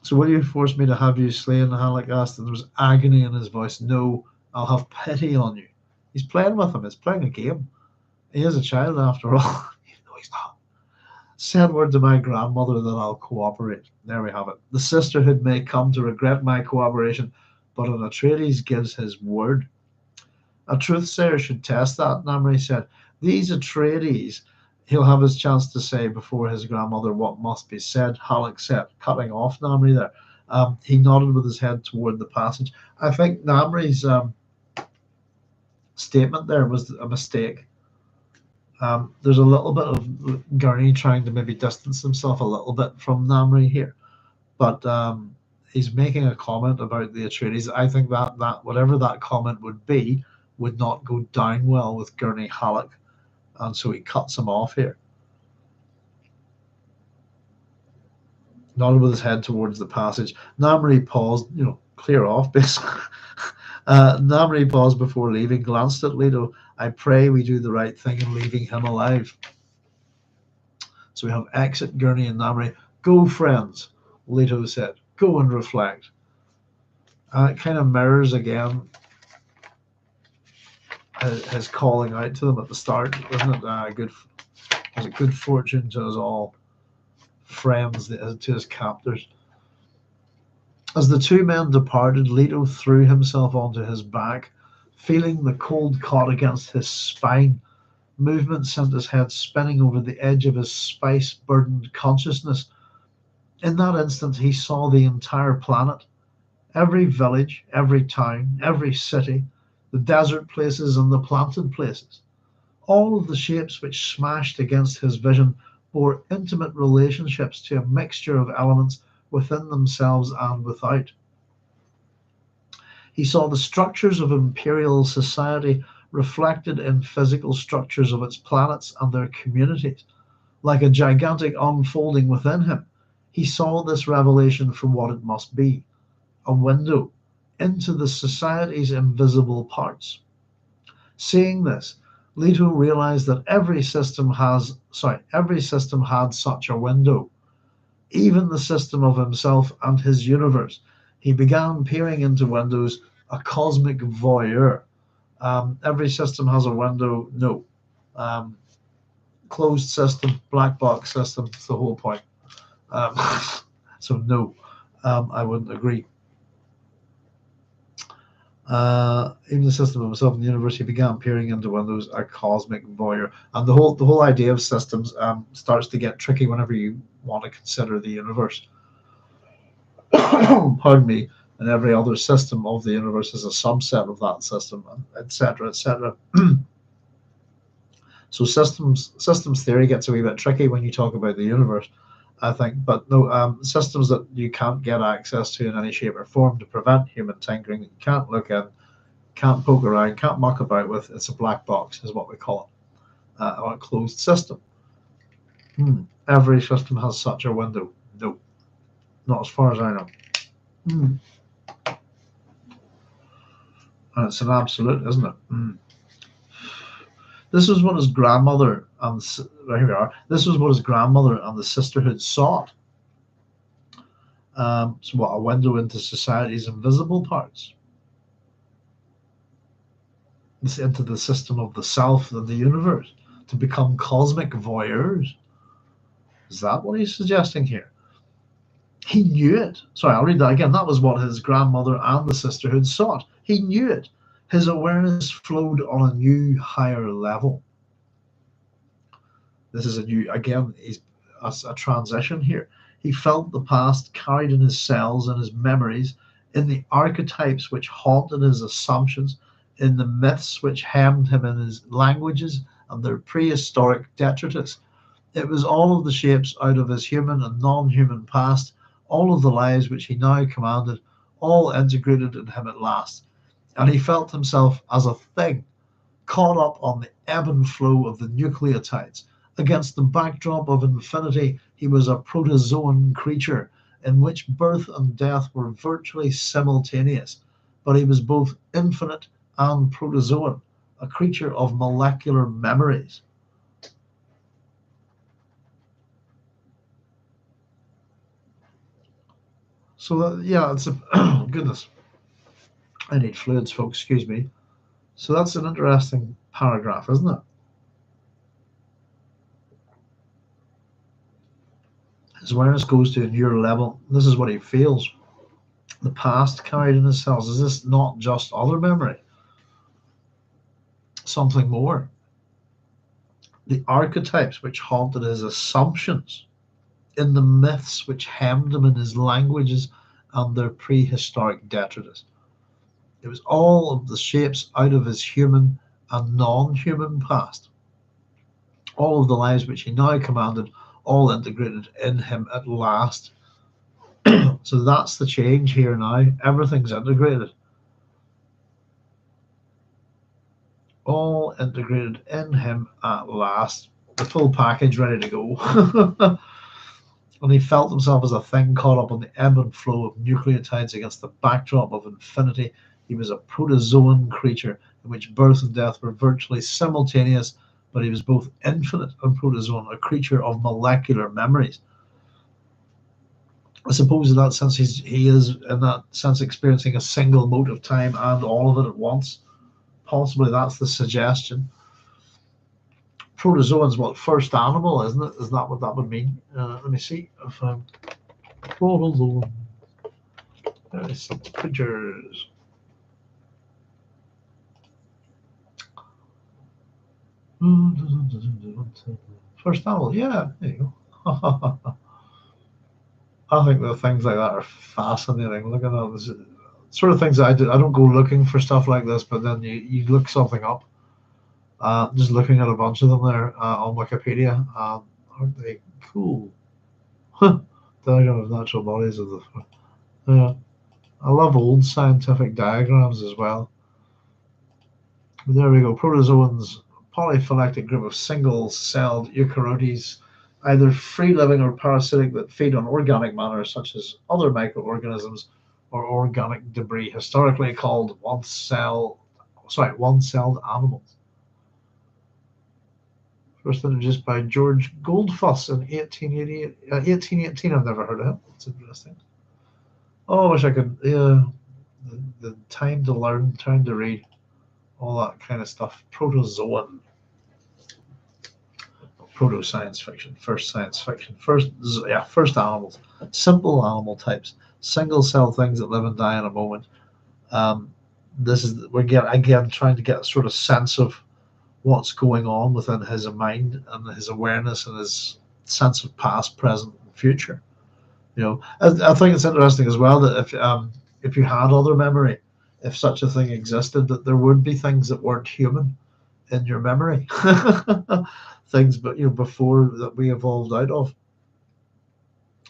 So will you force me to have you slain? Halleck asked, and there was agony in his voice. No, I'll have pity on you. He's playing with him. He's playing a game. He is a child after all. No, he's not. Send word to my grandmother that I'll cooperate. There we have it. The sisterhood may come to regret my cooperation, but an Atreides gives his word. A truthsayer should test that, Namri said. These Atreides, he'll have his chance to say before his grandmother what must be said, Halleck said, cutting off Namri there. He nodded with his head toward the passage. I think Namri's statement there was a mistake. There's a little bit of Gurney trying to maybe distance himself a little bit from Namri here, but he's making a comment about the Atreides. I think that whatever that comment would be would not go down well with Gurney Halleck, and so he cuts him off here. Nodded with his head towards the passage. Namri paused, clear off, basically. Namri paused before leaving, glanced at Leto. I pray we do the right thing in leaving him alive. So we have exit Gurney and Namri. Go, friends, Leto said. Go and reflect. It kind of mirrors again his calling out to them at the start, wasn't it? Good fortune to us all, friends to his captors. As the two men departed, Leto threw himself onto his back, feeling the cold caught against his spine. Movement sent his head spinning over the edge of his spice-burdened consciousness. In that instant, he saw the entire planet, every village, every town, every city, the desert places and the planted places. All of the shapes which smashed against his vision bore intimate relationships to a mixture of elements within themselves and without. He saw the structures of imperial society reflected in physical structures of its planets and their communities. Like a gigantic unfolding within him, he saw this revelation for what it must be, a window into the society's invisible parts. Seeing this, Leto realized that every system had such a window, even the system of himself and his universe. He began peering into windows, a cosmic voyeur. Every system has a window. No. Closed system, black box system. That's the whole point. Um, so no, I wouldn't agree. Even the system himself in the universe, he began peering into windows, a cosmic voyeur, and the whole idea of systems starts to get tricky whenever you want to consider the universe. Pardon me. And every other system of the universe is a subset of that system, etc., etc. So systems theory gets a wee bit tricky when you talk about the universe, I think. But no, systems that you can't get access to in any shape or form to prevent human tinkering, that you can't look in, can't poke around, can't muck about with. It's a black box, is what we call it, or a closed system. Every system has such a window. No, not as far as I know. And it's an absolute, isn't it? This was what his grandmother and here we are. This was what his grandmother and the sisterhood sought. So what, a window into society's invisible parts, into the system of the self and the universe, to become cosmic voyeurs. Is that what he's suggesting here? He knew it. Sorry, I'll read that again. That was what his grandmother and the sisterhood sought. He knew it. His awareness flowed on a new, higher level. This is a new, again, he's a transition here. He felt the past carried in his cells and his memories, in the archetypes which haunted his assumptions, in the myths which hemmed him in his languages and their prehistoric detritus. It was all of the shapes out of his human and non-human past, all of the lives which he now commanded, all integrated in him at last. And he felt himself as a thing, caught up on the ebb and flow of the nucleotides. Against the backdrop of infinity, he was a protozoan creature in which birth and death were virtually simultaneous, but he was both infinite and protozoan, a creature of molecular memories. So yeah, it's a oh, goodness. I need fluids, folks. Excuse me. So that's an interesting paragraph, isn't it? His awareness goes to a newer level. This is what he feels. The past carried in his cells. Is this not just other memory? Something more. The archetypes which haunted his assumptions, in the myths which hemmed him in his languages and their prehistoric detritus. It was all of the shapes out of his human and non-human past. All of the lives which he now commanded, all integrated in him at last. So that's the change here now. Everything's integrated. All integrated in him at last. The full package ready to go. And he felt himself as a thing caught up on the ebb and flow of nucleotides against the backdrop of infinity. He was a protozoan creature in which birth and death were virtually simultaneous, but he was both infinite and protozoan, a creature of molecular memories. I suppose in that sense he is in that sense experiencing a single mote of time and all of it at once. Possibly that's the suggestion. Protozoans, what, first animal, isn't it? Is that what that would mean? Let me see if I'm protozoan. There is some pictures. First animal, yeah, there you go. I think the things like that are fascinating. Look at that. Sort of things that I do. I don't go looking for stuff like this, but then you look something up. Just looking at a bunch of them there on Wikipedia. Aren't they cool? Diagram of natural bodies of the. Yeah, I love old scientific diagrams as well. But there we go. Protozoans, polyphyletic group of single-celled eukaryotes, either free-living or parasitic, that feed on organic matter such as other microorganisms or organic debris, historically called one-celled animals. First introduced by George Goldfuss in 1818. I've never heard of him. That's interesting. Oh, I wish I could. Yeah, the time to learn, time to read, all that kind of stuff. Protozoan. proto science fiction, first science fiction, first animals, simple animal types, single cell things that live and die in a moment. This is we're again trying to get a sort of sense of what's going on within his mind and his awareness and his sense of past, present, and future. I think it's interesting as well that if you had other memory, if such a thing existed, that there would be things that weren't human in your memory, things, but before that we evolved out of,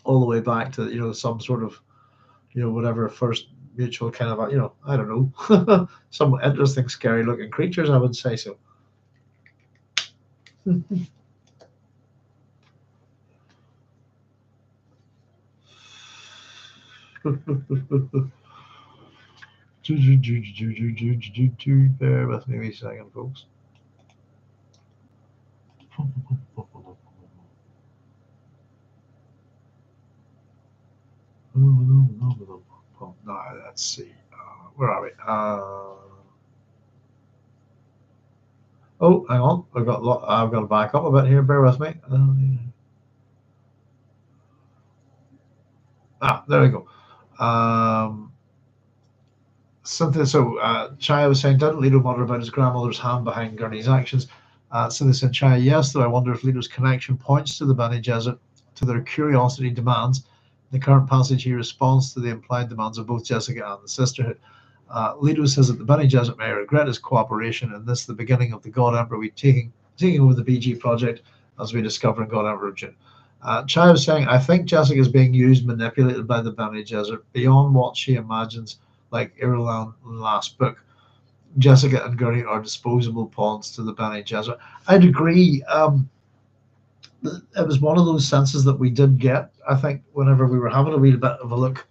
all the way back to some sort of whatever first mutual kind of I don't know, some interesting, scary looking creatures. I would say so. Bear with me a second, folks. No, let's see. Where are we? Oh, hang on. I've got to back up a bit here. Bear with me. There we go. Cynthia, so Chaya was saying, didn't Leto mutter about his grandmother's hand behind Gurney's actions? Cynthia said, Chaya, yes, though I wonder if Leto's connection points to the Bene Gesserit, to their curiosity demands. In the current passage, he responds to the implied demands of both Jessica and the Sisterhood. Leto says that the Bene Gesserit may regret his cooperation in this, the beginning of the God Emperor we taking over the BG project, as we discover in God Emperor Dune. Chaya was saying, I think Jessica is being used, manipulated by the Bene Gesserit beyond what she imagines, like Irulan in the last book. Jessica and Gurney are disposable pawns to the Bene Gesserit. I'd agree. It was one of those senses that we did get, I think, whenever we were having a wee bit of a look.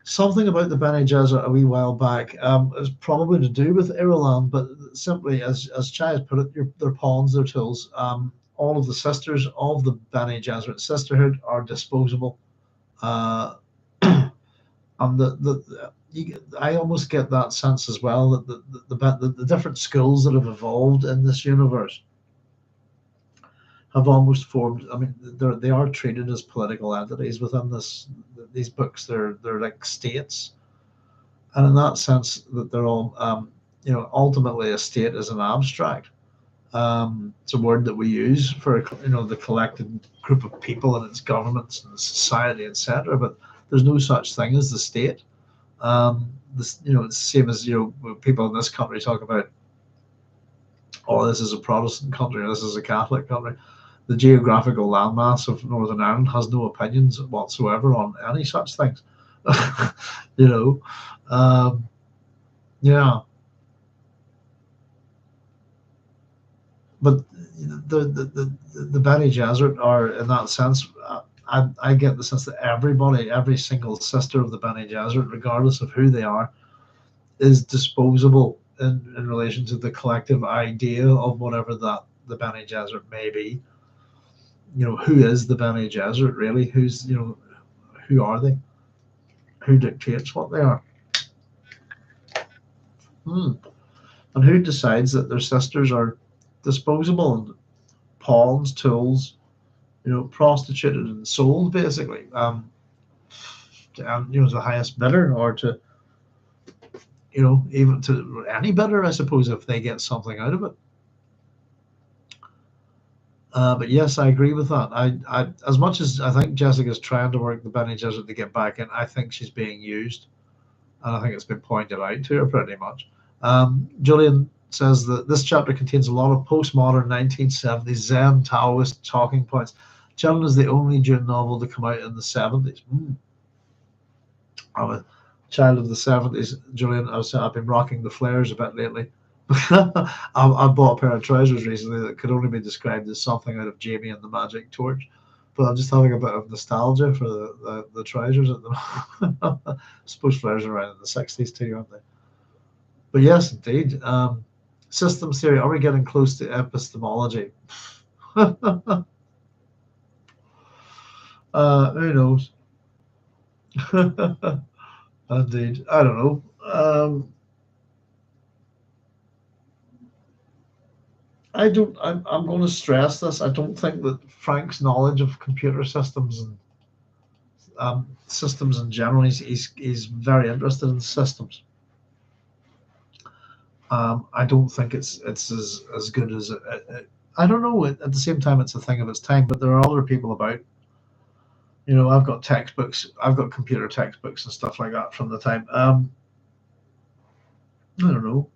Something about the Bene Gesserit a wee while back. It was probably to do with Irulan, but simply, as Chai has put it, they're pawns, they're tools. All of the sisters of the Bene Gesserit Sisterhood are disposable. And I almost get that sense as well that the different skills that have evolved in this universe have almost formed. I mean, they are treated as political entities within these books. They're like states, and in that sense, that they're all ultimately a state is an abstract. It's a word that we use for the collected group of people and its governments and society, etc. But there's no such thing as the state. It's the same as people in this country talk about, oh, this is a Protestant country, this is a Catholic country. The geographical landmass of Northern Ireland has no opinions whatsoever on any such things. Yeah. But the Bene Gesserit are, in that sense, I get the sense that every single sister of the Bene Gesserit, regardless of who they are, is disposable in relation to the collective idea of whatever that the Bene Gesserit may be. Who is the Bene Gesserit really? Who are they? Who dictates what they are? And who decides that their sisters are disposable and pawns, tools, prostituted and sold, basically, to the highest bidder, or to even to any bidder, I suppose, if they get something out of it. But yes, I agree with that. I as much as I think Jessica's trying to work the Bene Gesserit to get back in, I think she's being used, and I think it's been pointed out to her pretty much. Julian says that this chapter contains a lot of postmodern 1970s Zen Taoist talking points. Children is the only Dune novel to come out in the 70s. I'm a child of the 70s, Julian. I've been rocking the flares a bit lately. I bought a pair of trousers recently that could only be described as something out of Jamie and the Magic Torch, but I'm just having a bit of nostalgia for the trousers at the moment. I suppose flares are around in the 60s too, aren't they? But yes, indeed. Systems theory, are we getting close to epistemology? Who knows? Indeed. I don't know. I don't. I'm going to stress this. I don't think that Frank's knowledge of computer systems and systems in general. He's very interested in systems. I don't think it's as good as I don't know. At the same time, it's a thing of its time. But there are other people about. You know, I've got textbooks. I've got computer textbooks and stuff like that from the time. I don't know.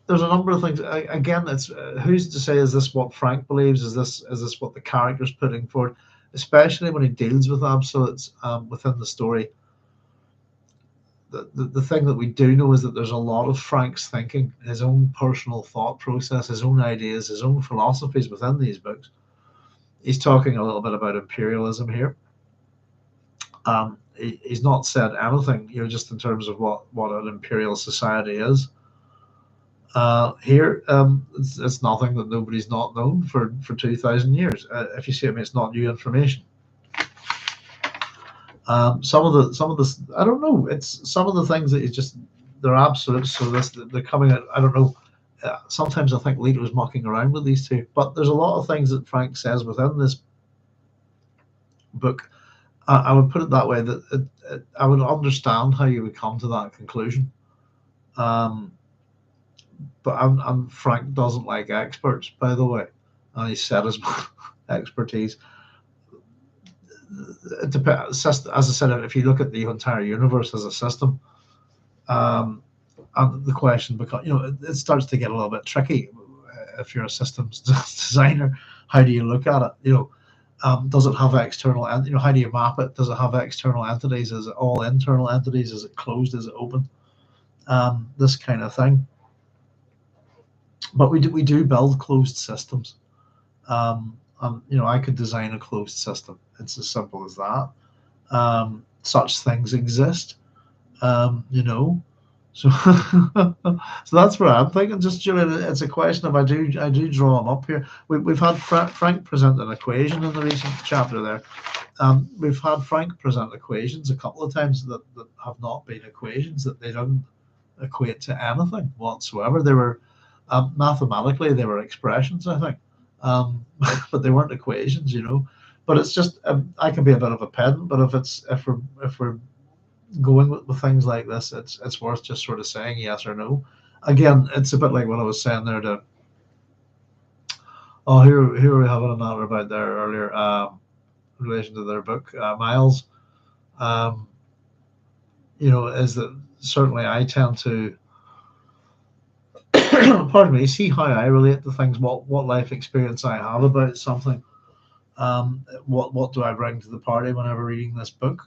There's a number of things. Again, it's who's to say is this what Frank believes? Is this what the character's putting forward? Especially when he deals with absolutes within the story. The thing that we do know is that there's a lot of Frank's thinking, his own personal thought process, his own ideas, his own philosophies within these books. He's talking a little bit about imperialism here. He's not said anything, you know, just in terms of what an imperial society is. Here, it's nothing that nobody's not known for 2,000 years. If you see it, I mean, it's not new information. Some of the I don't know. It's some of the things that is just they're absolutes. So they're coming out. I don't know. Sometimes I think Leto's mucking around with these two, but there's a lot of things that Frank says within this book. I would put it that way that I would understand how you would come to that conclusion. But Frank doesn't like experts, by the way, and he said his expertise. It depends, as I said, if you look at the entire universe as a system, and the question becomes, you know, it starts to get a little bit tricky. If you're a systems designer, how do you look at it? You know, does it have external, and you know, how do you map it? Does it have external entities? Is it all internal entities? Is it closed? Is it open? This kind of thing. But we do build closed systems. You know, I could design a closed system. It's as simple as that. Such things exist. You know, so so that's what I'm thinking. Just Julian, it's a question of I do draw them up here. We've had Frank present an equation in the recent chapter there. We've had Frank present equations a couple of times that have not been equations, that they don't equate to anything whatsoever. They were mathematically they were expressions, I think, but they weren't equations, you know. But it's just I can be a bit of a pedant, but if we're going with things like this, it's worth just sort of saying yes or no. Again, it's a bit like what I was saying there to who are we having a matter about there earlier in relation to their book, Miles. You know, is that certainly I tend to pardon me, see how I relate to things, what life experience I have about something. What do I bring to the party whenever reading this book?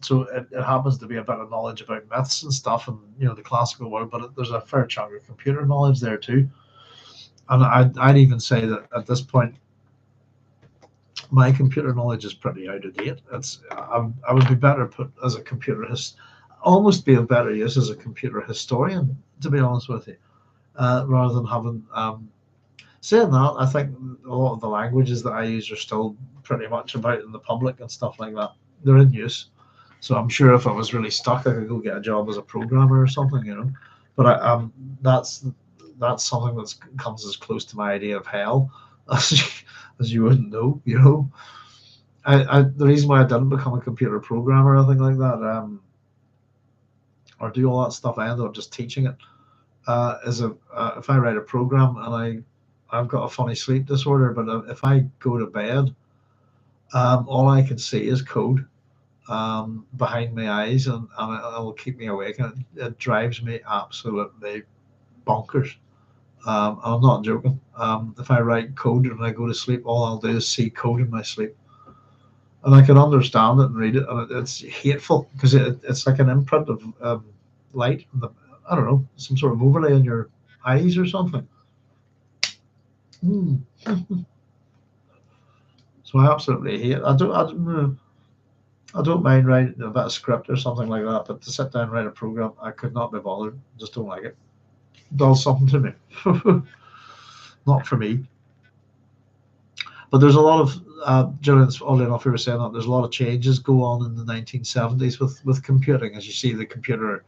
So it happens to be a bit of knowledge about myths and stuff, and you know, the classical world, but there's a fair chunk of computer knowledge there too. And I'd even say that at this point, my computer knowledge is pretty out of date. I would be better put as a almost be of better use as a computer historian, to be honest with you, rather than having. Saying that, I think a lot of the languages that I use are still pretty much about in the public and stuff like that. They're in use. So I'm sure if I was really stuck, I could go get a job as a programmer or something, you know. But that's something that comes as close to my idea of hell as you wouldn't know, you know. The reason why I didn't become a computer programmer or anything like that, or do all that stuff, I ended up just teaching it. If I write a program and I've got a funny sleep disorder, but if I go to bed, all I can see is code behind my eyes, and it will keep me awake, and it drives me absolutely bonkers. I'm not joking. If I write code and I go to sleep, all I'll do is see code in my sleep, and I can understand it and read it, and it's hateful because it's like an imprint of light. I don't know, some sort of overlay in your eyes or something. So I absolutely hate. I don't mind writing a bit of script or something like that, but to sit down and write a program, I could not be bothered. Just don't like it. It does something to me. Not for me. But there's a lot of Julian's oddly enough, we were saying that there's a lot of changes go on in the 1970s with computing, as you see the computer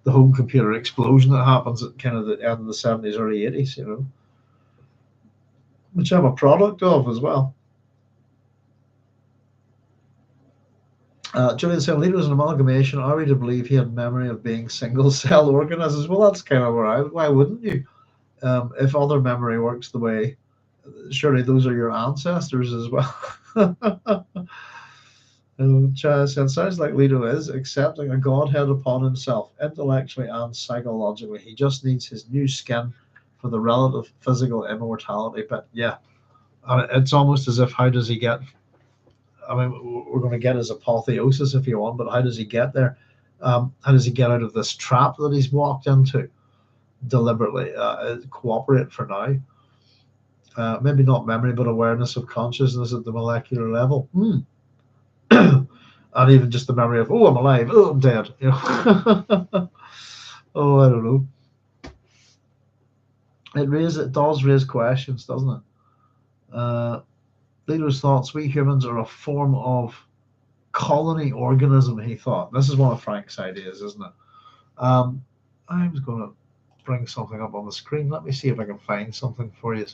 the home computer explosion that happens at kind of the end of the 70s, early 80s, you know, which I'm a product of as well. Julian saying Leto was an amalgamation. Are we to believe he had memory of being single cell organisms? Well, that's kind of where why wouldn't you? If other memory works the way, surely those are your ancestors as well. Chaz said, sounds like Leto is accepting a godhead upon himself, intellectually and psychologically. He just needs his new skin for the relative physical immortality. But yeah, it's almost as if, how does he get? I mean, we're going to get his apotheosis if you want, but how does he get there? How does he get out of this trap that he's walked into deliberately? Cooperate for now. Maybe not memory, but awareness of consciousness at the molecular level. And even just the memory of, oh, I'm alive, oh, I'm dead. You know, oh, I don't know. It does raise questions, doesn't it? Leto's thoughts: we humans are a form of colony organism. He thought this is one of Frank's ideas, isn't it? I was going to bring something up on the screen. Let me see if I can find something for you.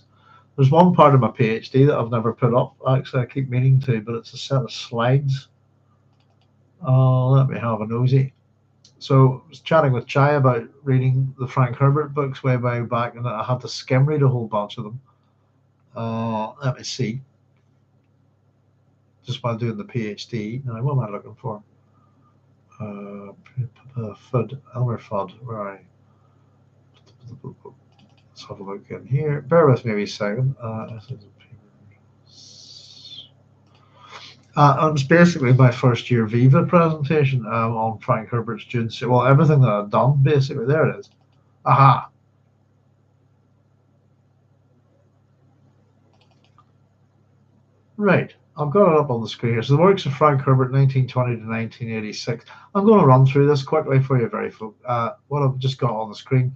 There's one part of my PhD that I've never put up. Actually, I keep meaning to, but it's a set of slides. Let me have a nosy. So I was chatting with Chai about reading the Frank Herbert books way back, and I had to skim read a whole bunch of them. Let me see. Just while doing the PhD. Now, what am I looking for? Elmer Fudd, where are you? Let's have a look in here. Bear with me a second. It was basically my first year Viva presentation on Frank Herbert's Dune. Well, everything that I've done, basically. There it is. Aha. Right. I've got it up on the screen here. So the works of Frank Herbert, 1920 to 1986. I'm going to run through this quickly for you, what I've just got on the screen.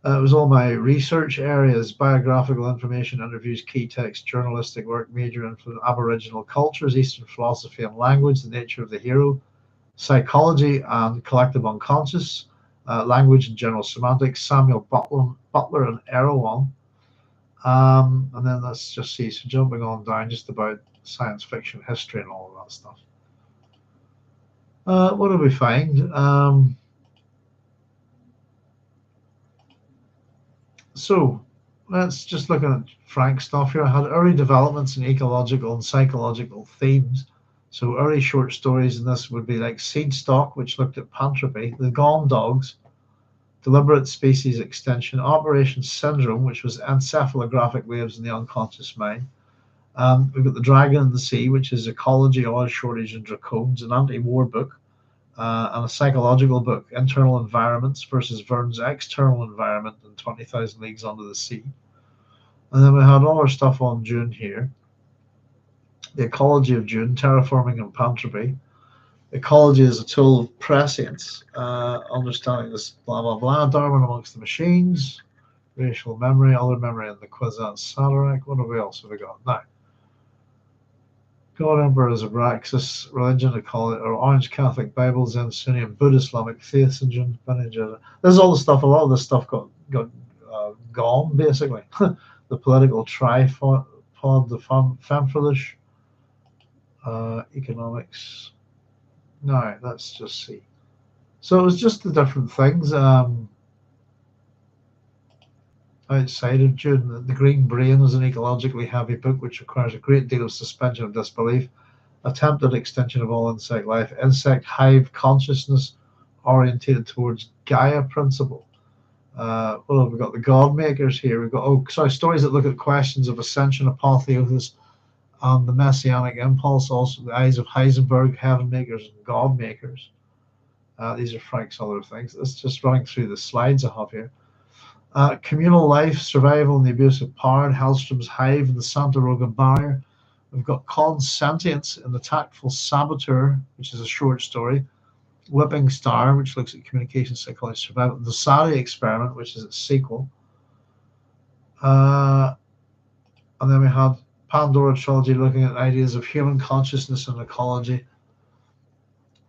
It was all my research areas: biographical information, interviews, key text, journalistic work, major influence, Aboriginal cultures, Eastern philosophy and language, the nature of the hero, psychology and collective unconscious, language and general semantics, Samuel Butler and Erewhon. And then let's just see, so jumping on down, just about science fiction history and all of that stuff. What did we find? So let's just look at Frank's stuff here. I had early developments in ecological and psychological themes. So early short stories in this would be like Seed Stock, which looked at pantropy, The Gone Dogs, Deliberate Species Extinction, Operation Syndrome, which was encephalographic waves in the unconscious mind. We've got The Dragon in the Sea, which is ecology, oil shortage, and dracones, an anti-war book, and a psychological book, Internal Environments versus Verne's External Environment and 20,000 Leagues Under the Sea. And then we had all our stuff on Dune here. The Ecology of Dune, Terraforming and Pantropy. Ecology as a tool of prescience, understanding this, blah, blah, blah. Darwin amongst the machines, racial memory, other memory, and the Kwisatz Haderach. What have we else have we got now? God, Emperors of Abraxas, Religion, Ecology, or Orange Catholic Bible, Zen, Sunni, and Buddhist Islamic Faith, and June. This is all the stuff. A lot of this stuff got gone, basically. The political tripod, the Femfrilish, economics. No, let's just see. So it was just the different things outside of Dune. The Green Brain is an ecologically heavy book which requires a great deal of suspension of disbelief. Attempted extinction of all insect life. Insect hive consciousness orientated towards Gaia principle. What have we got? The God Makers here. We've got stories that look at questions of ascension, apotheosis, and the messianic impulse. Also, The Eyes of Heisenberg, Heaven Makers, and God Makers. These are Frank's other things. Let's just running through the slides I have here. Communal Life, Survival and the Abuse of Power, Hellstrom's Hive, and the Santa Rogan Barrier. We've got Consentience in The Tactful Saboteur, which is a short story. Whipping Star, which looks at communication, psychology, survival. The Sari Experiment, which is its sequel. And then we had Pandora Trilogy, looking at ideas of human consciousness and ecology.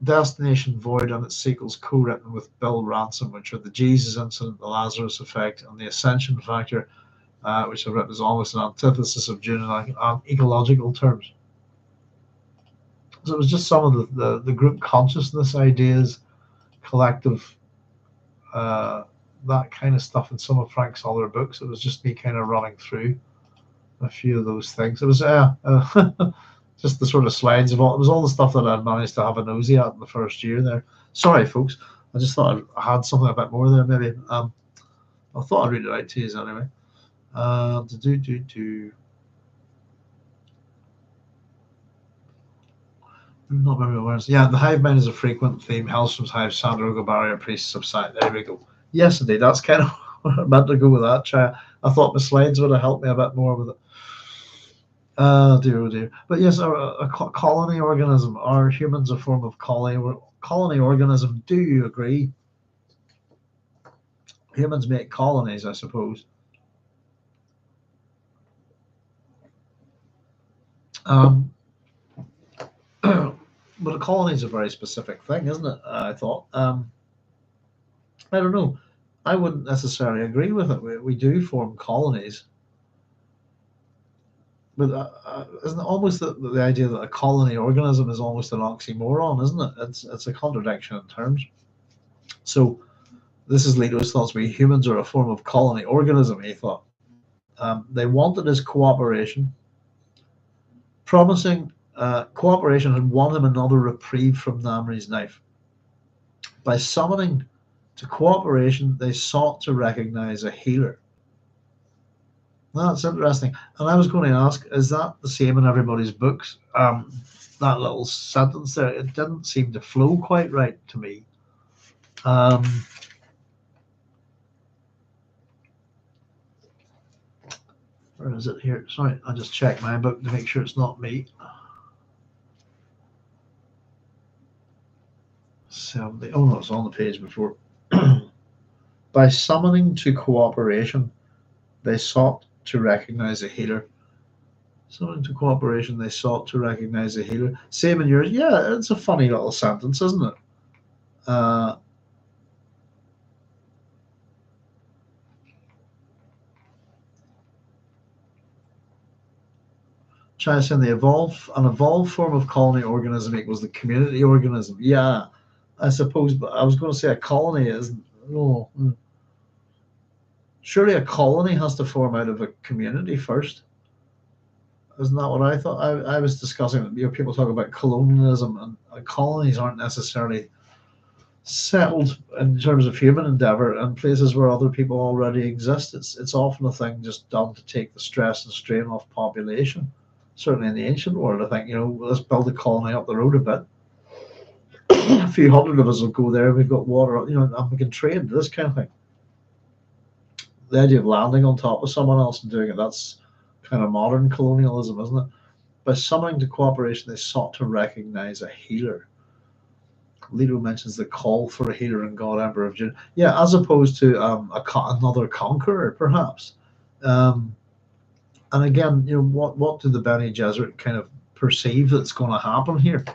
Destination Void and its sequels co-written with Bill Ransom, which are the Jesus Incident, the Lazarus Effect, and the Ascension Factor, which I've written as almost an antithesis of Dune on ecological terms. So it was just some of the group consciousness ideas, collective, that kind of stuff in some of Frank's other books. It was just me kind of running through a few of those things. It was just the sort of slides of all. It was all the stuff that I'd managed to have a nosy at in the first year there. Sorry, folks. I just thought I had something a bit more there. Maybe I thought I'd read it out to you anyway. Not very awareness. Yeah, the hive mind is a frequent theme. Hellstrom's hive, Sandroga barrier, priests subside. There we go. Yes, indeed. That's kind of what I meant to go with that. I thought my slides would have helped me a bit more with it. Oh dear. But yes, a colony organism. Are humans a form of colony organism? Do you agree? Humans make colonies, I suppose. But a colony is a very specific thing, isn't it? I thought. I don't know. I wouldn't necessarily agree with it. We do form colonies. But isn't it almost the idea that a colony organism is almost an oxymoron, isn't it? It's a contradiction in terms. So this is Leto's thoughts. We humans are a form of colony organism, he thought. They wanted his cooperation, promising cooperation had won him another reprieve from Namri's knife. By summoning to cooperation, they sought to recognize a healer. That's interesting. And I was going to ask, is that the same in everybody's books? That little sentence there, it didn't seem to flow quite right to me. Where is it here? Sorry, I just checked my book to make sure it's not me. 70. Oh no, it's on the page before. By summoning to cooperation, they sought to recognize a healer. Summoning to cooperation, they sought to recognize a healer. Same in yours. Yeah, it's a funny little sentence, isn't it? China saying an evolved form of colony organism equals the community organism. Yeah, I suppose, but I was going to say a colony isn't. No. Surely a colony has to form out of a community first. Isn't that what I thought? I was discussing, people talk about colonialism, and colonies aren't necessarily settled in terms of human endeavor in places where other people already exist. It's often a thing just done to take the stress and strain off population. Certainly in the ancient world, I think, let's build a colony up the road a bit. A few hundred of us will go there. We've got water, and we can trade, this kind of thing. The idea of landing on top of someone else and doing it, that's kind of modern colonialism, isn't it? By summoning to cooperation, they sought to recognize a healer. Leto mentions the call for a healer in God Emperor of Dune. Yeah, as opposed to another conqueror, perhaps. And again, what do the Bene Gesserit kind of perceive that's going to happen here?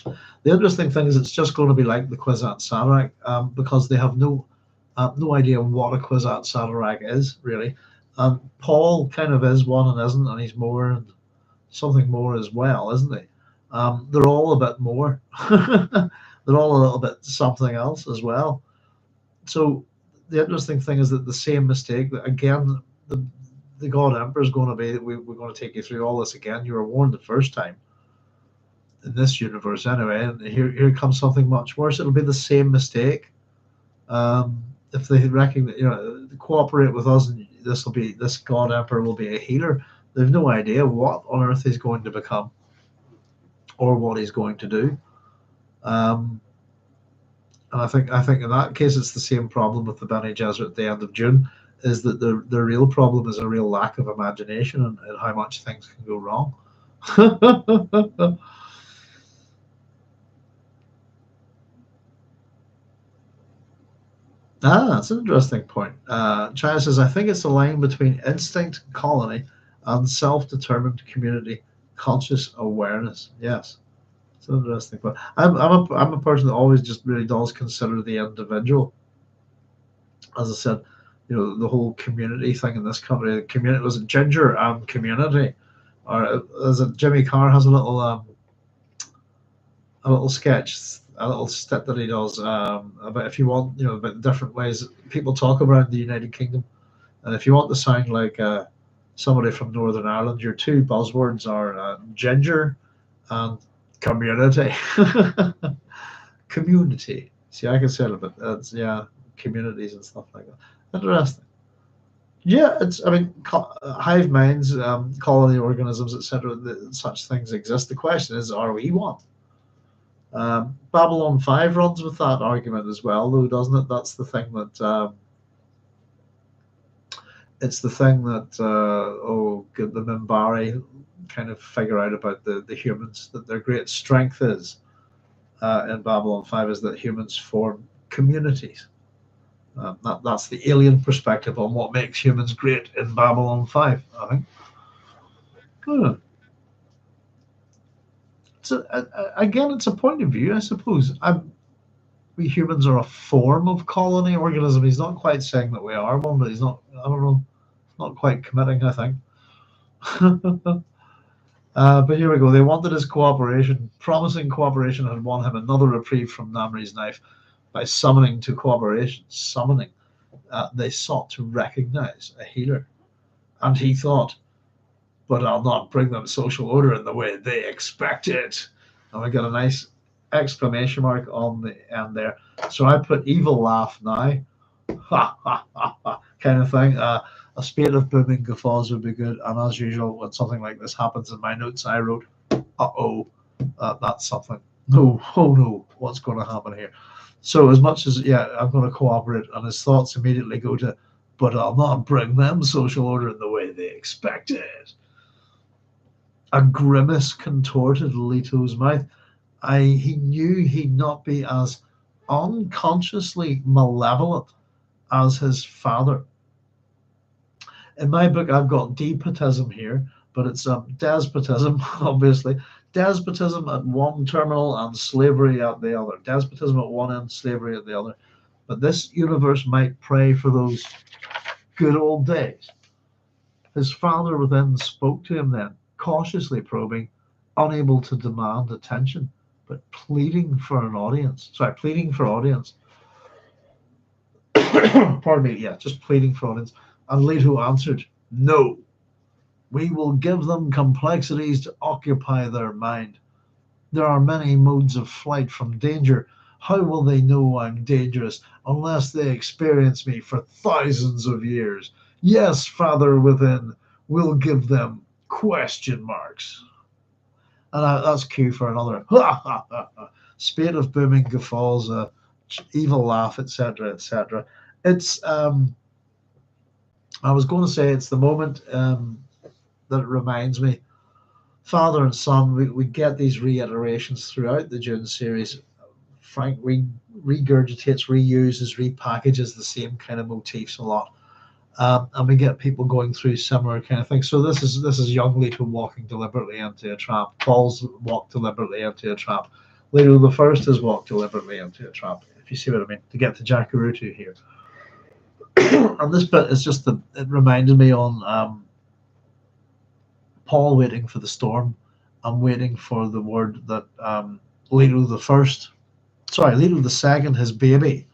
The interesting thing is it's just going to be like the Kwisatz Haderach, because they have no idea what a Kwisatz Haderach is, really. Paul kind of is one and isn't, and he's more and something more as well, isn't he? They're all a bit more. They're all a little bit something else as well. So the interesting thing is that the same mistake, that again, the God Emperor is going to be, we're going to take you through all this again. You were warned the first time in this universe anyway, and here comes something much worse. It'll be the same mistake. If they recognize, cooperate with us, and this God Emperor will be a healer. They've no idea what on earth he's going to become or what he's going to do. And I think in that case it's the same problem with the Bene Gesserit at the end of Dune, is that the real problem is a real lack of imagination and how much things can go wrong. That's an interesting point. China says, I think it's a line between instinct colony and self-determined community conscious awareness. Yes. It's an interesting point. I'm a person that always just really does consider the individual. As I said, the whole community thing in this country. The community, was it ginger and community, or is it Jimmy Carr has a little sketch, a little step that he does about, if you want, about different ways people talk around the United Kingdom, and if you want to sound like somebody from Northern Ireland, your two buzzwords are ginger and community. Community. See, I can say it a bit. It's, yeah, communities and stuff like that. Interesting. Yeah, I mean, hive minds, colony organisms, etc. Such things exist. The question is, are we one? Babylon 5 runs with that argument as well, though, doesn't it? That's the thing that it's the thing that the Minbari kind of figure out about the humans, that their great strength is in Babylon 5 is that humans form communities. That's the alien perspective on what makes humans great in Babylon 5, I think. So again, it's a point of view, I suppose. We humans are a form of colony organism. He's not quite saying that we are one, but he's not, I don't know, not quite committing, I think. But here we go. They wanted his cooperation. Promising cooperation had won him another reprieve from Namri's knife by summoning to cooperation. Summoning. They sought to recognize a healer. And he thought, but I'll not bring them social order in the way they expect it. And we got a nice exclamation mark on the end there. So I put evil laugh now. Ha ha ha ha kind of thing. A spate of booming guffaws would be good. And as usual, when something like this happens in my notes, I wrote, that's something. No, oh no, what's going to happen here? So as much as, yeah, I'm going to cooperate, and his thoughts immediately go to, but I'll not bring them social order in the way they expect it. A grimace contorted Leto's mouth. He knew he'd not be as unconsciously malevolent as his father. In my book, I've got despotism here, but it's despotism, obviously. Despotism at one terminal and slavery at the other. Despotism at one end, slavery at the other. But this universe might pray for those good old days. His father within spoke to him then, cautiously probing, unable to demand attention, but pleading for an audience. Pleading for audience. Pardon me, yeah, just pleading for audience. And Leto answered, no. We will give them complexities to occupy their mind. There are many modes of flight from danger. How will they know I'm dangerous unless they experience me for thousands of years? Yes, Father within, we'll give them question marks. And that's cue for another spate of booming guffaws, evil laugh, etc., etc. It's I was going to say it's the moment that it reminds me, father and son, we get these reiterations throughout the Dune series. Frank regurgitates, reuses, repackages the same kind of motifs a lot. And we get people going through similar kind of things. So this is young Leto walking deliberately into a trap. Paul's walked deliberately into a trap. Leto the First has walked deliberately into a trap, if you see what I mean, to get to Jacurutu here. And this bit is just it reminded me on Paul waiting for the storm. I'm waiting for the word that Leto the Second, his baby,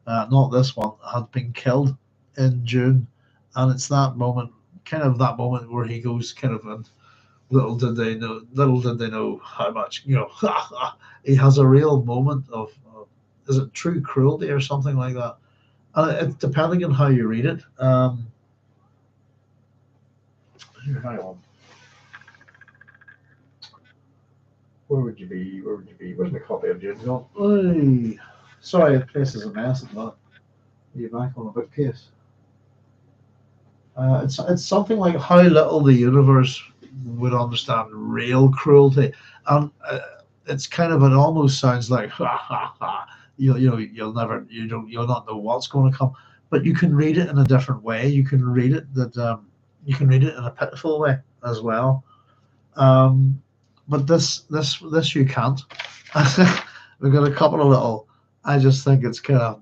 not this one, had been killed in June, and it's that moment where he goes kind of, and little did they know how much, he has a real moment of is it true cruelty or something like that, and it's depending on how you read it. Here, hang on. Where would you be? Where's my copy of Dune gone? Oy. Sorry, the place is a mess at the minute. Are you back on a bookcase? It's something like how little the universe would understand real cruelty, and it's kind of, it almost sounds like you'll not know what's going to come, but you can read it in a different way. You can read it in a pitiful way as well. but this you can't. We've got a couple of little. I just think it's kind of,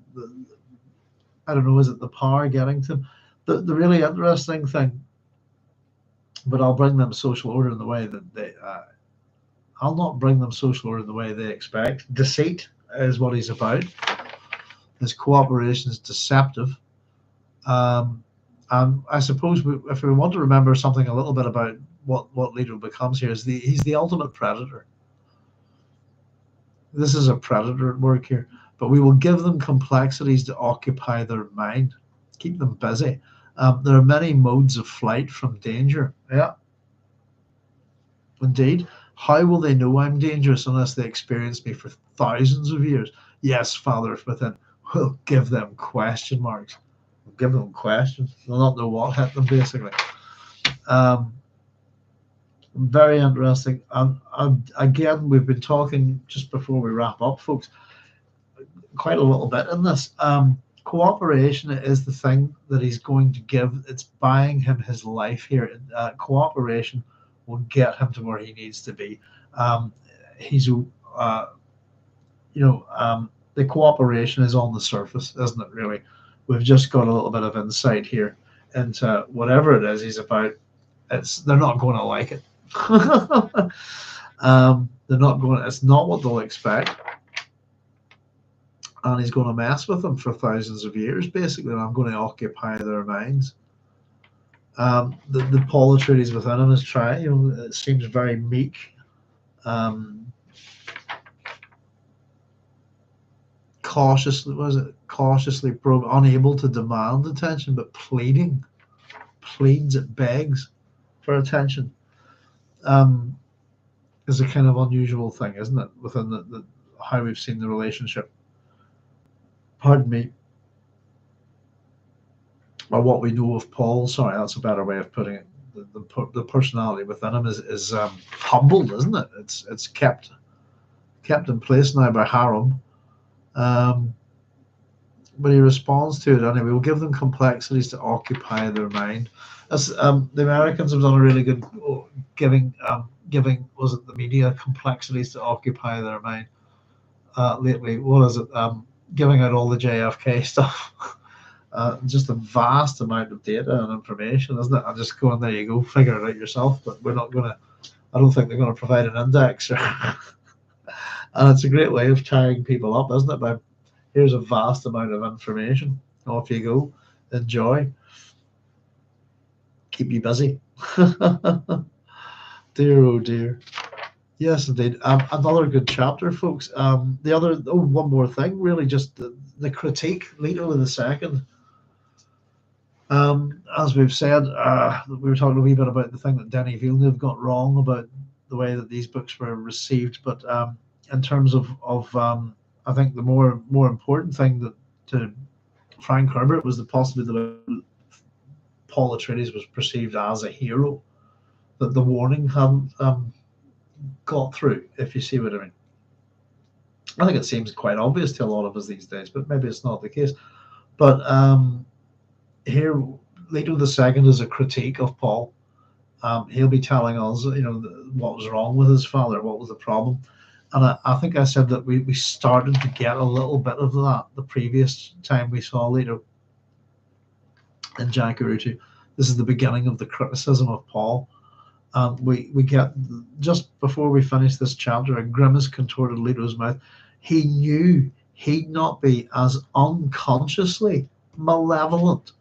I don't know, is it the power getting to him? The really interesting thing, but I'll bring them social order in the way that they. I'll not bring them social order in the way they expect. Deceit is what he's about. His cooperation is deceptive. And I suppose if we want to remember something a little bit about what Leto becomes here, is he's the ultimate predator. This is a predator at work here, but we will give them complexities to occupy their mind, keep them busy. There are many modes of flight from danger. Yeah, indeed. How will they know I'm dangerous unless they experience me for thousands of years? Yes, Father within, we'll give them question marks. We'll give them questions. They'll not know what hit them, basically. Very interesting. And again, we've been talking just before we wrap up, folks, quite a little bit in this. Cooperation is the thing that he's going to give. It's buying him his life here. Cooperation will get him to where he needs to be. He's, the cooperation is on the surface, isn't it? Really, we've just got a little bit of insight here into whatever it is he's about. They're not going to like it. They're not going. It's not what they'll expect, and he's going to mess with them for thousands of years, basically. And I'm going to occupy their minds. The politrides within him is trying. It seems very meek. Cautiously probe, unable to demand attention, but pleads, it begs for attention. Is a kind of unusual thing, isn't it, within the how we've seen the relationship. Pardon me. Or what we know of Paul. Sorry, that's a better way of putting it. The personality within him is humbled, isn't it? It's kept in place now by Harem. But he responds to it anyway. We'll give them complexities to occupy their mind. As the Americans have done a really good giving was it the media complexities to occupy their mind lately. What is it? Giving out all the JFK stuff. Just a vast amount of data and information, isn't it? I'm just going, there you go, figure it out yourself. But we're not going to. I don't think they're going to provide an index. And it's a great way of tying people up, isn't it? By here's a vast amount of information. Off you go. Enjoy. Keep you busy. Dear, oh dear. Yes, indeed. Another good chapter, folks. One more thing, really, just the critique, Leto II. As we've said, we were talking a wee bit about the thing that Denis Villeneuve got wrong about the way that these books were received, but in terms of I think the more important thing that to Frank Herbert was the possibility that Paul Atreides was perceived as a hero, that the warning hadn't got through, if you see what I mean. I think it seems quite obvious to a lot of us these days, but maybe it's not the case. But here, Leto II is a critique of Paul. He'll be telling us, what was wrong with his father, what was the problem. And I think I said that we started to get a little bit of that the previous time we saw Leto in Jacurutu. This is the beginning of the criticism of Paul. We get, just before we finish this chapter, a grimace contorted Leto's mouth. He knew he'd not be as unconsciously malevolent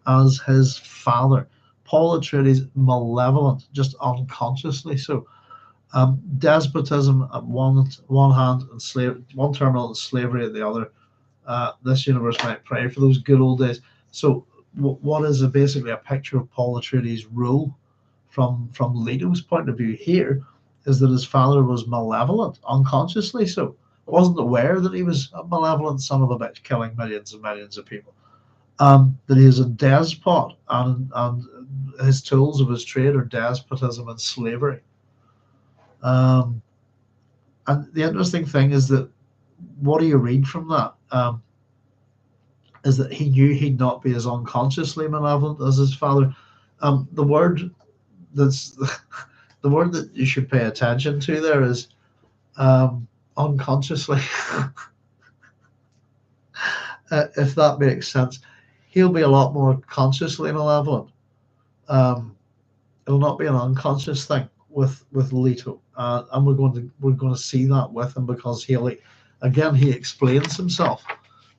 as his father. Paul Atreides malevolent, just unconsciously so. Despotism at one hand and one terminal and slavery at the other. This universe might pray for those good old days. So what is basically a picture of Paul Atreides' rule from Leto's point of view here is that his father was malevolent, unconsciously so. Wasn't aware that he was a malevolent son of a bitch killing millions and millions of people. That he is a despot and his tools of his trade are despotism and slavery. And the interesting thing is that what do you read from that? Is that he knew he'd not be as unconsciously malevolent as his father. The word that's The word that you should pay attention to there is unconsciously, if that makes sense. He'll be a lot more consciously malevolent. It'll not be an unconscious thing with Leto, and we're going to see that with him, because he explains himself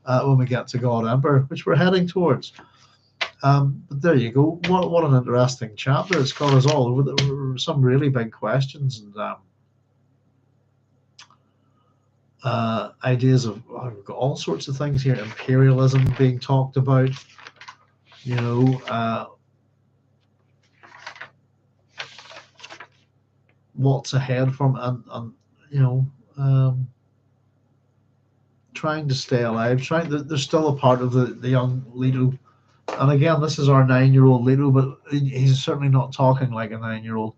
when we get to God Emperor, which we're heading towards. But there you go. What an interesting chapter. It's got us all over. There were some really big questions and ideas of we've got all sorts of things here. Imperialism being talked about. You know, what's ahead from and you know, trying to stay alive. There's still a part of the young Leto. And again, this is our 9-year-old Leto, but he's certainly not talking like a 9-year-old.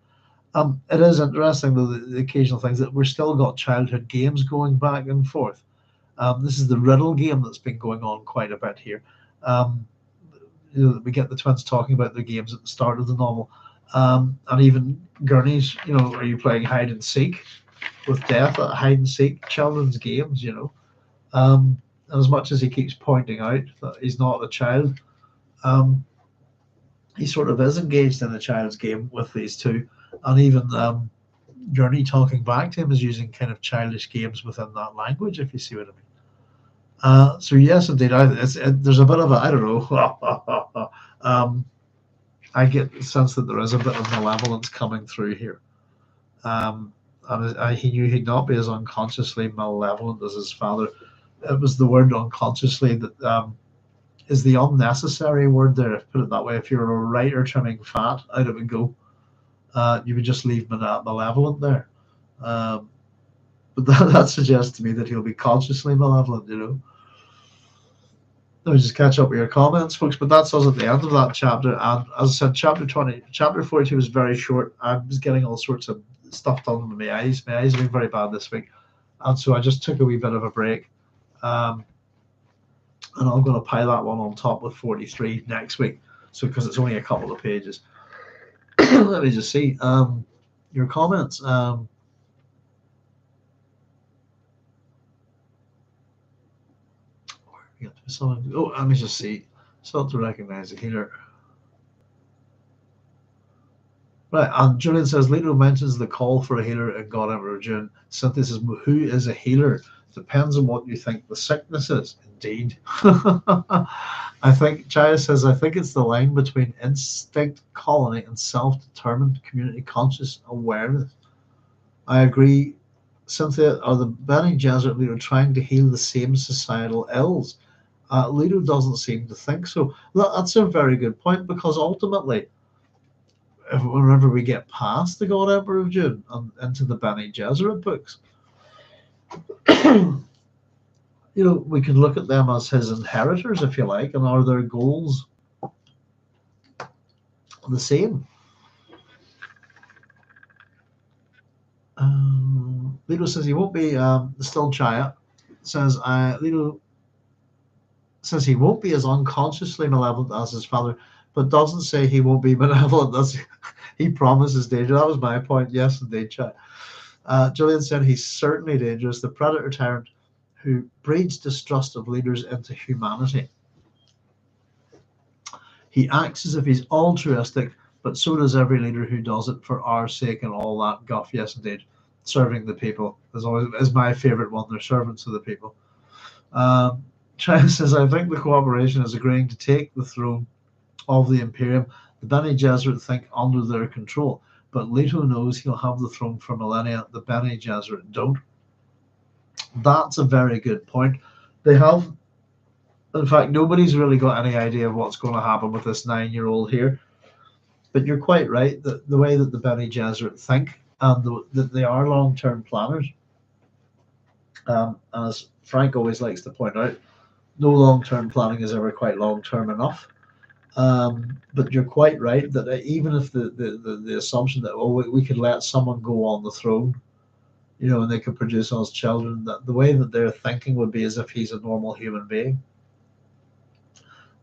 It is interesting, though, the occasional things that we're still got childhood games going back and forth. This is the riddle game that's been going on quite a bit here. You know, we get the twins talking about their games at the start of the novel. And even Gurney's, you know, are you playing hide and seek with death at hide and seek? Children's games, you know. And as much as he keeps pointing out that he's not a child, he sort of is engaged in a child's game with these two, and even Gurney talking back to him is using kind of childish games within that language, if you see what I mean. So yes, indeed, there's a bit of a, I don't know, I get the sense that there is a bit of malevolence coming through here. And he knew he'd not be as unconsciously malevolent as his father. It was the word unconsciously that is the unnecessary word there, put it that way. If you're a writer trimming fat out of a go, you would just leave malevolent there. But that suggests to me that he'll be consciously malevolent, you know. Let me just catch up with your comments, folks. But that's us at the end of that chapter. And as I said, chapter 42 was very short. I was getting all sorts of stuff done with my eyes. My eyes have been very bad this week. And so I just took a wee bit of a break. And I'm going to pile that one on top with 43 next week. So because it's only a couple of pages. Let me just see your comments. Oh, let me just see. Start to recognize a healer. Right, and Julian says Leto mentions the call for a healer in God Emperor Dune. Cynthia says, who is a healer? Depends on what you think the sickness is. Indeed. I think Chaya says, I think it's the line between instinct colony and self-determined community conscious awareness. I agree. Cynthia, are the Bene Gesserit Leto trying to heal the same societal ills? Leto doesn't seem to think so. That's a very good point, because ultimately, whenever we get past the God Emperor of Dune and into the Bene Gesserit books, you know, we can look at them as his inheritors, if you like, and are their goals the same? Leto says he won't be, still Chaya says, Leto says he won't be as unconsciously malevolent as his father, but doesn't say he won't be malevolent. He promises danger. That was my point. Yes, indeed, Chaya. Julian said he's certainly dangerous, the predator tyrant who breeds distrust of leaders into humanity. He acts as if he's altruistic, but so does every leader who does it for our sake and all that guff. Yes, indeed. Serving the people is my favorite one. They're servants of the people. China says, I think the cooperation is agreeing to take the throne of the Imperium. The Bene Gesserit think under their control, but Leto knows he'll have the throne for millennia. The Bene Gesserit don't. That's a very good point. They have, in fact, nobody's really got any idea of what's going to happen with this 9-year-old here. But you're quite right that the way that the Bene Gesserit think, and that they are long-term planners. As Frank always likes to point out, no long-term planning is ever quite long-term enough. But you're quite right that even if the assumption that we could let someone go on the throne, you know, and they could produce us children, that the way that they're thinking would be as if he's a normal human being.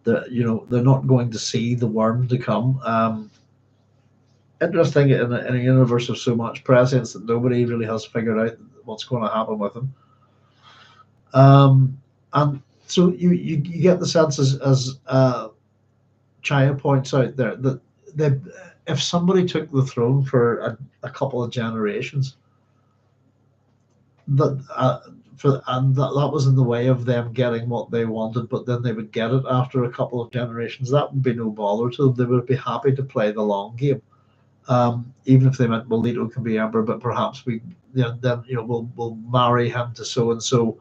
That, you know, they're not going to see the worm to come. interesting in a universe of so much prescience that nobody really has figured out what's going to happen with him. And so you get the sense as Chaya points out there that they, if somebody took the throne for a couple of generations, that and that was in the way of them getting what they wanted, but then they would get it after a couple of generations. That would be no bother to them. They would be happy to play the long game, even if they meant, well, Leto can be emperor, but perhaps then we'll marry him to so and so,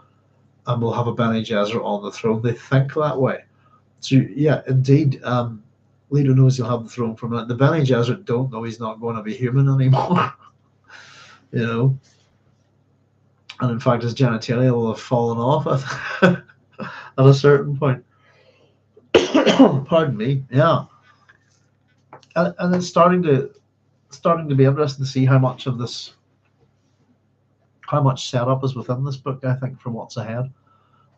and we'll have a Bene Gesserit on the throne. They think that way. So yeah, indeed, Leto knows he'll have the throne from it. The Bene Gesserit don't know he's not going to be human anymore. you know. And in fact, his genitalia will have fallen off at a certain point. Pardon me. Yeah, and it's starting to be interesting to see how much setup is within this book. I think for what's ahead.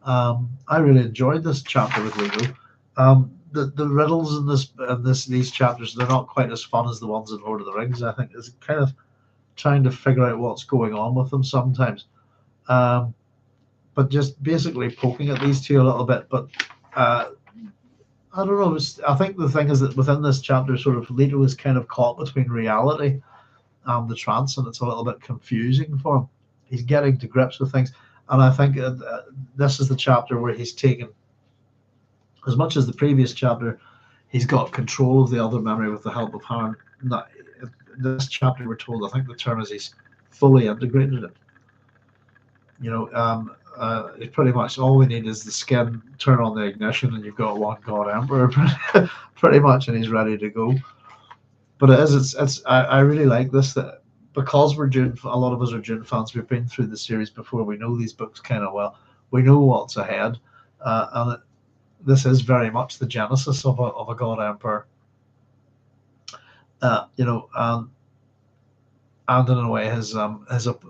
I really enjoyed this chapter with Leto. The riddles in these chapters, they're not quite as fun as the ones in Lord of the Rings. I think it's kind of trying to figure out what's going on with them sometimes. But just basically poking at these two a little bit. But I don't know. I think the thing is that within this chapter, sort of Leto is kind of caught between reality and the trance, and it's a little bit confusing for him. He's getting to grips with things, and I think this is the chapter where he's taken, as much as the previous chapter, he's got control of the other memory with the help of Harren. This chapter, we're told, I think the term is he's fully integrated it. Pretty much all we need is the skin, turn on the ignition, and you've got one God Emperor, pretty much, and he's ready to go. But I really like this, that because we're Dune, a lot of us are Dune fans. We've been through the series before. We know these books kind of well. We know what's ahead, and this is very much the genesis of a God Emperor. And in a way,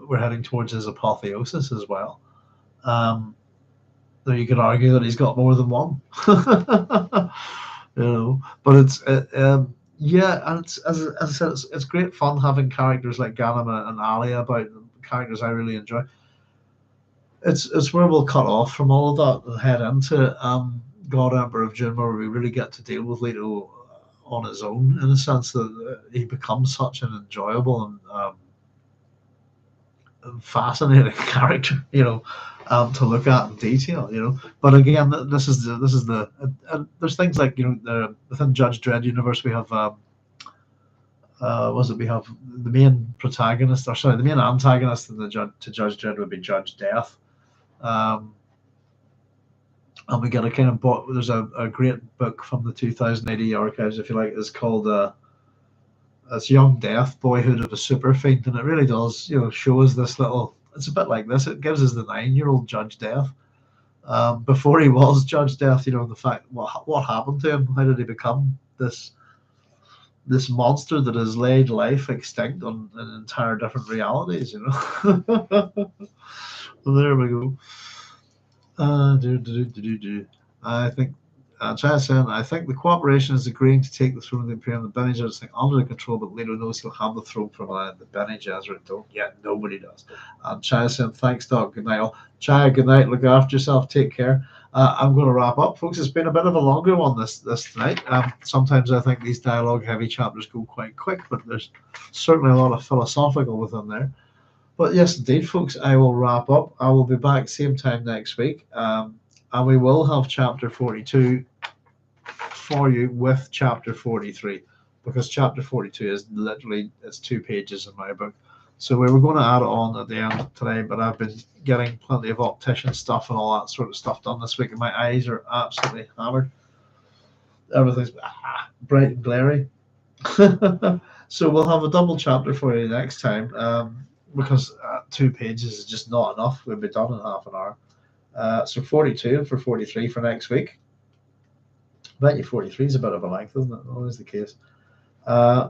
we're heading towards his apotheosis as well. Though you could argue that he's got more than one. But it's and it's as I said, it's great fun having characters like Ganem and Alia about them, characters I really enjoy. It's where we'll cut off from all of that and head into God Emperor of Dune, where we really get to deal with Leto on his own, in a sense that he becomes such an enjoyable and fascinating character, to look at in detail, But again, this is the there's things like within Judge Dredd universe we have we have the main protagonist, or sorry, the main antagonist to Judge Dredd would be Judge Death, and we get a kind of there's a great book from the 2080 archives, if you like. It's called it's Young Death, Boyhood of a Super Fiend, and it really does show us this little. It's a bit like this. It gives us the 9-year-old Judge Death. Before he was Judge Death, the fact what happened to him, how did he become this monster that has laid life extinct on in entire different realities, Well, there we go. I think I think the cooperation is agreeing to take the throne of the Imperium. The Bene Gesserit thing under control, but Leto knows he'll have the throne from the Bene Gesserit don't yet. Nobody does. And Chaya saying, thanks, Doc. Good night, all. Chaya, good night. Look after yourself. Take care. I'm going to wrap up, folks. It's been a bit of a longer one this tonight. Sometimes I think these dialogue-heavy chapters go quite quick, but there's certainly a lot of philosophical within there. But yes, indeed, folks, I will wrap up. I will be back same time next week. And we will have chapter 42 for you with chapter 43, because chapter 42 is literally, it's 2 pages in my book. So we were going to add it on at the end today, but I've been getting plenty of optician stuff and all that sort of stuff done this week, and my eyes are absolutely hammered. Everything's bright and glary. So we'll have a double chapter for you next time, because 2 pages is just not enough. We'll be done in half an hour. So 42 for 43 for next week. I bet you 43 is a bit of a length, isn't it? Always the case.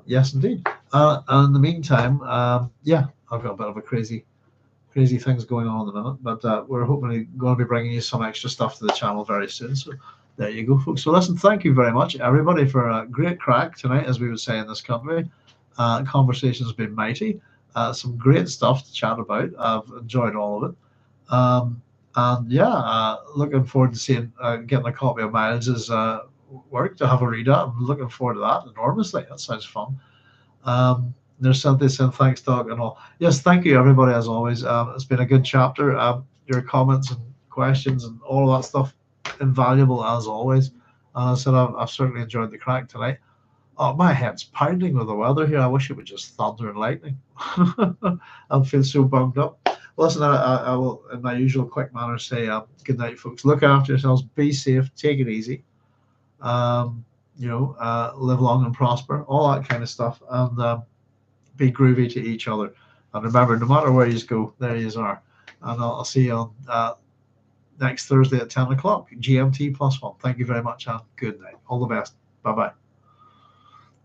Yes, indeed. And in the meantime, I've got a bit of a crazy things going on at the minute, but we're hopefully going to be bringing you some extra stuff to the channel very soon. So there you go, folks. So listen, thank you very much, everybody, for a great crack tonight, as we would say in this country. Conversation has been mighty. Some great stuff to chat about. I've enjoyed all of it. And yeah, looking forward to seeing getting a copy of Miles's work to have a read at. I'm looking forward to that enormously. That sounds fun. There's something saying thanks, Doc, and all. Yes, thank you, everybody, as always. It's been a good chapter. Your comments and questions and all of that stuff, invaluable as always. And I said I've certainly enjoyed the crack tonight. Oh, my head's pounding with the weather here. I wish it would just thunder and lightning. I feel so bummed up. Well, listen, I will, in my usual quick manner, say good night, folks. Look after yourselves. Be safe. Take it easy. Live long and prosper. All that kind of stuff. And be groovy to each other. And remember, no matter where you go, there you are. And I'll see you on next Thursday at 10 o'clock, GMT +1. Thank you very much, and good night. All the best. Bye-bye.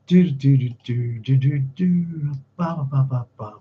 Do do do do do do do ba ba ba ba.